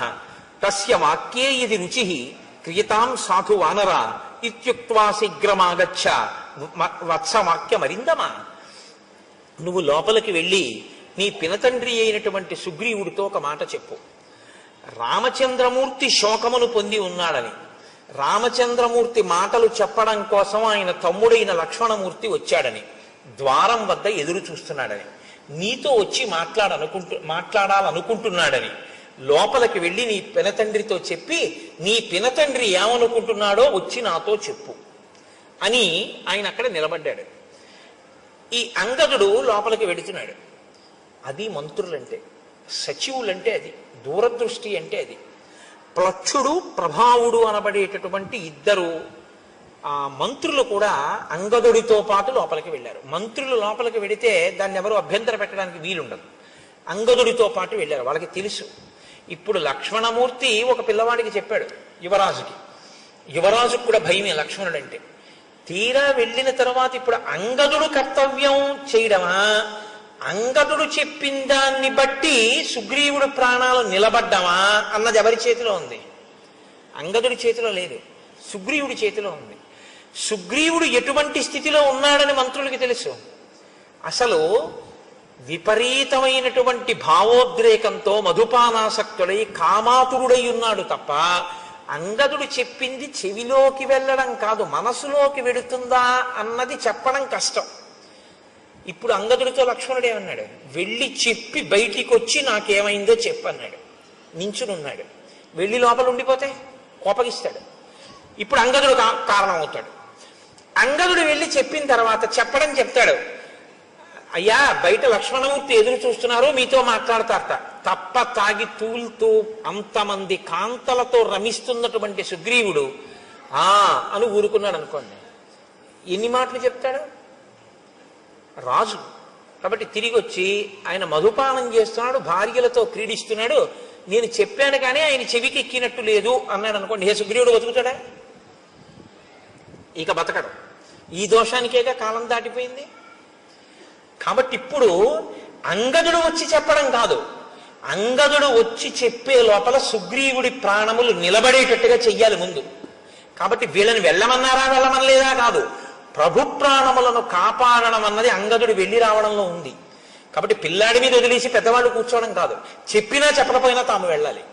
తస్య వాక్యే ఇది రుచి క్రియతాం సాధు వానర ఇత్యుక్త్వా శీఘ్రమాగచ్చ వత్సవాక్యమరిందమ. నువ్వు లోపలికి వెళ్ళి నీ పినతండ్రి అయినటువంటి సుగ్రీవుడితో ఒక మాట చెప్పు. రామచంద్రమూర్తి శోకమును పొంది ఉన్నాడని, రామచంద్రమూర్తి మాటలు చెప్పడం కోసం ఆయన తమ్ముడైన లక్ష్మణమూర్తి వచ్చాడని, ద్వారం వద్ద ఎదురు చూస్తున్నాడని, నీతో వచ్చి మాట్లాడాలనుకుంటున్నాడని లోపలికి వెళ్ళి నీ పినతండ్రితో చెప్పి నీ పినతండ్రి ఏమనుకుంటున్నాడో వచ్చి నాతో చెప్పు అని ఆయన అక్కడ నిలబడ్డాడు. ఈ అంగదుడు లోపలికి వెడుతున్నాడు. అది మంత్రులంటే, సచివులంటే అది, దూరదృష్టి అంటే అది. ప్లక్షుడు ప్రభావుడు అనబడేటటువంటి ఇద్దరు ఆ మంత్రులు కూడా అంగదుడితో పాటు లోపలికి వెళ్ళారు. మంత్రులు లోపలికి వెడితే దాన్ని ఎవరు అభ్యంతర పెట్టడానికి వీలుండదు. అంగదుడితో పాటు వెళ్ళారు. వాళ్ళకి తెలుసు. ఇప్పుడు లక్ష్మణమూర్తి ఒక పిల్లవాడికి చెప్పాడు, యువరాజుకి. యువరాజుకు కూడా భయమే లక్ష్మణుడు అంటే. తీరా వెళ్ళిన తర్వాత ఇప్పుడు అంగదుడు కర్తవ్యం చేయడమా, అంగదుడు చెప్పిన దాన్ని బట్టి సుగ్రీవుడు ప్రాణాలు నిలబడ్డమా అన్నది ఎవరి చేతిలో ఉంది? అంగదుడి చేతిలో లేదు, సుగ్రీవుడి చేతిలో ఉంది. సుగ్రీవుడు ఎటువంటి స్థితిలో ఉన్నాడని మంత్రులకి తెలుసు. అసలు విపరీతమైనటువంటి భావోద్రేకంతో మధుపానాసక్తుడై కామాతురుడై ఉన్నాడు తప్ప అంగదుడు చెప్పింది చెవిలోకి వెళ్ళడం కాదు, మనసులోకి వెడుతుందా అన్నది చెప్పడం కష్టం. ఇప్పుడు అంగదుడితో లక్ష్మణుడు ఏమన్నాడు? వెళ్ళి చెప్పి బయటికి వచ్చి నాకేమైందో చెప్పన్నాడు. నించునున్నాడు. వెళ్ళి లోపల ఉండిపోతే కోపగిస్తాడు. ఇప్పుడు అంగదుడు కారణం అవుతాడు. అంగదుడు వెళ్ళి చెప్పిన తర్వాత చెప్తాడు, అయ్యా బయట లక్ష్మణమూర్తి ఎదురు చూస్తున్నారు, మీతో మాట్లాడతారట. తప్ప తాగి తూలుతూ అంతమంది కాంతలతో రమిస్తున్నటువంటి సుగ్రీవుడు అని ఊరుకున్నాడు అనుకోండి. ఎన్ని మాటలు చెప్తాడు? రాజు కాబట్టి తిరిగి వచ్చి ఆయన మధుపానం చేస్తున్నాడు, భార్యలతో క్రీడిస్తున్నాడు, నేను చెప్పాను కానీ ఆయన చెవికి ఎక్కినట్టు లేదు అన్నాడు అనుకోండి. ఏ సుగ్రీవుడు బతుకుతాడా? ఇక బతకడు. ఈ దోషానికేగా కాలం దాటిపోయింది. కాబట్టి ఇప్పుడు అంగదుడు వచ్చి చెప్పడం కాదు, అంగదుడు వచ్చి చెప్పే లోపల సుగ్రీవుడి ప్రాణములు నిలబడేటట్టుగా చెయ్యాలి ముందు. కాబట్టి వీళ్ళని వెళ్ళమనలేదా కాదు, ప్రభు ప్రాణములను కాపాడడం అన్నది అంగదుడు వెళ్ళి రావడంలో ఉంది. కాబట్టి పిల్లాడి మీద వదిలేసి పెద్దవాళ్ళు కూర్చోవడం కాదు, చెప్పినా చెప్పకపోయినా తాము వెళ్ళాలి,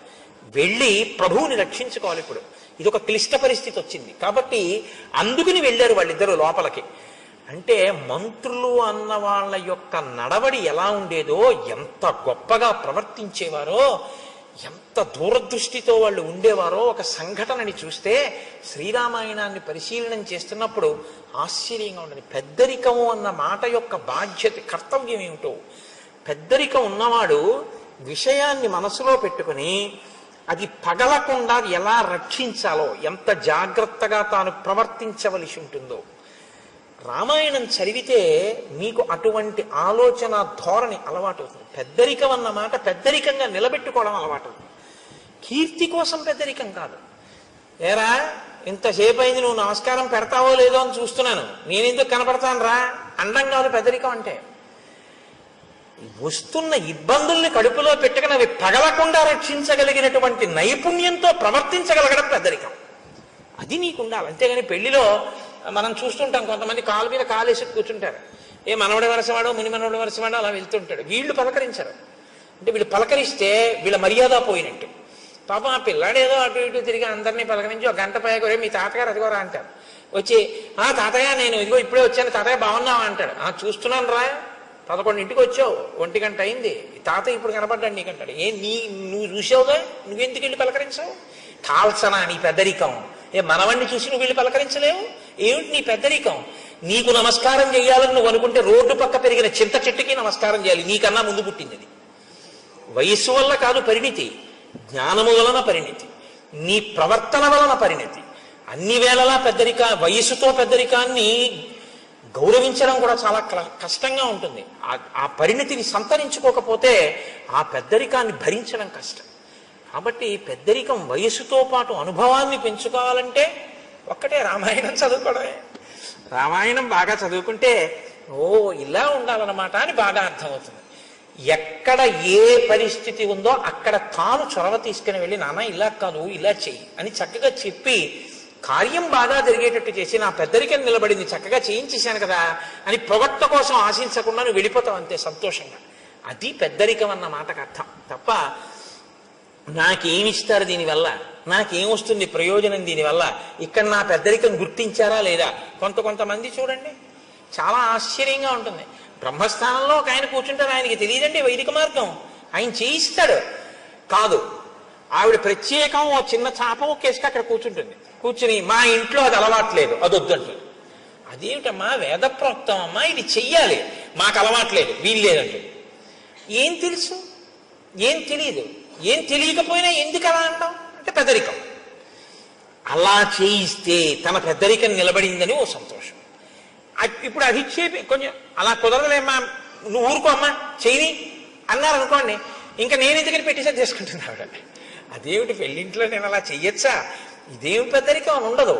వెళ్ళి ప్రభువుని రక్షించుకోవాలి. ఇప్పుడు ఇది ఒక క్లిష్ట పరిస్థితి వచ్చింది కాబట్టి అందుకుని వెళ్ళారు వాళ్ళిద్దరూ లోపలికి. అంటే మంత్రులు అన్న వాళ్ళ యొక్క నడవడి ఎలా ఉండేదో, ఎంత గొప్పగా ప్రవర్తించేవారో, ఎంత దూరదృష్టితో వాళ్ళు ఉండేవారో ఒక సంఘటనని చూస్తే శ్రీరామాయణాన్ని పరిశీలనం చేస్తున్నప్పుడు ఆశ్చర్యంగా ఉండదు. పెద్దరికము అన్న మాట యొక్క బాధ్యత, కర్తవ్యం ఏమిటో. పెద్దరికం ఉన్నవాడు విషయాన్ని మనసులో పెట్టుకుని అది పగలకుండా ఎలా రక్షించాలో, ఎంత జాగ్రత్తగా తాను ప్రవర్తించవలసి ఉంటుందో. రామాయణం చదివితే మీకు అటువంటి ఆలోచన ధోరణి అలవాటు అవుతుంది. పెద్దరికం అన్న మాట పెద్దరికంగా నిలబెట్టుకోవడం అలవాటు అవుతుంది. కీర్తి కోసం పెద్దరికం కాదు. ఏరా ఇంతసేపు అయింది, నువ్వు నమస్కారం పెడతావో లేదో అని చూస్తున్నాను, నేనెందుకు కనపడతాను రా అండం కాదు పెద్దరికం అంటే. వస్తున్న ఇబ్బందుల్ని కడుపులో పెట్టుకుని అవి పగలకుండా రక్షించగలిగినటువంటి నైపుణ్యంతో ప్రవర్తించగలగడం పెద్దరికం. అది నీకుండాలి. అంతేగాని పెళ్లిలో మనం చూస్తుంటాం, కొంతమంది కాలు మీద కాలేసి కూర్చుంటారు. ఏ మనవడి వరసవాడో ముని మనవడి వరసవాడో అలా వెళ్తుంటాడు. వీళ్ళు పలకరించరు. అంటే వీళ్ళు పలకరిస్తే వీళ్ళ మర్యాద పోయినట్టు. పాపం ఆ పిల్లాడు ఏదో అటు ఇటు తిరిగి అందరినీ పలకరించి ఒక గంట పైగా మీ తాతగారు అదిగోరా అంటారు. వచ్చి తాతయ్య నేను ఇదిగో ఇప్పుడే వచ్చాను తాతయ్య బాగున్నావా అంటాడు. చూస్తున్నాను రా 11ంటికి వచ్చావు 1 గంట అయింది తాతయ్య ఇప్పుడు కనపడ్డాడు నీకంటాడు. నువ్వు చూసావుగా నువ్వెందుకు వెళ్ళి పలకరించావు? కాల్సనా నీ పెద్దరికం? మనవణ్ణి చూసి నువ్వు వెళ్ళి పలకరించలేవు? ఏమిటి నీ పెద్దరికం? నీకు నమస్కారం చేయాలని నువ్వు అనుకుంటే రోడ్డు పక్క పెరిగిన చింత చెట్టుకి నమస్కారం చేయాలి, నీకన్నా ముందు పుట్టింది అది. వయస్సు వల్ల కాదు పరిణితి, జ్ఞానము వలన పరిణితి, నీ ప్రవర్తన వలన పరిణితి. అన్ని వేళలా వయస్సుతో పెద్దరికాన్ని గౌరవించడం కూడా చాలా కష్టంగా ఉంటుంది. ఆ పరిణితిని సంతరించుకోకపోతే ఆ పెద్దరికాన్ని భరించడం కష్టం. కాబట్టి పెద్దరికం వయస్సుతో పాటు అనుభవాన్ని పెంచుకోవాలంటే ఒక్కటే రామాయణం చదువుకోవడమే. రామాయణం బాగా చదువుకుంటే ఇలా ఉండాలన్నమాట అని బాగా అర్థమవుతుంది. ఎక్కడ ఏ పరిస్థితి ఉందో అక్కడ తాను చొరవ తీసుకుని వెళ్ళి నాన్న ఇలా కాదు ఇలా చెయ్యి అని చక్కగా చెప్పి కార్యం బాగా జరిగేటట్టు చేసి నా పెద్దరికం నిలబడింది చక్కగా చేయించేశాను కదా అని పొగట్ట కోసం ఆశించకుండా నువ్వు వెళ్ళిపోతావు అంతే సంతోషంగా. అది పెద్దరికం అన్న మాటకు అర్థం. తప్ప నాకేమిస్తారు దీనివల్ల, నాకేమొస్తుంది ప్రయోజనం దీనివల్ల, ఇక్కడ నా పెద్దరికం గుర్తించారా లేదా? కొంతమంది చూడండి చాలా ఆశ్చర్యంగా ఉంటుంది. బ్రహ్మస్థానంలో ఒక ఆయన కూర్చుంటారు, ఆయనకి తెలియదండి వైదిక మార్గం, ఆయన చేయిస్తాడు. కాదు ఆవిడ ప్రత్యేకం ఓ చిన్న చాప ఒకేసుకు అక్కడ కూర్చుంటుంది. కూర్చుని మా ఇంట్లో అది అలవాట్లేదు అది వద్దంటుంది. అదేమిటమ్మా వేదప్రోక్తం అమ్మా ఇది చెయ్యాలి, మాకు అలవాట్లేదు వీలు లేదంటుంది. ఏం తెలుసు? ఏం తెలియదు. ఏం తెలియకపోయినా ఎందుకు అలా అంటాం అంటే పెద్దరికం. అలా చేయిస్తే తన పెద్దరికం నిలబడిందని ఓ సంతోషం. ఇప్పుడు అది ఇచ్చేపి కొంచెం అలా కుదరలేమ్మా నువ్వు ఊరుకో అమ్మా చెయ్యి అన్నారనుకోండి, ఇంకా నేను ఎందుకని పెట్టేసా చేసుకుంటున్నా ఆవిడ. అదేమిటి పెళ్ళింట్లో నేను అలా చెయ్యొచ్చా, ఇదేమి పెద్దరికం అని ఉండదు.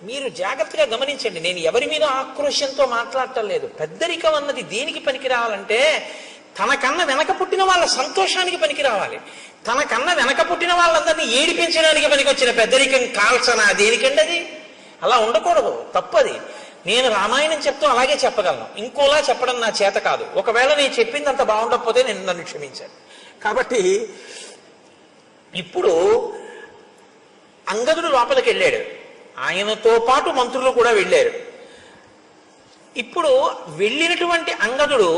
మీరు జాగ్రత్తగా గమనించండి, నేను ఎవరి మీద ఆక్రోశంతో మాట్లాడటం లేదు. పెద్దరికం అన్నది దేనికి పనికి రావాలంటే తనకన్నా వెనక పుట్టిన వాళ్ళ సంతోషానికి పనికి రావాలి. తనకన్నా వెనక పుట్టిన వాళ్ళందరినీ ఏడిపించడానికి పనికి వచ్చిన పెద్దరికం కాల్సనా దేనికండి అది? అలా ఉండకూడదు, తప్పది. నేను రామాయణం చెప్తూ అలాగే చెప్పగలను, ఇంకోలా చెప్పడం నా చేత కాదు. ఒకవేళ నేను చెప్పింది అంత బాగుండకపోతే నేను నన్ను క్షమించాను. కాబట్టి ఇప్పుడు అంగదుడు లోపలికి వెళ్ళాడు, ఆయనతో పాటు మంత్రులు కూడా వెళ్ళారు. ఇప్పుడు వెళ్ళినటువంటి అంగదుడు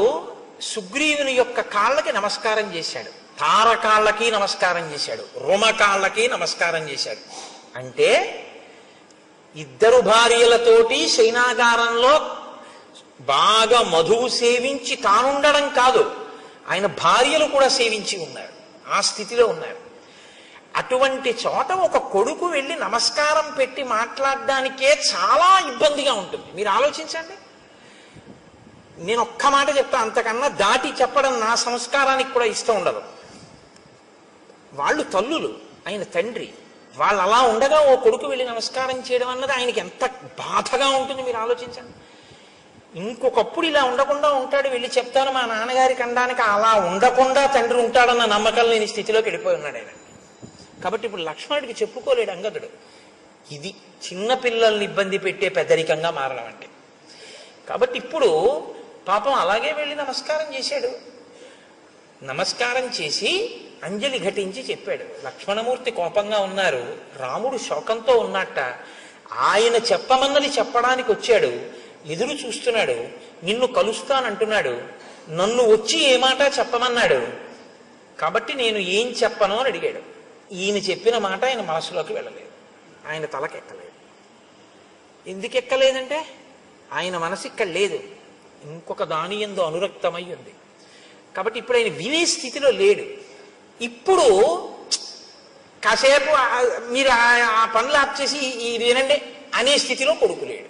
సుగ్రీవుని యొక్క కాళ్ళకి నమస్కారం చేశాడు, తారకాళ్ళకి నమస్కారం చేశాడు, రుమకాళ్ళకి నమస్కారం చేశాడు. అంటే ఇద్దరు భార్యలతోటి శయనాగారంలో బాగా మధువు సేవించి తానుండడం కాదు, ఆయన భార్యలు కూడా సేవించి ఉన్నారు, ఆ స్థితిలో ఉన్నారు. అటువంటి చోట ఒక కొడుకు వెళ్ళి నమస్కారం పెట్టి మాట్లాడడానికే చాలా ఇబ్బందిగా ఉంటుంది. మీరు ఆలోచించండి. నేను ఒక్క మాట చెప్తా, అంతకన్నా దాటి చెప్పడం నా సంస్కారానికి కూడా ఇష్టం ఉండదు. వాళ్ళు తల్లులు, ఆయన తండ్రి, వాళ్ళు అలా ఉండగా ఓ కొడుకు వెళ్ళి నమస్కారం చేయడం అన్నది ఆయనకి ఎంత బాధగా ఉంటుంది మీరు ఆలోచించండి. ఇంకొకప్పుడు ఇలా ఉండకుండా ఉంటాడు, వెళ్ళి చెప్తాను మా నాన్నగారికి అనడానికి. అలా ఉండకుండా తండ్రి ఉంటాడన్న నమ్మకం లేని స్థితిలోకి వెళ్ళిపోయి ఉన్నాడు ఆయన. కాబట్టి ఇప్పుడు లక్ష్మణుడికి చెప్పుకోలేడు అంగదుడు. ఇది చిన్నపిల్లల్ని ఇబ్బంది పెట్టే పెద్దరికంగా మారడం అంటే. కాబట్టి ఇప్పుడు పాపం అలాగే వెళ్ళి నమస్కారం చేశాడు. నమస్కారం చేసి అంజలి ఘటించి చెప్పాడు. లక్ష్మణమూర్తి కోపంగా ఉన్నారు, రాముడు శోకంతో ఉన్నట్ట. ఆయన చెప్పమన్నది చెప్పడానికి వచ్చాడు, ఎదురు చూస్తున్నాడు, నిన్ను కలుస్తానంటున్నాడు, నన్ను వచ్చి ఏ మాట చెప్పమన్నాడు, కాబట్టి నేను ఏం చెప్పను అని అడిగాడు. ఈయన చెప్పిన మాట ఆయన మనసులోకి వెళ్ళలేదు, ఆయన తలకెక్కలేదు. ఎందుకు ఎక్కలేదంటే ఆయన మనసు ఇక్కడ లేదు, ఇంకొక దాని యందు అనురక్తమై ఉంది. కాబట్టి ఇప్పుడు ఆయన వినే స్థితిలో లేడు. ఇప్పుడు కాసేపు మీరు ఆ పనులు ఆప్ చేసి ఇది వినండి అనే స్థితిలో కొడుకు లేడు.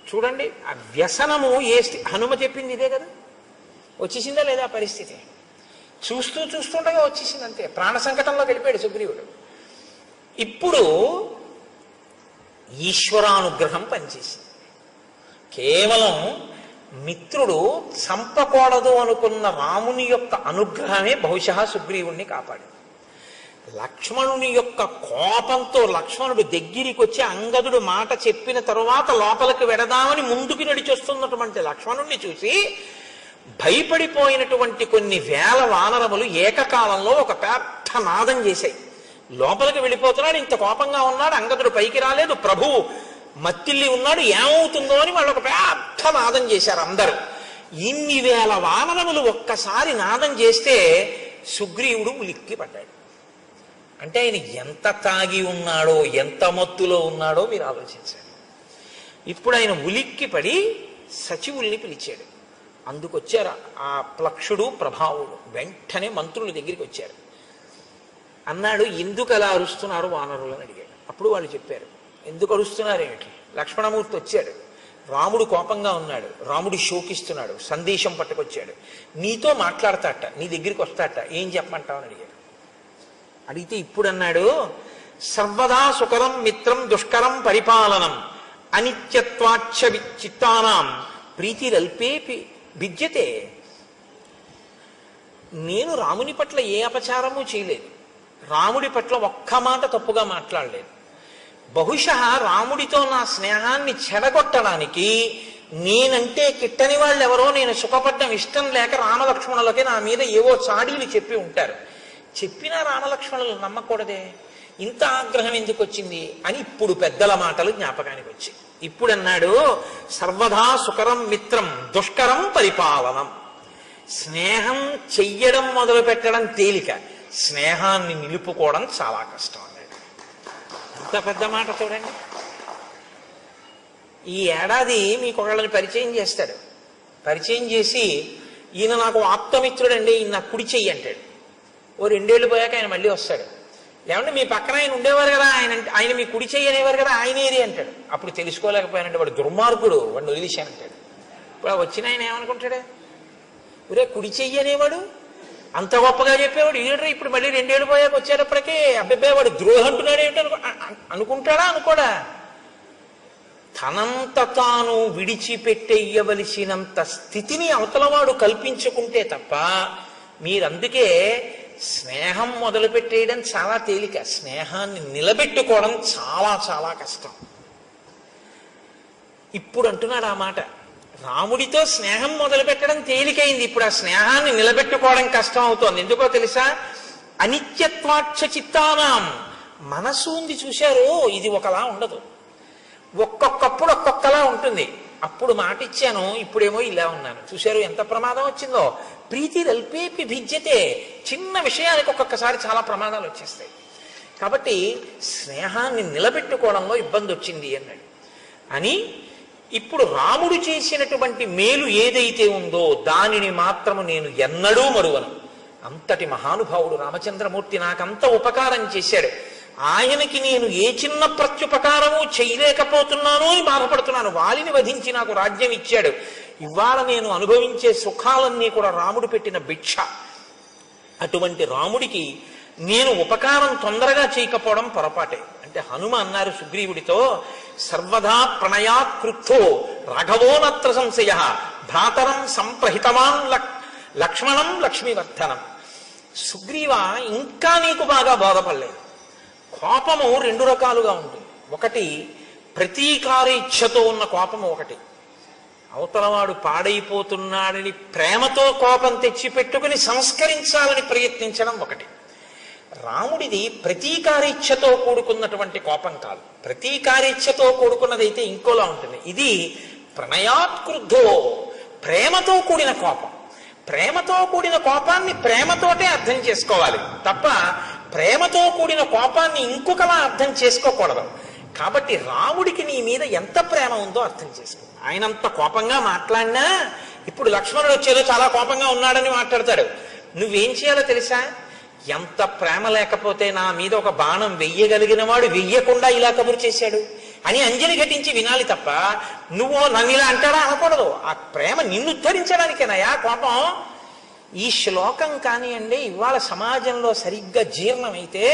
చూడండి ఆ వ్యసనము హనుమ చెప్పింది ఇదే కదా, వచ్చేసిందా లేదా పరిస్థితి? చూస్తుండగా వచ్చేసింది అంతే. ప్రాణ సంకటంలోకి వెళ్ళిపోయాడు సుగ్రీవుడు. ఇప్పుడు ఈశ్వరానుగ్రహం పనిచేసింది. కేవలం మిత్రుడు చంపకూడదు అనుకున్న రాముని యొక్క అనుగ్రహమే బహుశా సుగ్రీవుణ్ణి కాపాడు. లక్ష్మణుని యొక్క కోపంతో లక్ష్మణుడు దగ్గరికి వచ్చి అంగదుడు మాట చెప్పిన తరువాత లోపలికి వెడదామని ముందుకు నడిచొస్తున్నటువంటి లక్ష్మణుణ్ణి చూసి భయపడిపోయినటువంటి కొన్ని వేల వానరములు ఏకకాలంలో ఒక పెద్ద నాదం చేశాయి. లోపలికి వెళ్ళిపోతున్నాడు, ఇంత కోపంగా ఉన్నాడు, అంగదుడు పైకి రాలేదు, ప్రభువు మత్తిల్లి ఉన్నాడు, ఏమవుతుందో అని వాళ్ళు ఒక పెద్ద నాదం చేశారు అందరూ. ఇన్ని వేల వానరములు ఒక్కసారి నాదం చేస్తే సుగ్రీవుడు ఉలిక్కి పడ్డాడు. అంటే ఆయన ఎంత తాగి ఉన్నాడో, ఎంత మత్తులో ఉన్నాడో మీరు ఆలోచించారు. ఇప్పుడు ఆయన ఉలిక్కి పడి సచివుల్ని పిలిచాడు. అందుకొచ్చారు ఆ ప్లక్షుడు ప్రభావుడు. వెంటనే మంత్రుల దగ్గరికి వచ్చారు. అన్నాడు, ఎందుకు అలా అరుస్తున్నారు వానరులు అని అడిగాడు. అప్పుడు వాళ్ళు చెప్పారు, ఎందుకు అరుస్తున్నారు ఏమిటి? లక్ష్మణమూర్తి వచ్చాడు, రాముడు కోపంగా ఉన్నాడు, రాముడు శోకిస్తున్నాడు, సందేశం పట్టుకొచ్చాడు, నీతో మాట్లాడతాట, నీ దగ్గరికి వస్తాట, ఏం చెప్పమంటావు అని అడిగాడు. అడిగితే ఇప్పుడు అన్నాడు, సర్వదా సుకరం మిత్రం దుష్కరం పరిపాలనం అనిత్యత్వాచ్చ చిత్తానాం ప్రీతిరల్పేపి భిద్యతే. నేను రాముని పట్ల ఏ అపచారము చేయలేదు, రాముడి పట్ల ఒక్క మాట తప్పుగా మాట్లాడలేదు. బహుశా రాముడితో నా స్నేహాన్ని చెడగొట్టడానికి నేనంటే కిట్టని వాళ్ళు ఎవరో నేను సుఖపడ్డం ఇష్టం లేక రామలక్ష్మణులకి నా మీద ఏవో చాడీలు చెప్పి ఉంటారు. చెప్పినా రామలక్ష్మణులు నమ్మకూడదే, ఇంత ఆగ్రహం ఎందుకు వచ్చింది అని ఇప్పుడు పెద్దల మాటలు జ్ఞాపకానికి వచ్చాయి. ఇప్పుడు అన్నాడు, సర్వదా సుకరం మిత్రం దుష్కరం పరిపాలనం. స్నేహం చెయ్యడం మొదలు పెట్టడం తేలిక, స్నేహాన్ని నిలుపుకోవడం చాలా కష్టం అన్నాడు. ఎంత పెద్ద మాట చూడండి. ఈ ఏడాది మీకు ఒకళ్ళని పరిచయం చేస్తాడు. పరిచయం చేసి, ఈయన నాకు ఆప్తమిత్రుడండి, ఈయన నాకు కుడి చెయ్యి అంటాడు. ఓ 2 ఏళ్ళు పోయాక ఆయన మళ్ళీ వస్తాడు. ఏమంటే మీ పక్కన ఆయన ఉండేవారు కదా, ఆయన మీ కుడి చెయ్యి అనేవారు కదా, ఆయన ఏది అంటాడు. అప్పుడు తెలుసుకోలేకపోయానంటే వాడు దుర్మార్గుడు, వాడిని వదిలేశానంటాడు. ఇప్పుడు వచ్చిన ఆయన ఏమనుకుంటాడు, ఒరే కుడి చెయ్యి అనేవాడు అంత గొప్పగా చెప్పేవాడు ఈడు ఇప్పుడు మళ్ళీ 2 ఏళ్ళు పోయాక వచ్చేటప్పటికీ అబ్బాయి వాడు ద్రోహం అంటున్నాడు ఏమిటో అనుకుంటాడా అనుకోడా? తనంత తాను విడిచిపెట్టేయవలసినంత స్థితిని అవతలవాడు కల్పించుకుంటే తప్ప, మీరందుకే స్నేహం మొదలు పెట్టేయడం చాలా తేలిక, స్నేహాన్ని నిలబెట్టుకోవడం చాలా చాలా కష్టం. ఇప్పుడు అంటున్నాడు ఆ మాట, రాముడితో స్నేహం మొదలు పెట్టడం తేలికైంది, ఇప్పుడు ఆ స్నేహాన్ని నిలబెట్టుకోవడం కష్టం అవుతోంది. ఎందుకో తెలుసా? అనిత్యత్వాచ్చ చిత్తానాం. మనసు ఉంది చూశారు, ఇది ఒకలా ఉండదు, ఒక్కొక్కప్పుడు ఒక్కొక్కలా ఉంటుంది. అప్పుడు మాట ఇచ్చాను, ఇప్పుడేమో ఇలా ఉన్నాను. చూశారు ఎంత ప్రమాదం వచ్చిందో? ప్రీతి రల్పేపి భిద్యతే. చిన్న విషయానికి ఒక్కొక్కసారి చాలా ప్రమాదాలు వచ్చేస్తాయి. కాబట్టి స్నేహాన్ని నిలబెట్టుకోవడంలో ఇబ్బంది వచ్చింది అన్నాడు. అని ఇప్పుడు రాముడు చేసినటువంటి మేలు ఏదైతే ఉందో దానిని మాత్రము నేను ఎన్నడూ మరువను. అంతటి మహానుభావుడు రామచంద్రమూర్తి నాకంత ఉపకారం చేశాడు. ఆయనకి నేను ఏ చిన్న ప్రత్యుపకారము చేయలేకపోతున్నాను అని బాధపడుతున్నాను. వాలిని వధించి నాకు రాజ్యం ఇచ్చాడు. ఇవాళ నేను అనుభవించే సుఖాలన్నీ కూడా రాముడు పెట్టిన భిక్ష. అటువంటి రాముడికి నేను ఉపకారం తొందరగా చేయకపోవడం పొరపాటే. అంటే హనుమ అన్నారు సుగ్రీవుడితో, సర్వదా ప్రణయాత్ క్రుద్ధో రాఘవోనత్ర సంశయ భ్రాతరం సంప్రహితవాన్ లక్ష్మణం లక్ష్మీవర్ధనం. సుగ్రీవ, ఇంకా నీకు బాగా బోధపడలేదు. కోపము 2 రకాలుగా ఉంటుంది. ఒకటి ప్రతీకారేచ్ఛతో ఉన్న కోపము ఒకటి, అవతలవాడు పాడైపోతున్నాడని ప్రేమతో కోపం తెచ్చిపెట్టుకుని సంస్కరించాలని ప్రయత్నించడం ఒకటి. రాముడిది ప్రతీకారేచ్ఛతో కూడుకున్నటువంటి కోపం కాదు, ప్రతీకారేచ్ఛతో కూడుకున్నదైతే ఇంకోలా ఉంటుంది. ఇది ప్రణయాత్కృద్ధో, ప్రేమతో కూడిన కోపం. ప్రేమతో కూడిన కోపాన్ని ప్రేమతోటే అర్థం చేసుకోవాలి తప్ప ప్రేమతో కూడిన కోపాన్ని ఇంకొకలా అర్థం చేసుకోకూడదు. కాబట్టి రాముడికి నీ మీద ఎంత ప్రేమ ఉందో అర్థం చేసుకో. ఆయనంత కోపంగా మాట్లాడినా ఇప్పుడు లక్ష్మణుడు వచ్చేదో చాలా కోపంగా ఉన్నాడని మాట్లాడతాడు. నువ్వేం చేయాలో తెలుసా? ఎంత ప్రేమ లేకపోతే నా మీద ఒక బాణం వెయ్యగలిగిన వాడు వెయ్యకుండా ఇలా కబురు చేశాడు అని అంజలి ఘటించి వినాలి తప్ప నువ్వు నన్ను ఇలా అంటాడా అనకూడదు. ఆ ప్రేమ నిన్ను ఉద్ధరించడానికేనయా కోపం. ఈ శ్లోకం కానివ్వండి ఇవాళ సమాజంలో సరిగ్గా జీర్ణమైతే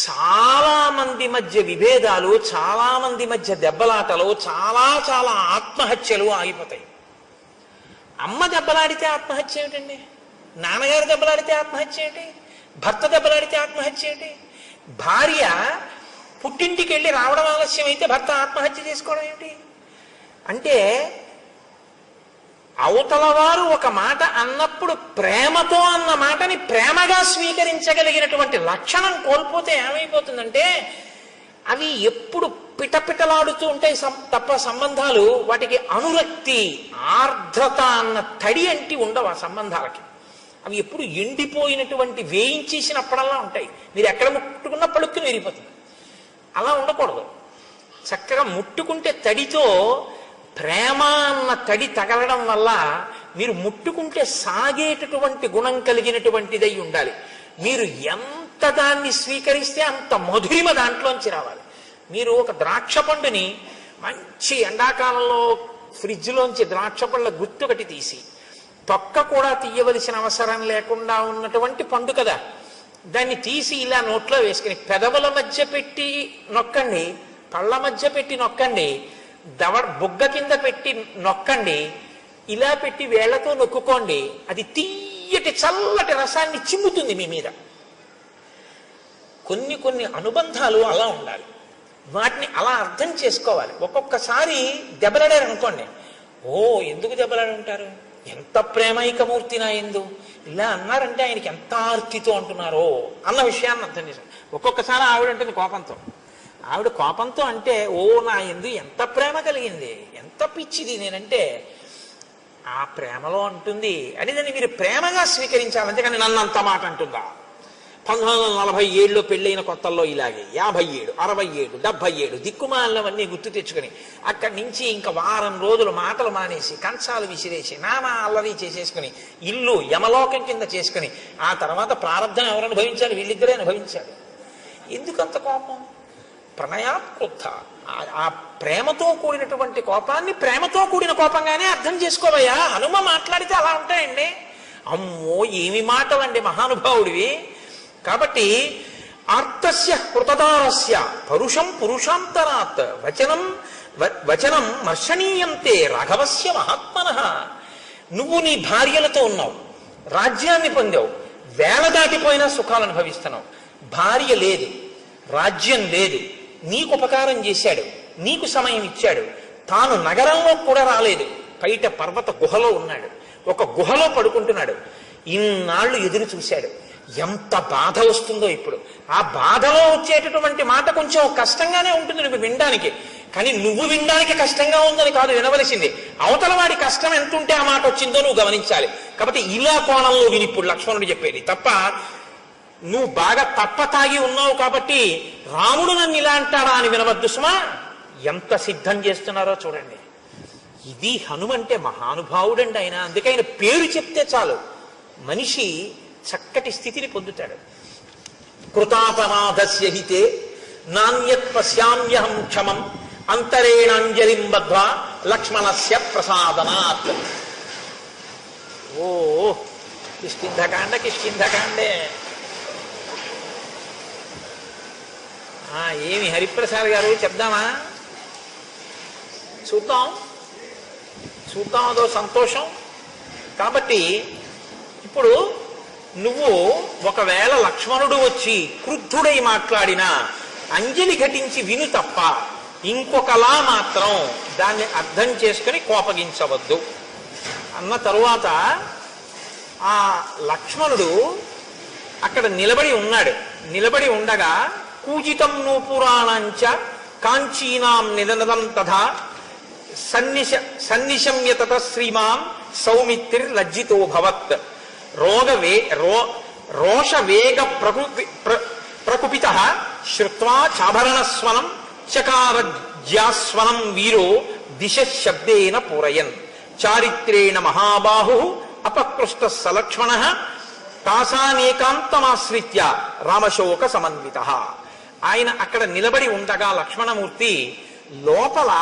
చాలా మంది మధ్య విభేదాలు, చాలా మంది మధ్య దెబ్బలాటలు, చాలా చాలా ఆత్మహత్యలు ఆగిపోతాయి. అమ్మ దెబ్బలాడితే ఆత్మహత్య ఏమిటండి? నాన్నగారు దెబ్బలాడితే ఆత్మహత్య ఏంటి? భర్త దెబ్బలాడితే ఆత్మహత్య ఏంటి? భార్య పుట్టింటికి వెళ్ళి రావడం ఆలస్యం అయితే భర్త ఆత్మహత్య చేసుకోవడం ఏమిటి? అంటే అవతల వారు ఒక మాట అన్నప్పుడు ప్రేమతో అన్న మాటని ప్రేమగా స్వీకరించగలిగినటువంటి లక్షణం కోల్పోతే ఏమైపోతుందంటే అవి ఎప్పుడు పిటపిటలాడుతూ ఉంటాయి తప్ప సంబంధాలు, వాటికి అనురక్తి ఆర్ద్రత అన్న తడి అంటి ఉండవు ఆ సంబంధాలకి. అవి ఎప్పుడు ఎండిపోయినటువంటి వేయించేసినప్పుడల్లా ఉంటాయి. మీరు ఎక్కడ ముట్టుకున్నా పలుక్కుని విరిగిపోతుంది. అలా ఉండకూడదు. చక్కగా ముట్టుకుంటే తడితో ప్రేమ అన్న తడి తగలడం వల్ల మీరు ముట్టుకుంటే సాగేటటువంటి గుణం కలిగినటువంటిదై ఉండాలి. మీరు ఎంత దాన్ని స్వీకరిస్తే అంత మధురిమ దాంట్లోంచి రావాలి. మీరు ఒక ద్రాక్ష పండుని మంచి ఎండాకాలంలో ఫ్రిడ్జ్లోంచి ద్రాక్ష పళ్ళ గుత్తొకటి తీసి తొక్క కూడా తీయవలసిన అవసరం లేకుండా ఉన్నటువంటి పండు కదా, దాన్ని తీసి ఇలా నోట్లో వేసుకుని పెదవుల మధ్య పెట్టి నొక్కండి, పళ్ళ మధ్య పెట్టి నొక్కండి, బుగ్గ కింద పెట్టి నొక్కండి, ఇలా పెట్టి వేళ్లతో నొక్కుకోండి. అది తీయటి చల్లటి రసాన్ని చిమ్ముతుంది మీ మీద. కొన్ని కొన్ని అనుబంధాలు అలా ఉండాలి. వాటిని అలా అర్థం చేసుకోవాలి. ఒక్కొక్కసారి దెబ్బలాడారు అనుకోండి, ఓ ఎందుకు దెబ్బలాడి ఉంటారు, ఎంత ప్రేమైకమూర్తి నా ఎందు ఇలా అన్నారంటే ఆయనకి ఎంత ఆర్తితో అంటున్నారో అన్న విషయాన్ని అర్థం చేశాను. ఒక్కొక్కసారి ఆవిడ అంటుంది కోపంతో, ఆవిడ కోపంతో అంటే ఓ నా ఎందు ఎంత ప్రేమ కలిగింది, ఎంత పిచ్చిది నేనంటే, ఆ ప్రేమలో అంటుంది అని దాన్ని మీరు ప్రేమగా స్వీకరించాలి. అంతేకాని నన్ను అంత మాట అంటుందా. 1947లో పెళ్ళైన కొత్తల్లో ఇలాగే 57, 67, 77 దిక్కుమాలవన్నీ గుర్తు తెచ్చుకొని అక్కడి నుంచి ఇంకా వారం రోజులు మాటలు మానేసి కంచాలు విసిరేసి నానా అల్లరి చేసేసుకుని ఇల్లు యమలోకం కింద చేసుకుని ఆ తర్వాత ప్రారంధం ఎవరు అనుభవించాలి, వీళ్ళిద్దరే అనుభవించాలి. ఎందుకంత కోపం? ప్రణయాత్కృత. ఆ ప్రేమతో కూడినటువంటి కోపాన్ని ప్రేమతో కూడిన కోపంగానే అర్థం చేసుకోవయ్యా. హనుమ మాట్లాడితే అలా ఉంటాయండి. అమ్మో ఏమి మాటలండి మహానుభావుడివి. కాబట్టి ఆర్తస్య కృతదారస్య పరుషం పురుషాంతరాత్ వచనం మర్షణీయంతే రాఘవస్య మహాత్మనః. నువ్వు నీ భార్యలతో ఉన్నావు, రాజ్యాన్ని పొందావు, వేల దాటిపోయినా సుఖాలు అనుభవిస్తున్నావు. భార్య లేదు, రాజ్యం లేదు, నీకు ఉపకారం చేశాడు, నీకు సమయం ఇచ్చాడు, తాను నగరంలో కూడా రాలేదు, బయట పర్వత గుహలో ఉన్నాడు, ఒక గుహలో పడుకుంటున్నాడు. ఇన్నాళ్ళు ఎదురు చూశాడు. ఎంత బాధ వస్తుందో ఇప్పుడు. ఆ బాధలో వచ్చేటటువంటి మాట కొంచెం కష్టంగానే ఉంటుంది నువ్వు వినడానికి, కానీ నువ్వు వినడానికి కష్టంగా ఉందని కాదు వినవలసింది. అవతల వాడి కష్టం ఎంత ఉంటే ఆ మాట వచ్చిందో నువ్వు గమనించాలి. కాబట్టి ఇలా కోణంలో విని ఇప్పుడు లక్ష్మణుడు చెప్పేది తప్ప నువ్వు బాగా తప్ప తాగి ఉన్నావు కాబట్టి రాముడు నన్ను ఇలా అంటాడా అని వినవద్దు సుమా. ఎంత సిద్ధం చేస్తున్నారో చూడండి. ఇది హనుమంటే మహానుభావుడండి ఆయన. అందుకే ఆయన పేరు చెప్తే చాలు మనిషి చక్కటి స్థితిని పొందుతాడు. కృతాపరాధస్య హితే నాణ్యత్ పశ్యామ్యహం క్షమం అంతరేణాంజలిం బద్ధ్వా లక్ష్మణస్య ప్రసాదనాత్. ఓ కిష్కింధకాండే. ఏమి హరిప్రసాద్ గారు చెప్దామా? చూద్దాం అదో సంతోషం. కాబట్టి ఇప్పుడు నువ్వు ఒకవేళ లక్ష్మణుడు వచ్చి క్రుద్ధుడై మాట్లాడినా అంజలి ఘటించి విను తప్ప ఇంకొకలా మాత్రం దాన్ని అర్థం చేసుకుని కోపగించవద్దు అన్న తరువాత ఆ లక్ష్మణుడు అక్కడ నిలబడి ఉన్నాడు. నిలబడి ఉండగా కూజితం నూపురాణంచ కాంచీనాం నిదనదం తథా సన్నిశమ్య తత శ్రీమాన్ సౌమిత్రిర్ లజ్జితో భవత్ రోషవేగ ప్రకుపిత శ్రుత్వా చాభరణస్వనం చకారజ్యాస్వనం వీరో దిశ శబ్దేన పూరయన్ చారిత్రేణ మహాబాహు అపకృష్ట సలక్ష్మణ తాసానేకాంతమాశ్రిత్య రామశోక సమన్విత. ఆయన అక్కడ నిలబడి ఉండగా లక్ష్మణమూర్తి లోపల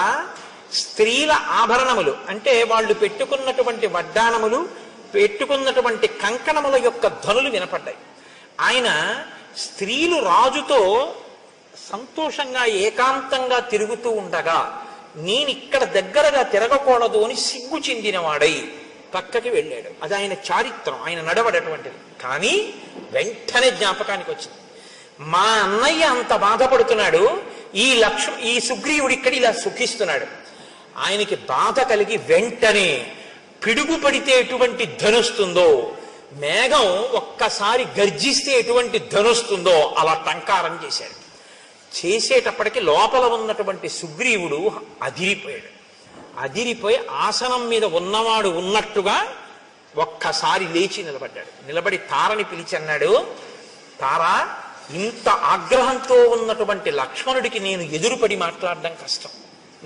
స్త్రీల ఆభరణములు అంటే వాళ్ళు పెట్టుకున్నటువంటి వడ్డాణములు, పెట్టుకున్నటువంటి కంకణముల యొక్క ధ్వనులు వినపడ్డాయి. ఆయన స్త్రీలు రాజుతో సంతోషంగా ఏకాంతంగా తిరుగుతూ ఉండగా నేనిక్కడ దగ్గరగా తిరగకూడదు అని సిగ్గు చెందినవాడై పక్కకి వెళ్ళాడు. అది ఆయన చారిత్రం, ఆయన నడవడటువంటిది. కానీ వెంటనే జ్ఞాపకానికి వచ్చింది, మా అన్నయ్య అంత బాధపడుతున్నాడు, ఈ సుగ్రీవుడు ఇక్కడ ఇలా సుఖిస్తున్నాడు. ఆయనకి బాధ కలిగి వెంటనే పిడుగు పడితే ఎటువంటి ధనుస్తుందో, మేఘం ఒక్కసారి గర్జిస్తే ఎటువంటి ధనుస్తుందో అలా టంకారం చేశాడు. చేసేటప్పటికి లోపల ఉన్నటువంటి సుగ్రీవుడు అదిరిపోయాడు. అదిరిపోయి ఆసనం మీద ఉన్నవాడు ఉన్నట్టుగా ఒక్కసారి లేచి నిలబడ్డాడు. నిలబడి తారని పిలిచి అన్నాడు, తారా, ఇంత ఆగ్రహంతో ఉన్నటువంటి లక్ష్మణుడికి నేను ఎదురుపడి మాట్లాడడం కష్టం.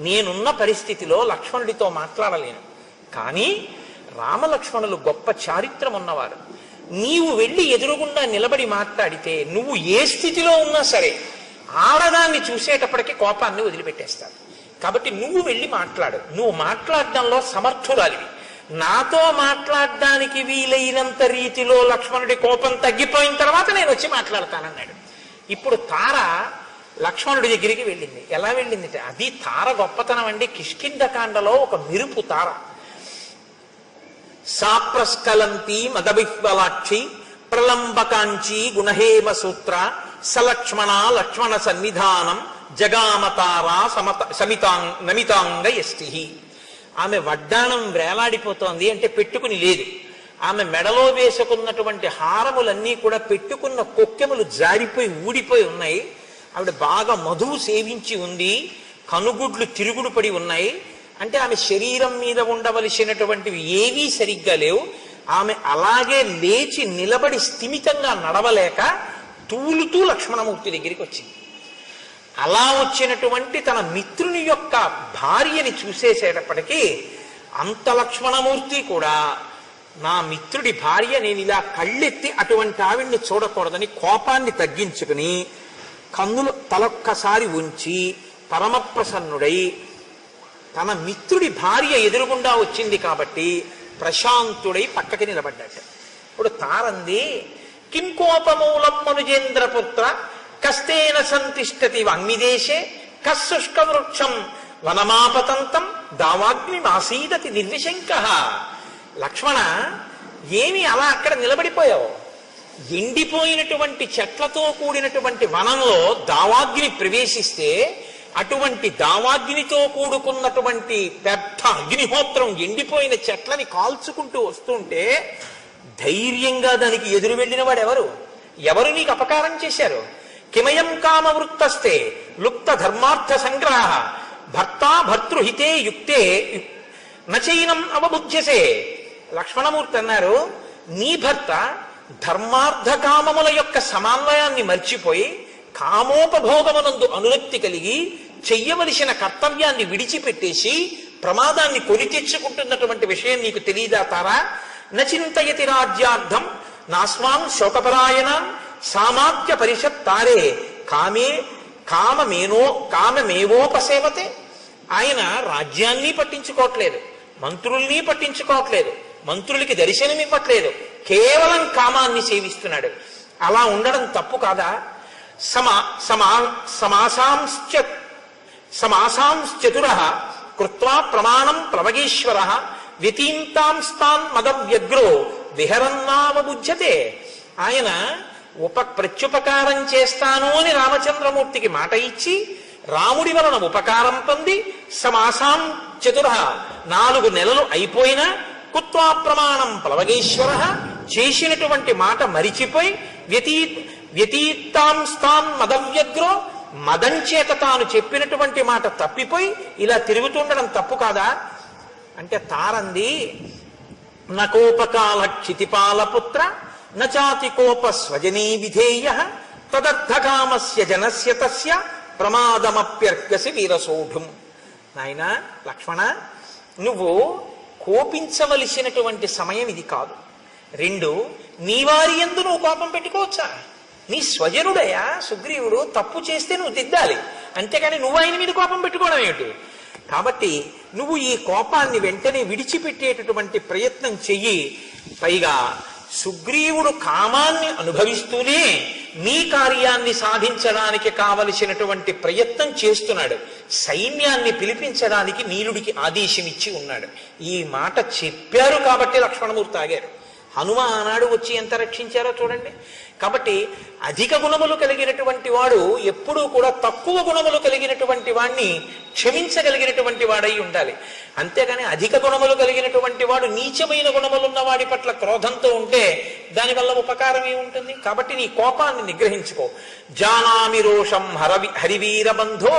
నేనున్న పరిస్థితిలో లక్ష్మణుడితో మాట్లాడలేను. కానీ రామలక్ష్మణులు గొప్ప చారిత్రం ఉన్నవారు. నీవు వెళ్ళి ఎదురుగుండా నిలబడి మాట్లాడితే నువ్వు ఏ స్థితిలో ఉన్నా సరే ఆడదాన్ని చూసేటప్పటికీ కోపాన్ని వదిలిపెట్టేస్తాడు. కాబట్టి నువ్వు వెళ్ళి మాట్లాడు. నువ్వు మాట్లాడడంలో సమర్థురాలివి. నాతో మాట్లాడడానికి వీలైనంత రీతిలో లక్ష్మణుడి కోపం తగ్గిపోయిన తర్వాత నేను వచ్చి మాట్లాడతానన్నాడు. ఇప్పుడు తార లక్ష్మణుడి దగ్గరికి వెళ్ళింది. ఎలా వెళ్ళింది? అది తార గొప్పతనం అండి. కిష్కింధకాండలో ఒక మెరుపు తార. సాప్రస్కలంతి మదవిహ్వలాక్షి ప్రలంబకాంచి గుణహేమ సూత్ర సలక్ష్మణ లక్ష్మణ సన్నిధానం జగామతారా నమితాంగ యష్టి. ఆమె వడ్డాణం వేలాడిపోతోంది, అంటే పెట్టుకుని లేదు. ఆమె మెడలో వేసుకున్నటువంటి హారములన్నీ కూడా పెట్టుకున్న కొక్కెములు జారిపోయి ఊడిపోయి ఉన్నాయి. ఆవిడ బాగా మధువు సేవించి ఉంది. కనుగుడ్లు తిరుగుడు పడి ఉన్నాయి. అంటే ఆమె శరీరం మీద ఉండవలసినటువంటివి ఏవీ సరిగ్గా లేవు. ఆమె అలాగే లేచి నిలబడి స్థిమితంగా నడవలేక తూలుతూ లక్ష్మణమూర్తి దగ్గరికి వచ్చింది. అలా వచ్చినటువంటి తన మిత్రుని యొక్క భార్యని చూసేసేటప్పటికీ అంత లక్ష్మణమూర్తి కూడా నా మిత్రుడి భార్య, నేను ఇలా కళ్ళెత్తి అటువంటి ఆవిడ్ని చూడకూడదని కోపాన్ని తగ్గించుకుని కన్నులు తలొక్కసారి ఉంచి పరమప్రసన్నుడై తన మిత్రుడి భార్య ఎదురుగుండా వచ్చింది కాబట్టి ప్రశాంతుడై పక్కకి నిలబడ్డాడు. ఇప్పుడు తారంది, కిం కోపమూలం మనుజేంద్రపుత్ర కస్తేన సంతిష్టతి వాగ్మిదేశే కశుష్క వృక్షం వనమాపతంతం దావాగ్నిమాసీదతి నిర్విశంక. లక్ష్మణ, ఏమి అలా అక్కడ నిలబడిపోయావు? ఎండిపోయినటువంటి చెట్లతో కూడినటువంటి వనంలో దావాగ్ని ప్రవేశిస్తే అటువంటి దావాగ్నితో కూడుకున్నటువంటి పెద్ద అగ్నిహోత్రం ఎండిపోయిన చెట్లని కాల్చుకుంటూ వస్తుంటే ధైర్యంగా దానికి ఎదురు వెళ్ళిన వాడు ఎవరు? ఎవరు నీకు అపకారం చేశారు? కిమయం కామవృత్తస్తే లుప్త ధర్మార్థ సంగ్రహ భర్త భర్తృహితే యుక్తే నచైనం అవబుధ్యసే. లక్ష్మణమూర్తి అన్నారు, నీ భర్త ధర్మార్థ కామముల యొక్క సమన్వయాన్ని మర్చిపోయి కామోపభోగమునందు అనురక్తి కలిగి చెయ్యవలసిన కర్తవ్యాన్ని విడిచిపెట్టేసి ప్రమాదాన్ని కొని తెచ్చుకుంటున్నటువంటి విషయం నీకు తెలియదా తారా? నచింతయతి రాజ్యార్థం నాస్మాన్ శోకపరాయణ సామాత్య పరిషత్ తారే కామమేవోపసేవతే. ఆయన రాజ్యాన్ని పట్టించుకోవట్లేదు, మంత్రుల్ని పట్టించుకోవట్లేదు, మంత్రులకి దర్శనం ఇవ్వట్లేదు, కేవలం కామాన్ని సేవిస్తున్నాడు. అలా ఉండడం తప్పు కాదా? సమాసాంశ్చతుర కృత్వా ప్రమాణం ప్లవగేశ్వర వ్యతీంతాంస్తాన్ మదవ్యగ్రో విహరన్నావబుధ్యతే. ఆయన ప్రత్యుపకారం చేస్తాను అని రామచంద్రమూర్తికి మాట ఇచ్చి రాముడి వలన ఉపకారం పొంది సమాసాం చతుర 4 నెలలు అయిపోయినా కుత్వా ప్రమాణం ప్లవగేశ్వర చేసినటువంటి మాట మరిచిపోయి వ్యతీతాంస్తాన్ మదవ్యగ్రో మదం చేత తాను చెప్పినటువంటి మాట తప్పిపోయి ఇలా తిరుగుతుండడం తప్పు కాదా? అంటే తారంది, నకోపకాల క్షితిపాలపుత్ర నచాతి కోప స్వజనీ విధేయ తదర్థకామస్య జనస్య తస్య ప్రమాదమప్యర్గసి వీరసోఢుం. నాయన లక్ష్మణ, నువ్వు కోపించవలసినటువంటి సమయం ఇది కాదు. 2, నీ వారి యందు నువ్వు కోపం పెట్టుకోవచ్చా? నీ స్వజనుడయా సుగ్రీవుడు, తప్పు చేస్తే నువ్వు దిద్దాలి, అంతేకాని నువ్వు ఆయన మీద కోపం పెట్టుకోవడం ఏమిటి? కాబట్టి నువ్వు ఈ కోపాన్ని వెంటనే విడిచిపెట్టేటటువంటి ప్రయత్నం చెయ్యి. పైగా సుగ్రీవుడు కామాన్ని అనుభవిస్తూనే నీ కార్యాన్ని సాధించడానికి కావలసినటువంటి ప్రయత్నం చేస్తున్నాడు. సైన్యాన్ని పిలిపించడానికి నీలుడికి ఆదేశం ఇచ్చి ఉన్నాడు. ఈ మాట చెప్పారు కాబట్టి లక్ష్మణమూర్తి ఆగారు. హనుమ ఆనాడు వచ్చి ఎంత రక్షించారో చూడండి. కాబట్టి అధిక గుణములు కలిగినటువంటి వాడు ఎప్పుడూ కూడా తక్కువ గుణములు కలిగినటువంటి వాడిని క్షమించగలిగినటువంటి వాడై ఉండాలి. అంతేగాని అధిక గుణములు కలిగినటువంటి వాడు నీచమైన గుణములున్న వాడి పట్ల క్రోధంతో ఉంటే దానివల్ల ఉపకారం ఏముంటుంది? కాబట్టి నీ కోపాన్ని నిగ్రహించుకో. జానామి రోషం హరివీర బంధో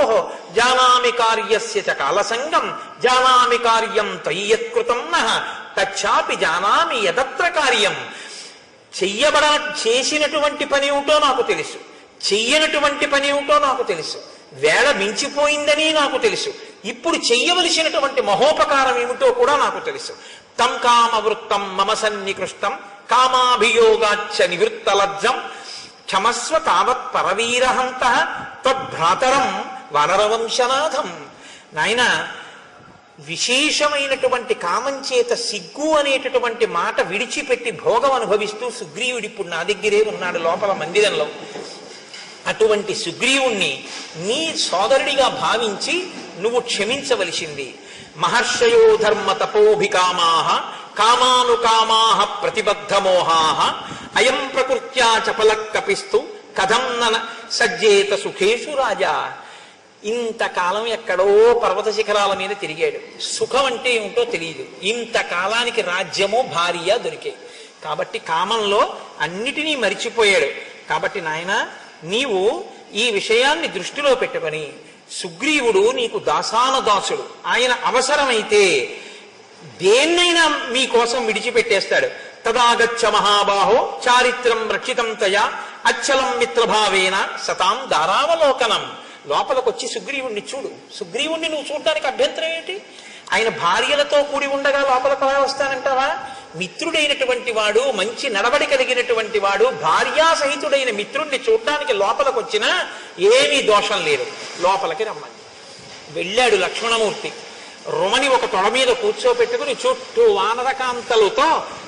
జానామి కార్యస్య చ కాలసంగం జానామి కార్యం తయ్యత్కృతం నః తచ్చాపి జానామి యదత్ర కార్యం. చేసినటువంటి పని ఏమిటో నాకు తెలుసు, చెయ్యనటువంటి పని ఏమిటో నాకు తెలుసు, వేళ మించిపోయిందని నాకు తెలుసు, ఇప్పుడు చెయ్యవలసినటువంటి మహోపకారం ఏమిటో కూడా నాకు తెలుసు. తం కామవృత్తం మమ సన్నికృష్టం కామాభియోగాచ్చ నివృత్తలజ్జం క్షమస్వ తావత్ పరవీరహంత తద్భ్రాతరం వానరవంశనాథం. నాయన, విశేషమైనటువంటి కామం చేత సిగ్గు అనేటటువంటి మాట విడిచిపెట్టి భోగం అనుభవిస్తూ సుగ్రీవుడు ఇప్పుడు నా దగ్గరే ఉన్నాడు లోపల మందిరంలో. అటువంటి సుగ్రీవుణ్ణి నీ సోదరుడిగా భావించి నువ్వు క్షమించవలసింది. మహర్షయో ధర్మ తపోభికామాః కామానుకామాః ప్రతిబద్ధమోహాః అయం ప్రకృత్యా చపలః కపిస్తు కథం న సజ్జేత సుఖేషు రాజా. ఇంతకాలం ఎక్కడో పర్వత శిఖరాల మీద తిరిగాడు, సుఖం అంటే ఏమిటో తెలియదు. ఇంతకాలానికి రాజ్యము భార్య దొరికాయి కాబట్టి కామంలో అన్నిటినీ మరిచిపోయాడు. కాబట్టి నాయన, నీవు ఈ విషయాన్ని దృష్టిలో పెట్టుకొని, సుగ్రీవుడు నీకు దాసానుదాసుడు, ఆయన అవసరమైతే దేన్నైనా మీకోసం విడిచిపెట్టేస్తాడు. తదాగచ్చ మహాబాహో చారిత్రం రక్షితం తయా అచ్చలం మిత్రభావేన సతాం దారావలోకనం. లోపలికొచ్చి సుగ్రీవుణ్ణి చూడు. సుగ్రీవుణ్ణి నువ్వు చూడడానికి అభ్యంతరం ఏంటి? ఆయన భార్యలతో కూడి ఉండగా లోపలికి వస్తానంటావా? మిత్రుడైనటువంటి వాడు, మంచి నడవడి కలిగినటువంటి వాడు, భార్యాసహితుడైన మిత్రుణ్ణి చూడటానికి లోపలికి వచ్చినా ఏమీ దోషం లేదు. లోపలికి రమ్మని వెళ్ళాడు లక్ష్మణమూర్తి. రుమని ఒక తొడ మీద కూర్చోపెట్టుకుని చుట్టూ వానరకాంతలతో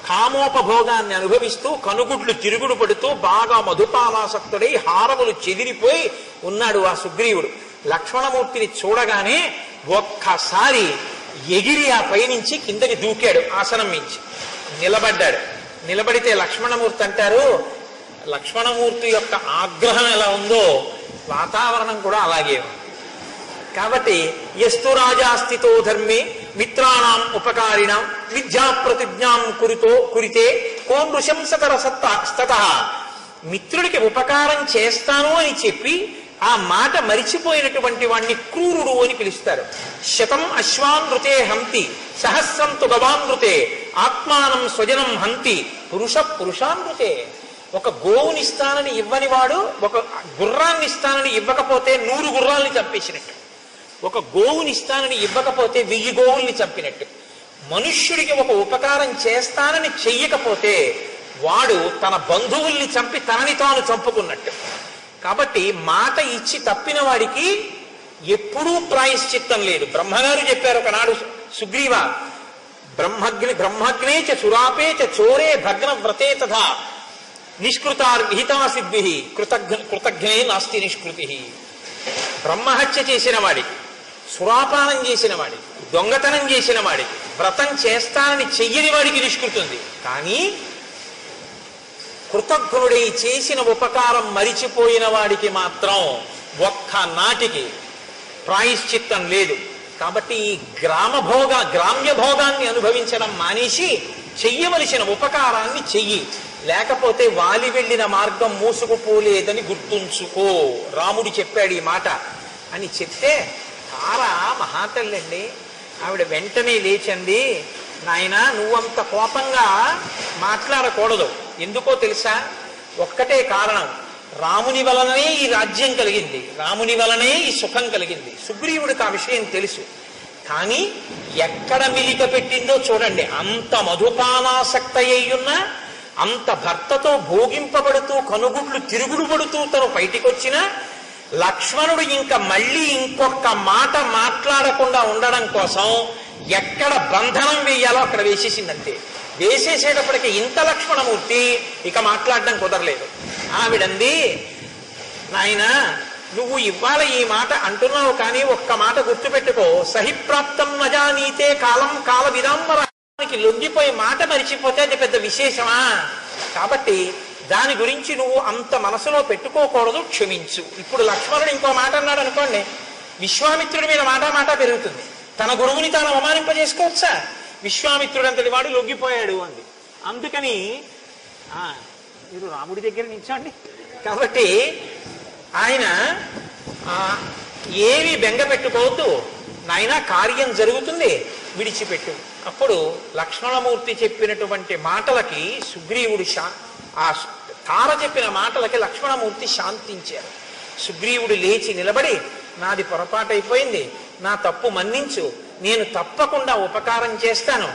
కామోపభోగాన్ని అనుభవిస్తూ కనుగుడ్లు తిరుగుడు పడుతూ బాగా మధుపాలాసక్తుడై హారములు చెదిరిపోయి ఉన్నాడు ఆ సుగ్రీవుడు. లక్ష్మణమూర్తిని చూడగానే ఒక్కసారి ఎగిరి ఆ పైనుంచి కిందకి దూకాడు. ఆసనం మించి నిలబడ్డాడు. నిలబడితే లక్ష్మణమూర్తి అంటారు, లక్ష్మణమూర్తి యొక్క ఆగ్రహం ఎలా ఉందో వాతావరణం కూడా అలాగే ఉంది. కాబట్టి యస్తు రాజాస్థితో ధర్మే మిత్రాణం ఉపకారిణం విద్యా ప్రతిజ్ఞాం కురితే కో నృశంసతర స్తత. మిత్రుడికి ఉపకారం చేస్తాను అని చెప్పి ఆ మాట మరిచిపోయినటువంటి వాణ్ణి క్రూరుడు అని పిలుస్తారు. శతం అశ్వానృతే హంతి సహస్రంతు గవానృతే ఆత్మానం స్వజనం హంతి పురుషానృతే. ఒక గోవునిస్తానని ఇవ్వని వాడు ఒక గుర్రాన్ని ఇస్తానని ఇవ్వకపోతే 100 గుర్రాల్ని చంపేసినట్టు, ఒక గోవునిస్తానని ఇవ్వకపోతే 1000 గోవుల్ని చంపినట్టు. మనుష్యుడికి ఒక ఉపకారం చేస్తానని చెయ్యకపోతే వాడు తన బంధువుల్ని చంపి తనని తాను చంపుకున్నట్టు. కాబట్టి మాట ఇచ్చి తప్పిన వాడికి ఎప్పుడూ ప్రాయశ్చిత్తం లేదు. బ్రహ్మగారు చెప్పారు ఒకనాడు, సుగ్రీవ బ్రహ్మగ్నే చ సురాపే చ చోరే భగ్న వ్రతే తథా నిష్కృతార్హితా సిద్ధిః కృతజ్ఞే నాస్తి నిష్కృతి. బ్రహ్మహత్య చేసిన వాడికి, సురాపానం చేసిన వాడికి, దొంగతనం చేసిన వాడికి, వ్రతం చేస్తానని చెయ్యని వాడికి నిష్కృతుంది. కానీ కృతజ్ఞుడై చేసిన ఉపకారం మరిచిపోయిన వాడికి మాత్రం ఒక్క నాటికి ప్రాయశ్చిత్తం లేదు. కాబట్టి ఈ గ్రామ్య భోగాన్ని అనుభవించడం మానేసి చెయ్యవలసిన ఉపకారాన్ని చెయ్యి. లేకపోతే వాలి వెళ్ళిన మార్గం మూసుకుపోలేదని గుర్తుంచుకో. రాముడు చెప్పాడు ఈ మాట అని చెప్తే, తారా మహాతల్లండి, ఆవిడ వెంటనే లేచంది, నాయనా నువ్వంత కోపంగా మాట్లాడకూడదు. ఎందుకో తెలుసా? ఒక్కటే కారణం, రాముని వలననే ఈ రాజ్యం కలిగింది, రాముని వలనే ఈ సుఖం కలిగింది. సుగ్రీవుడికి ఆ విషయం తెలుసు. కానీ ఎక్కడ మిలిక పెట్టిందో చూడండి. అంత మధుపానాసక్త అయ్యున్నా, అంత భర్తతో భోగింపబడుతూ కనుగుడ్లు తిరుగుడు పడుతూ తను బయటికి వచ్చినా లక్ష్మణుడు ఇంకా మళ్ళీ ఇంకొక మాట మాట్లాడకుండా ఉండడం కోసం ఎక్కడ బంధనం వేయాలో అక్కడ వేసేసిందంతే. వేసేసేటప్పటికి ఇంత లక్ష్మణమూర్తి ఇక మాట్లాడడం కుదరలేదు. ఆవిడంది, నాయనా నువ్వు ఇవాళ ఈ మాట అంటున్నావు, కానీ ఒక్క మాట గుర్తుపెట్టుకో, సహిప్రాప్తం నజానీతే కాలం కాల విదాంబరానికి లొంగిపోయి మాట మరిచిపోతే అది పెద్ద విశేషమా? కాబట్టి దాని గురించి నువ్వు అంత మనసులో పెట్టుకోకూడదు, క్షమించు. ఇప్పుడు లక్ష్మణుడు ఇంకో మాట అన్నాడు అనుకోండి, విశ్వామిత్రుడి మీద మాట పెరుగుతుంది. తన గురువుని తాను అవమానింపజేసుకోవచ్చా? విశ్వామిత్రుడు అంతటి వాడు లొంగిపోయాడు అంది. అందుకని మీరు రాముడి దగ్గర నిల్చోండి. కాబట్టి ఆయన ఏవి బెంగ పెట్టుకోవద్దు నాయన, కార్యం జరుగుతుంది, విడిచిపెట్టు. అప్పుడు లక్ష్మణమూర్తి చెప్పినటువంటి మాటలకి సుగ్రీవుడు ఆ తార చెప్పిన మాటలకి లక్ష్మణమూర్తి శాంతించారు. సుగ్రీవుడు లేచి నిలబడి, నాది పొరపాటైపోయింది, నా తప్పు మన్నించు, నేను తప్పకుండా ఉపకారం చేస్తాను,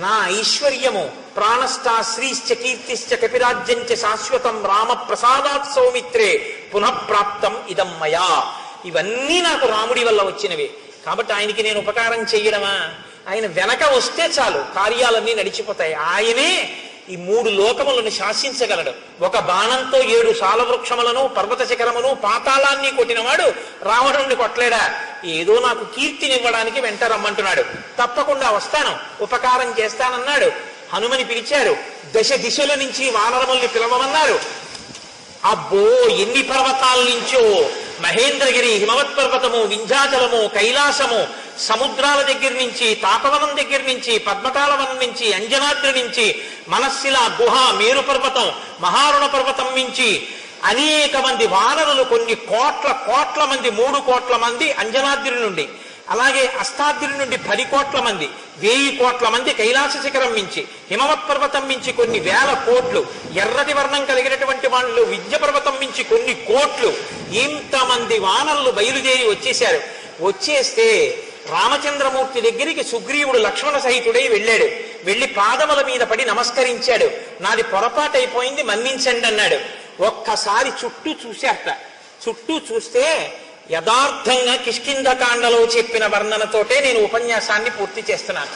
నా ఐశ్వర్యము ప్రాణస్థా శ్రీశ్చ కీర్తిశ్చ కపిరాజ్యంచ శాశ్వతం రామ ప్రసాదాత్ సౌమిత్రే పునఃప్రాప్తం ఇదం మయా. ఇవన్నీ నాకు రాముడి వల్ల వచ్చినవి, కాబట్టి ఆయనకి నేను ఉపకారం చెయ్యడమా? ఆయన వెనక వస్తే చాలు, కార్యాలన్నీ నడిచిపోతాయి. ఆయనే ఈ 3 లోకములను శాసించగలడు. ఒక బాణంతో 7 సాలవృక్షములను, పర్వత శిఖరమును, పాతాళాన్ని కొట్టినవాడు రావణుడిని కొట్టలేడా? ఏదో నాకు కీర్తినివ్వడానికి వెంట రమ్మంటున్నాడు, తప్పకుండా వస్తాను, ఉపకారం చేస్తానన్నాడు. హనుమని పిలిచారు, దశ దిశల నుంచి వానరముల్ని పిలవమన్నారు. అబ్బో, ఎన్ని పర్వతాల నుంచో, మహేంద్రగిరి, హిమవత్ పర్వతము, వింధ్యాచలము, కైలాసము, సముద్రాల దగ్గర నుంచి, తాపవనం దగ్గర నుంచి, పద్మకాలవనం నుంచి, అంజనాద్రి నుంచి, మనస్సిల గుహ, మేరు పర్వతం, మహారుణ పర్వతం నుంచి అనేక మంది వానరులు, కొన్ని కోట్ల మంది, 3 కోట్ల మంది అంజనాద్రి నుండి, అలాగే అష్టాద్రి నుండి 10 కోట్ల మంది, 1000 కోట్ల మంది కైలాస శిఖరం మించి, హిమవత్ పర్వతం మించి కొన్ని 1000 కోట్లు, ఎర్రటి వర్ణం కలిగినటువంటి వాళ్ళు వింధ్య పర్వతం మించి కొన్ని కోట్లు, ఇంతమంది వానరులు బయలుదేరి వచ్చేశారు. వచ్చేస్తే రామచంద్రమూర్తి దగ్గరికి సుగ్రీవుడు లక్ష్మణ సహితుడై వెళ్ళాడు. వెళ్ళి పాదముల మీద పడి నమస్కరించాడు. నాది పొరపాటైపోయింది, మన్నించండి అన్నాడు. ఒక్కసారి చుట్టూ చూశారట. చుట్టూ చూస్తే యథార్థంగా కిష్కింధకాండలో చెప్పిన వర్ణనతోటే నేను ఉపన్యాసాన్ని పూర్తి చేస్తున్నాను.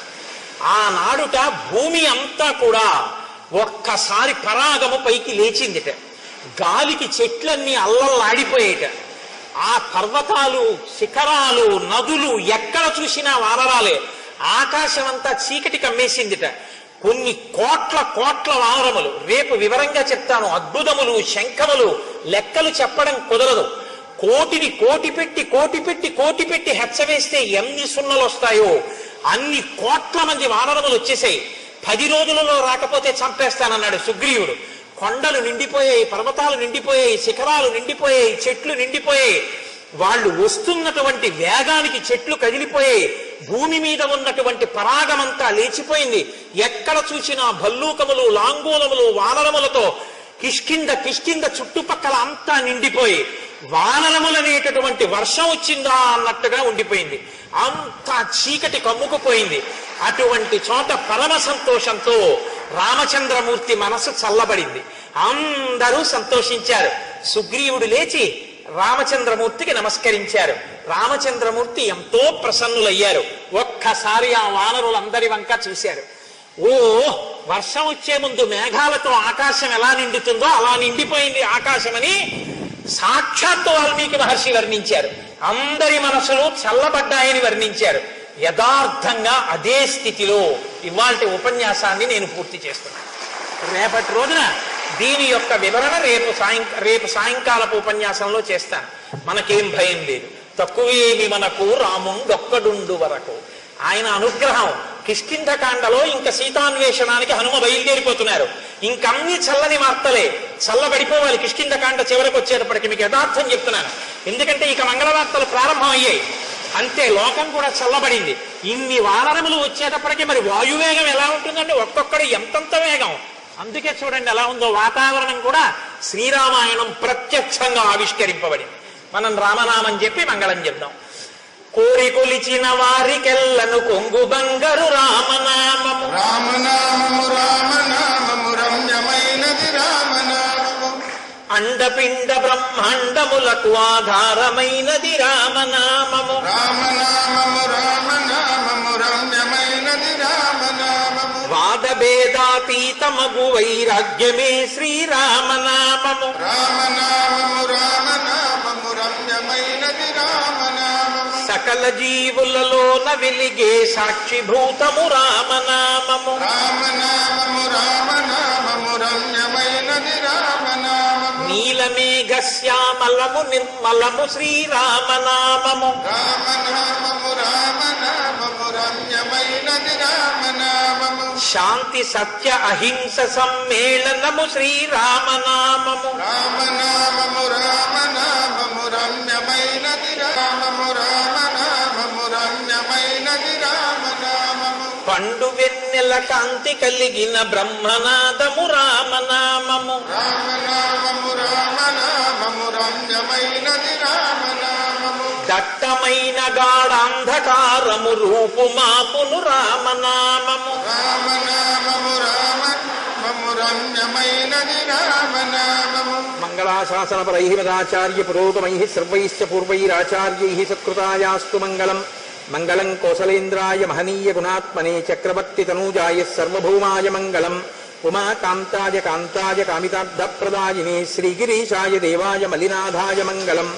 ఆనాడుట భూమి అంతా కూడా ఒక్కసారి పరాగము పైకి లేచిందిట. గాలికి చెట్లన్నీ అల్లల్లాడిపోయేట. ఆ పర్వతాలు, శిఖరాలు, నదులు ఎక్కడ చూసినా వానరాలే. ఆకాశం అంతా చీకటి కమ్మేసిందిట. కొన్ని కోట్ల వానరములు, రేపు వివరంగా చెప్తాను, అద్భుతములు, శంఖములు, లెక్కలు చెప్పడం కుదరదు. కోటిని కోటి పెట్టి హెచ్చవేస్తే ఎన్ని సున్నలు వస్తాయో అన్ని కోట్ల మంది వానరములు వచ్చేసాయి. 10 రోజులలో రాకపోతే చంపేస్తానన్నాడు సుగ్రీవుడు. కొండలు నిండిపోయాయి, పర్వతాలు నిండిపోయాయి, శిఖరాలు నిండిపోయాయి, చెట్లు నిండిపోయాయి. వాళ్ళు వస్తున్నటువంటి వేగానికి చెట్లు కదిలిపోయాయి. భూమి మీద ఉన్నటువంటి పరాగమంతా లేచిపోయింది. ఎక్కడ చూసినా భల్లూకములు, లాంగూలములు, వానరములతో కిష్కింద చుట్టుపక్కల అంతా నిండిపోయి వానరములనేటటువంటి వర్షం వచ్చిందా అన్నట్టుగా ఉండిపోయింది. అంతా చీకటి కమ్ముకుపోయింది. అటువంటి చోట పరమ సంతోషంతో రామచంద్రమూర్తి మనసు చల్లబడింది. అందరూ సంతోషించారు. సుగ్రీవుడు లేచి రామచంద్రమూర్తికి నమస్కరించారు. రామచంద్రమూర్తి ఎంతో ప్రసన్నులయ్యారు. ఒక్కసారి ఆ వానరులందరి వంక చూశారు. ఓ, వర్షం వచ్చే ముందు మేఘాలతో ఆకాశం ఎలా నిండుతుందో అలా నిండిపోయింది ఆకాశమని సాక్షాత్తు వాల్మీకి మహర్షి వర్ణించారు. అందరి మనసులు చల్లబడ్డాయని వర్ణించారు. యథార్థంగా అదే స్థితిలో ఇవాల్టి ఉపన్యాసాన్ని నేను పూర్తి చేస్తున్నాను. రేపటి రోజున దీని యొక్క వివరణ రేపు సాయంకాలపు ఉపన్యాసంలో చేస్తాను. మనకేం భయం లేదు. తక్కువేమి మనకు రాముండొక్కడుండు వరకు. ఆయన అనుగ్రహం కిష్కింధకాండలో ఇంకా సీతాన్వేషణానికి హనుమ బయలుదేరిపోతున్నారు. ఇంకన్నీ చల్లని వార్తలే, చల్లబడిపోవాలి కిష్కింధకాండ చివరికి వచ్చేటప్పటికి. మీకు యథార్థం చెప్తున్నాను, ఎందుకంటే ఇక మంగళవార్తలు ప్రారంభం అయ్యాయి. అంతే, లోకం కూడా చల్లబడింది. ఇన్ని వానరములు వచ్చేటప్పటికి మరి వాయువేగం ఎలా ఉంటుందండి? ఒక్కొక్కడు ఎంతంత వేగం. అందుకే చూడండి ఎలా ఉందో వాతావరణం కూడా. శ్రీరామాయణం ప్రత్యక్షంగా ఆవిష్కరింపబడింది. మనం రామనామం చెప్పి మంగళం చెప్దాం. కోరి కొలిచిన వారికెల్లను కొంగు బంగారు రామనామము, రామనామము రామనామము రమ్యమైనది రామనామము, అండపిండ బ్రహ్మాండములకు ఆధారమైనది రామనామము, రామనామము రామనామము రమ్యమైనది రామనామము, వాదభేదాతీతమగు వైరాగ్యమే శ్రీరామనామము, రామనామము రామనామము రమ్యమైనది రామనామము, సకల జీవులలోన వెలిగే సాక్షిభూతము రామనామము. రామనామము రామనామము రమ్యమైనది రామనామము. నీలమేఘ శ్యామలము నిర్మలము శ్రీరామనామము. రామనామము రామనామము రమ్యమైనది రామనామము. శాంతి సత్య అహింస సమ్మేళనము శ్రీరామనామము. రామనామము రామనామము రమ్యమైనది రామము. రామనామము రమ్యమైనది రామనామము. పండు వెన్నెల కాంతి కలిగిన బ్రహ్మనాదము రామనామము. రామనామము రామనామము రమ్యమైనది రామనామము. దట్టమైన గాఢాంధకారము రూపుమాపును రామనామము. రామనామము రామనామము రమ్యమైనది రామనామము. మంగళాశాసనపరై మదాచార్య పురోగమై సర్వైశ్చ పూర్వైరాచార్యై సత్కృతాయాస్తు మంగళం. మంగళం కోసలేంద్రాయ మహనీయ గుణాత్మనే చక్రవర్తి తనూజాయ సర్వభౌమాయ మంగళం. ఉమాకాంతాయ కాంతాయ కామితార్థప్రదాయినే శ్రీగిరీశాయ దేవాయ మలినాథాయ మంగళం.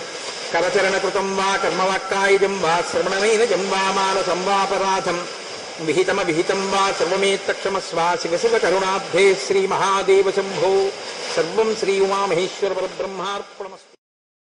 కరచరణకృతం వా కర్మవాక్కాయజం వా శ్రవణనైనజం వా మానసం వాపరాధం విహితమవిహితం వా సర్వమేత్తక్షమస్వ శివ శివ కరుణాబ్ధే శ్రీమహాదేవ శంభో. సర్వం శ్రీ ఉమామహేశ్వర పరబ్రహ్మార్పణమస్తు.